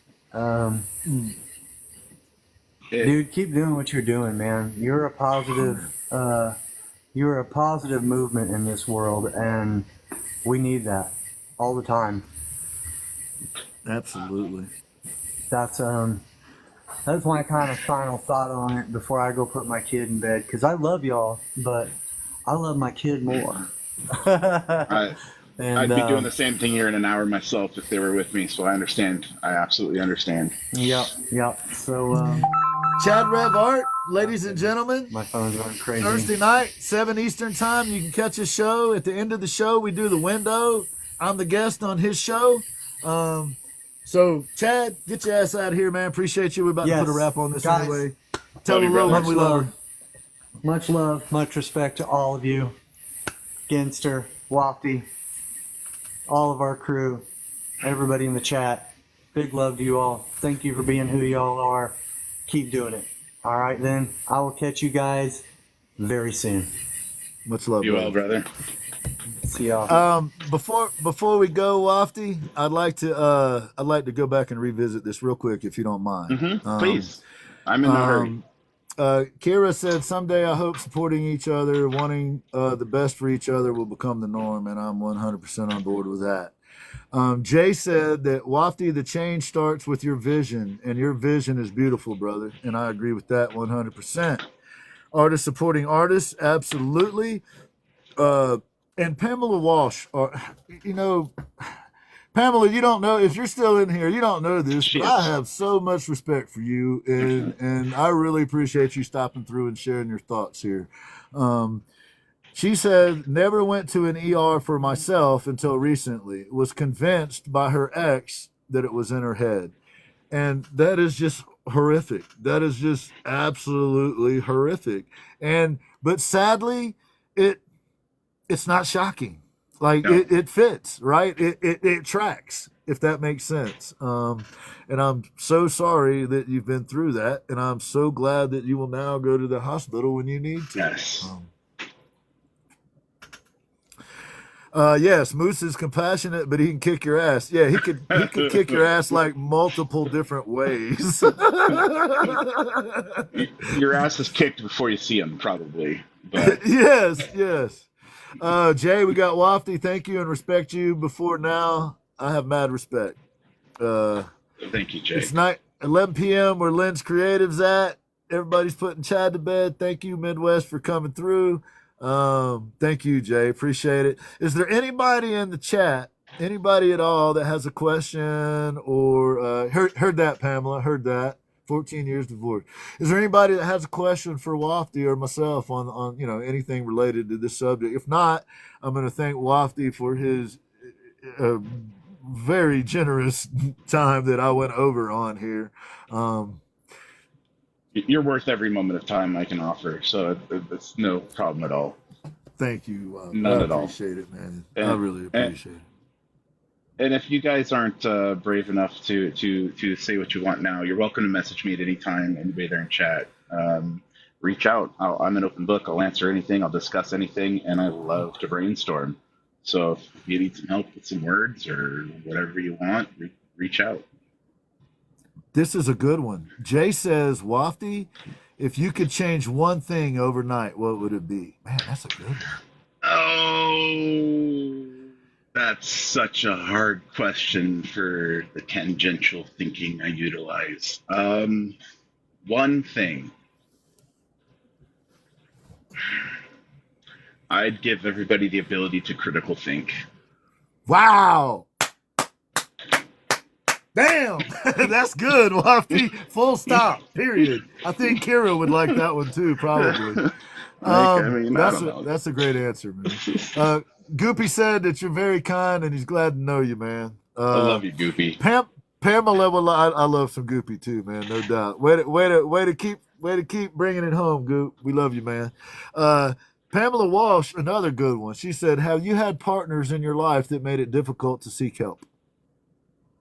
Dude, keep doing what you're doing, man. You're a positive movement in this world, and we need that all the time. Absolutely. That's my kind of final thought on it before I go put my kid in bed, because I love y'all, but I love my kid more. And I'd be doing the same thing here in an hour myself if they were with me. So I understand. I absolutely understand. yep, yep. So Chad Rev Art, ladies and gentlemen. my phone's going crazy. Thursday night, 7 Eastern time. You can catch his show. At the end of the show, we do the window. I'm the guest on his show. So, Chad, get your ass out of here, man. Appreciate you. We're about to put a wrap on this guys, anyway. Tell love the you, little brother. one we love her. Much love, much respect to all of you. Ginster, Wofty, all of our crew, everybody in the chat. Big love to you all. Thank you for being who y'all are. Keep doing it. All right, then. I will catch you guys very soon. Much love, You well, brother. See y'all. Before we go, Wofty, I'd like to go back and revisit this real quick, if you don't mind. Please. I'm in no hurry. Kira said, someday I hope supporting each other, wanting the best for each other will become the norm, and I'm 100% on board with that. Jay said that, Wofty, the change starts with your vision, and your vision is beautiful, brother, and I agree with that 100%. Artists supporting artists, absolutely. And Pamela Walsh, Pamela, you don't know, if you're still in here, you don't know this, but I have so much respect for you, and I really appreciate you stopping through and sharing your thoughts here. She said, never went to an ER for myself until recently, was convinced by her ex that it was in her head. And that is just horrific. That is just absolutely horrific. But sadly, it's not shocking. Like, no. It fits, right? It tracks, if that makes sense. And I'm so sorry that you've been through that. And I'm so glad that you will now go to the hospital when you need to. Yes. Yes, Moose is compassionate, but he can kick your ass. Yeah, he could kick your ass like multiple different ways. Your ass is kicked before you see him, probably. But. Yes. Jay, we got Wofty. Thank you and respect you. Before now, I have mad respect. Thank you, Jay. It's night, 11 p.m. where Lynn's Creative's at. Everybody's putting Chad to bed. Thank you, Midwest, for coming through. Thank you, Jay. Appreciate it. Is there anybody in the chat, anybody at all that has a question or heard that, Pamela? Heard that. 14 years divorced. Is there anybody that has a question for Wofty or myself on anything related to this subject? If not, I'm going to thank Wofty for his very generous time that I went over on here. You're worth every moment of time I can offer, so it's no problem at all. Thank you. None at all. I appreciate it, man. I really appreciate it. And if you guys aren't brave enough to say what you want now, you're welcome to message me at any time, anybody there in chat. Reach out. I'm an open book. I'll answer anything. I'll discuss anything, and I love to brainstorm. So if you need some help with some words or whatever you want, reach out. This is a good one. Jay says, Wofty, if you could change one thing overnight, what would it be? Man, that's a good one. Oh, that's such a hard question for the tangential thinking I utilize. One thing. I'd give everybody the ability to critical think. Wow. Damn. That's good, Wofty. Full stop. Period. I think Kira would like that one too, probably. That's a great answer, man. Goopy said that you're very kind and he's glad to know you, man. I love you, Goopy. Pamela, I love some Goopy too, man. No doubt. Way to keep bringing it home, Goop. We love you, man. Pamela Walsh, another good one. She said, have you had partners in your life that made it difficult to seek help?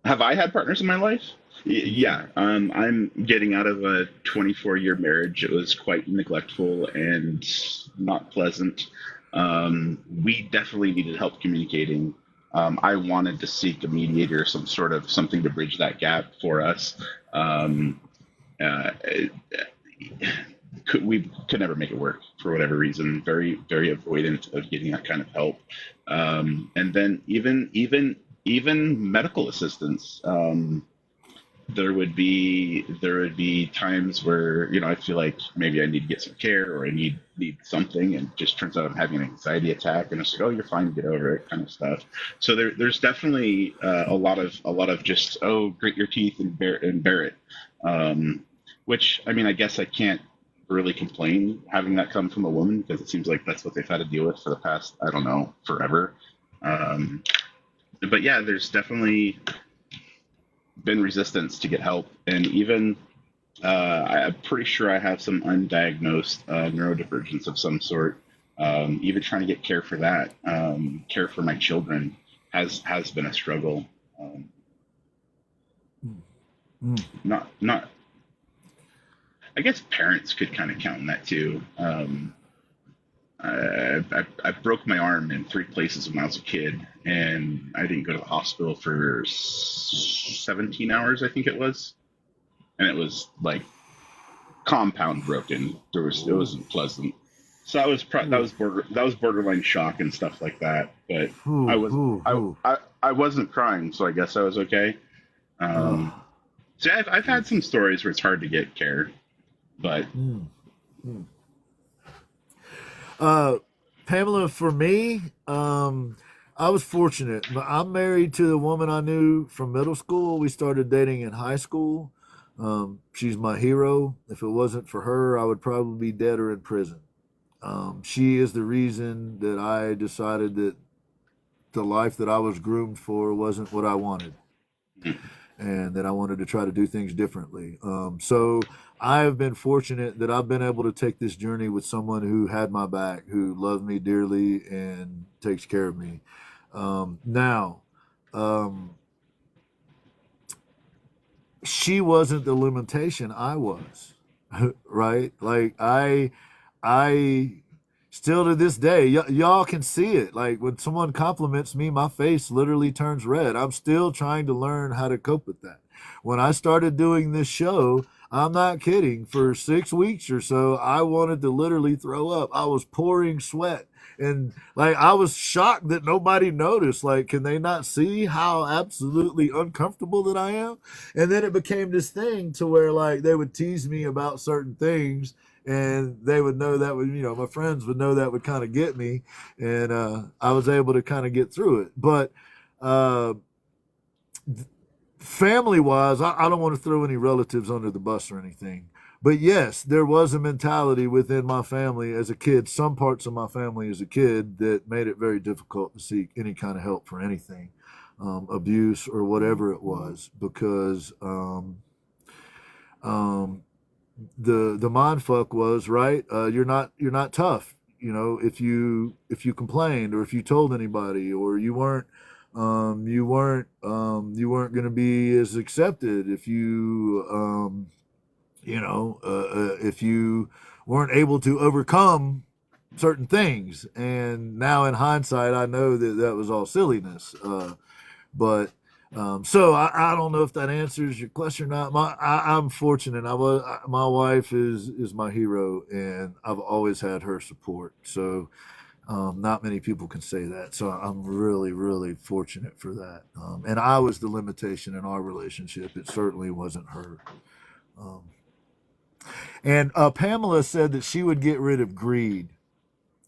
Have I had partners in my life? Yeah. I'm getting out of a 24-year marriage. It was quite neglectful and not pleasant. We definitely needed help communicating. I wanted to seek a mediator, something to bridge that gap for us. We could never make it work for whatever reason. Very, very avoidant of getting that kind of help. And then even medical assistance. there would be times where, you know, I feel like maybe I need to get some care, or I need something, and it just turns out I'm having an anxiety attack, and it's like, oh, you're fine, get over it, kind of stuff. So there's definitely a lot of just, oh, grit your teeth and bear it, um, which, I mean, I guess I can't really complain having that come from a woman, because it seems like that's what they've had to deal with for the past, I don't know, forever. Um, but yeah, there's definitely been resistance to get help, and even I'm pretty sure I have some undiagnosed neurodivergence of some sort. Even trying to get care for that, care for my children, has been a struggle. Um, not. I guess parents could kind of count on that too. I broke my arm in three places when I was a kid, and I didn't go to the hospital for 17 hours, I think it was, and it was like compound broken. It wasn't pleasant. So that was borderline shock and stuff like that. But I was I wasn't crying, so I guess I was okay. Um, so yeah, I've had some stories where it's hard to get care, but Pamela, for me, I was fortunate. I'm married to the woman I knew from middle school. We started dating in high school. She's my hero. If it wasn't for her, I would probably be dead or in prison. She is the reason that I decided that the life that I was groomed for wasn't what I wanted, and that I wanted to try to do things differently. So I have been fortunate that I've been able to take this journey with someone who had my back, who loved me dearly and takes care of me. Now, she wasn't the limitation, I was. Right? Like I still to this day, y'all can see it. Like when someone compliments me, my face literally turns red. I'm still trying to learn how to cope with that. When I started doing this show, I'm not kidding, for 6 weeks or so, I wanted to literally throw up. I was pouring sweat. And like I was shocked that nobody noticed. Like, can they not see how absolutely uncomfortable that I am? And then it became this thing to where like they would tease me about certain things, and they would know that would, my friends would know that would kind of get me, and I was able to kind of get through it. But uh, family wise, I don't want to throw any relatives under the bus or anything. But yes, there was a mentality within my family as a kid, some parts of my family as a kid, that made it very difficult to seek any kind of help for anything, abuse or whatever it was, because the mind fuck was, right. You're not tough. If you complained, or if you told anybody, or you weren't going to be as accepted if if you weren't able to overcome certain things. And now in hindsight, I know that that was all silliness. But so I don't know if that answers your question or not. I'm fortunate. My wife is my hero, and I've always had her support. So not many people can say that. So I'm really, really fortunate for that. And I was the limitation in our relationship. It certainly wasn't her. Um, and Pamela said that she would get rid of greed.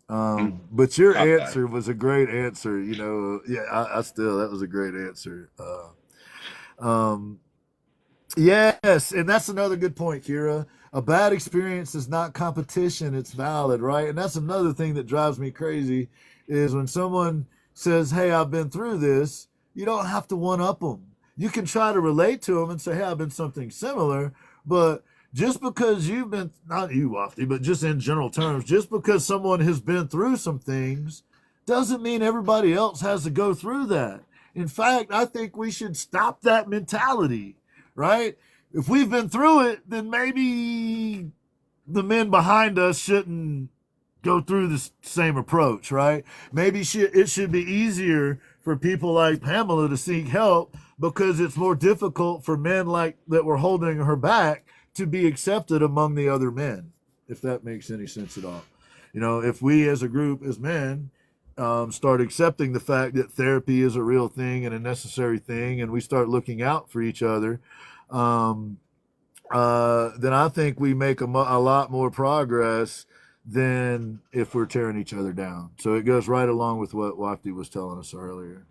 But your caught that. answer was a great answer. Yeah, I still, that was a great answer. Um, yes, and that's another good point, Kira. A bad experience is not competition; it's valid, right? And that's another thing that drives me crazy is when someone says, "Hey, I've been through this." You don't have to one up them. You can try to relate to them and say, "Hey, I've been something similar," but just because you've been, not you, Wofty, but just in general terms, just because someone has been through some things doesn't mean everybody else has to go through that. In fact, I think we should stop that mentality, right? If we've been through it, then maybe the men behind us shouldn't go through the same approach, right? Maybe it should be easier for people like Pamela to seek help, because it's more difficult for men like that were holding her back to be accepted among the other men, if that makes any sense at all. If we as a group, as men, start accepting the fact that therapy is a real thing and a necessary thing, and we start looking out for each other, then I think we make a lot more progress than if we're tearing each other down. So it goes right along with what Wafty was telling us earlier.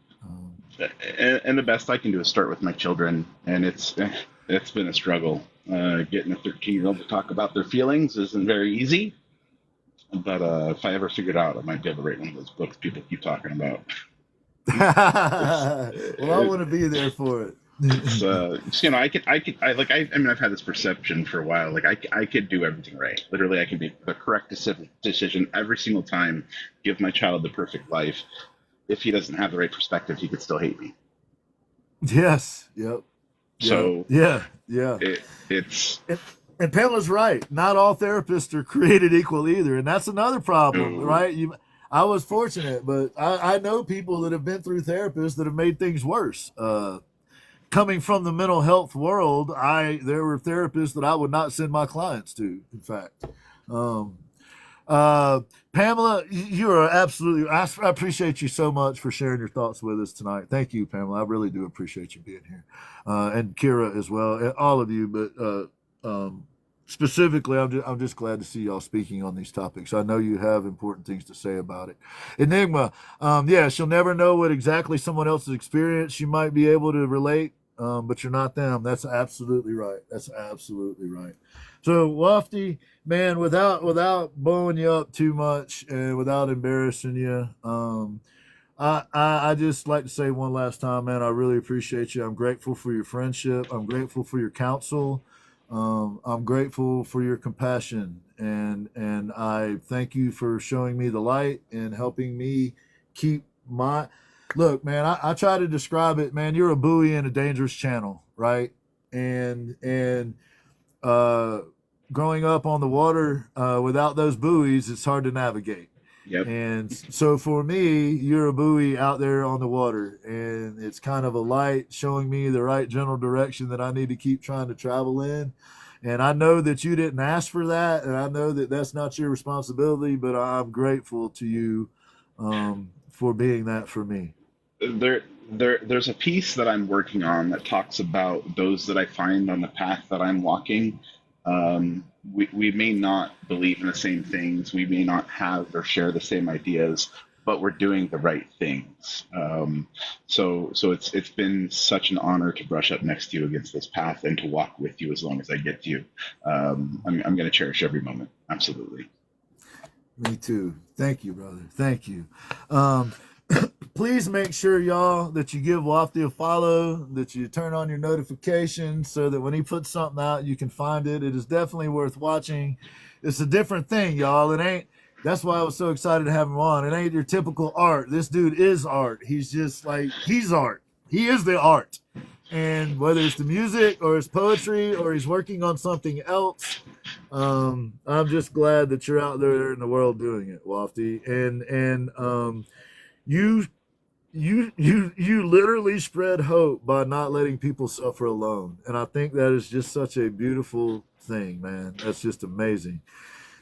And the best I can do is start with my children, and it's been a struggle. Getting a 13-year-old to talk about their feelings isn't very easy, but if I ever figured out, I might be able to write one of those books people keep talking about. It's, Well, I want to be there for it. I mean, I've had this perception for a while. Like, I could do everything right. Literally, I can make the correct decision every single time, give my child the perfect life. If he doesn't have the right perspective, he could still hate me. Yes. Yep. Yep. So Yeah. Yeah. it's And Pamela's right. Not all therapists are created equal either, and that's another problem, no, right? I was fortunate, but I know people that have been through therapists that have made things worse. Coming from the mental health world, there were therapists that I would not send my clients to. In fact, Pamela, you are absolutely. I appreciate you so much for sharing your thoughts with us tonight. Thank you, Pamela. I really do appreciate you being here, and Kira as well, and all of you. But specifically, I'm just glad to see y'all speaking on these topics. I know you have important things to say about it. Enigma, yeah, she'll never know what exactly someone else's experience. You might be able to relate, but you're not them. That's absolutely right. That's absolutely right. So, Wafty, man, without blowing you up too much and without embarrassing you, I just like to say one last time, man, I really appreciate you. I'm grateful for your friendship. I'm grateful for your counsel. I'm grateful for your compassion, and I thank you for showing me the light and helping me keep my look, man. I try to describe it, man. You're a buoy in a dangerous channel, right? And uh, growing up on the water without those buoys, it's hard to navigate. yep. And so for me, you're a buoy out there on the water, and it's kind of a light showing me the right general direction that I need to keep trying to travel in. And I know that you didn't ask for that, and I know that that's not your responsibility, but I'm grateful to you for being that for me. There's a piece that I'm working on that talks about those that I find on the path that I'm walking. We may not believe in the same things, we may not have or share the same ideas, but we're doing the right things. So it's been such an honor to brush up next to you against this path and to walk with you as long as I get to you. I'm going to cherish every moment. Absolutely. Me too. Thank you, brother. Thank you. Um, Please make sure, y'all, that you give Wafty a follow, that you turn on your notifications so that when he puts something out, you can find it. It is definitely worth watching. It's a different thing, y'all. It ain't. That's why I was so excited to have him on. It ain't your typical art. This dude is art. He's just like, he's art. He is the art. And whether it's the music or his poetry or he's working on something else, I'm just glad that you're out there in the world doing it, Wafty. And you you literally spread hope by not letting people suffer alone, and I think that is just such a beautiful thing, man. That's just amazing.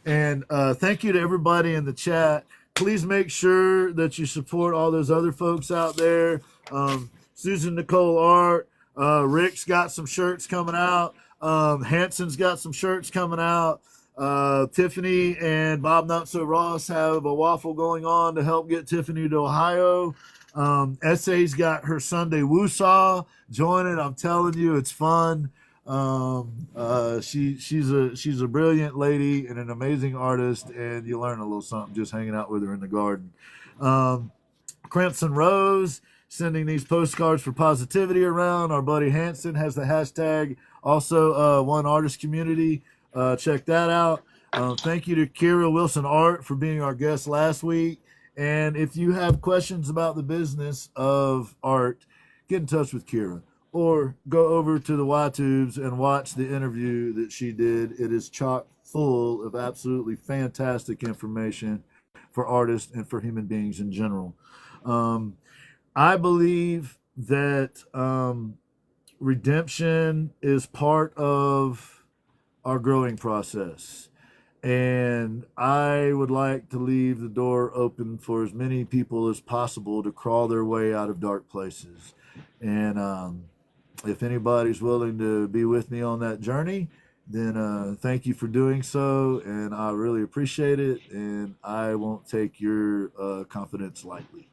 And thank you to everybody in the chat. Please make sure that you support all those other folks out there. Susan Nicole Art, Rick's got some shirts coming out. Hanson's got some shirts coming out. Tiffany and Bob Not So Ross have a waffle going on to help get Tiffany to Ohio. Essay's got her Sunday Woosaw. Join it. I'm telling you, it's fun. She's a brilliant lady and an amazing artist, and you learn a little something just hanging out with her in the garden. Crimson Rose sending these postcards for positivity around. Our buddy Hanson has the hashtag also One Artist Community. Check that out. Thank you to Kira Wilson Art for being our guest last week. And if you have questions about the business of art, get in touch with Kira or go over to the YTubes and watch the interview that she did. It is chock full of absolutely fantastic information for artists and for human beings in general. I believe that redemption is part of our growing process. And I would like to leave the door open for as many people as possible to crawl their way out of dark places. And if anybody's willing to be with me on that journey, then thank you for doing so, and I really appreciate it, and I won't take your confidence lightly.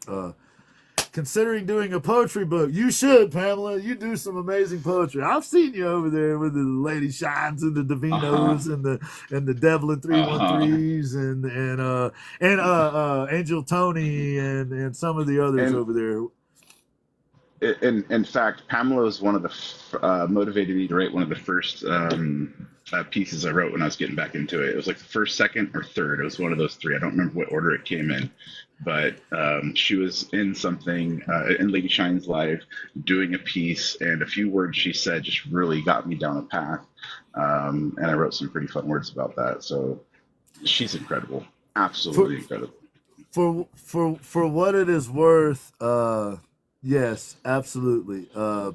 Uh, Considering doing a poetry book, you should, Pamela. You do some amazing poetry. I've seen you over there with the Lady Shines and the Davinos and the Devlin 313s and Angel Tony and some of the others And over there. in fact, Pamela was one of the motivated me to write one of the first pieces I wrote when I was getting back into it. It was like the first, second, or third. It was one of those three. I don't remember what order it came in, but she was in something in Lady Shine's live doing a piece, and a few words she said just really got me down a path. And I wrote some pretty fun words about that. So she's incredible, absolutely incredible. For what it is worth, yes, absolutely.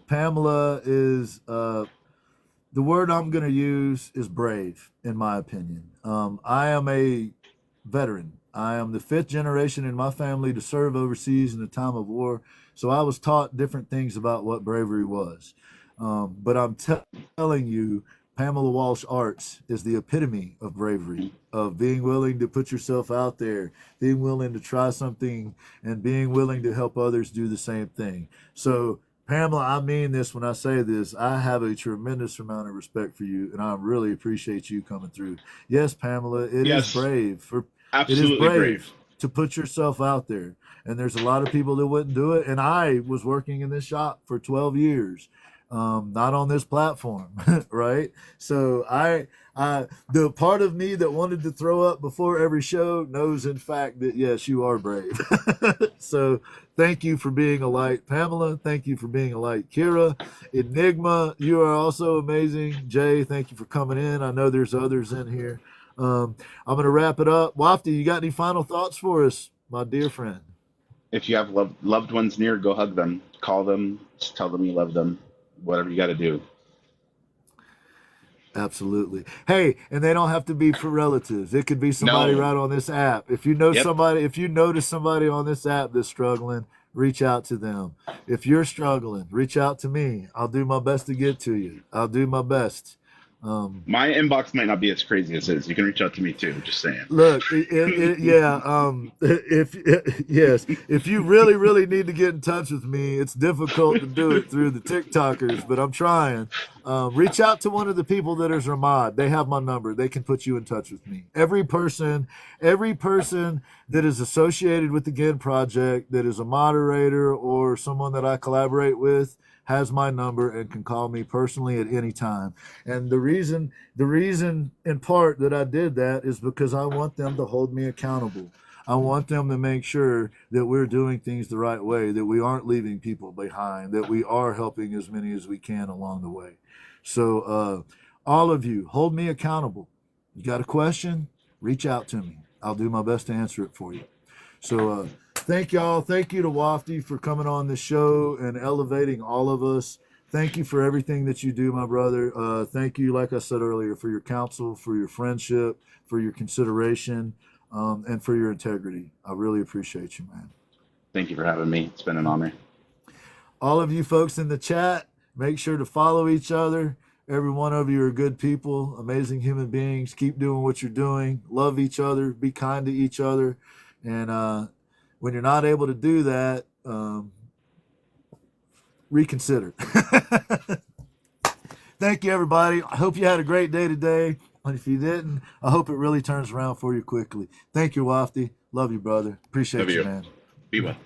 Pamela is the word I'm going to use is brave, in my opinion. I am a veteran. I am the 5th generation in my family to serve overseas in a time of war. So I was taught different things about what bravery was. But I'm telling you, Pamela Walsh Arts is the epitome of bravery, of being willing to put yourself out there, being willing to try something, and being willing to help others do the same thing. So, Pamela, I mean this when I say this. I have a tremendous amount of respect for you, and I really appreciate you coming through. Yes, Pamela, it is brave. Absolutely it is brave to put yourself out there. And there's a lot of people that wouldn't do it. And I was working in this shop for 12 years. Not on this platform, right? So the part of me that wanted to throw up before every show knows, in fact, that yes, you are brave. So thank you for being a light, Pamela. Thank you for being a light, Kira. Enigma, you are also amazing. Jay, thank you for coming in. I know there's others in here. I'm going to wrap it up. Wofty, you got any final thoughts for us, my dear friend? If you have loved ones near, go hug them, call them, just tell them you love them. Whatever you got to do. Absolutely. Hey, and they don't have to be for relatives. It could be somebody right on this app. If you know somebody, if you notice somebody on this app that's struggling, reach out to them. If you're struggling, reach out to me. I'll do my best to get to you. I'll do my best. My inbox might not be as crazy as his. You can reach out to me too. Just saying. Look, if you really need to get in touch with me, it's difficult to do it through the TikTokers, but I'm trying. Reach out to one of the people that is Ramad. They have my number. They can put you in touch with me. Every person that is associated with the GIN project, that is a moderator or someone that I collaborate with, has my number and can call me personally at any time. And the reason in part that I did that is because I want them to hold me accountable. I want them to make sure that we're doing things the right way, that we aren't leaving people behind, that we are helping as many as we can along the way. So all of you, hold me accountable. You got a question? Reach out to me. I'll do my best to answer it for you. So thank y'all. Thank you to Wofty for coming on the show and elevating all of us. Thank you for everything that you do, my brother. Thank you, like I said earlier, for your counsel, for your friendship, for your consideration, and for your integrity. I really appreciate you, man. Thank you for having me. It's been an honor. All of you folks in the chat, make sure to follow each other. Every one of you are good people, amazing human beings. Keep doing what you're doing. Love each other. Be kind to each other. And when you're not able to do that, reconsider. Thank you, everybody. I hope you had a great day today. And if you didn't, I hope it really turns around for you quickly. Thank you, Wofty. Love you, brother. Appreciate you, man. Be well.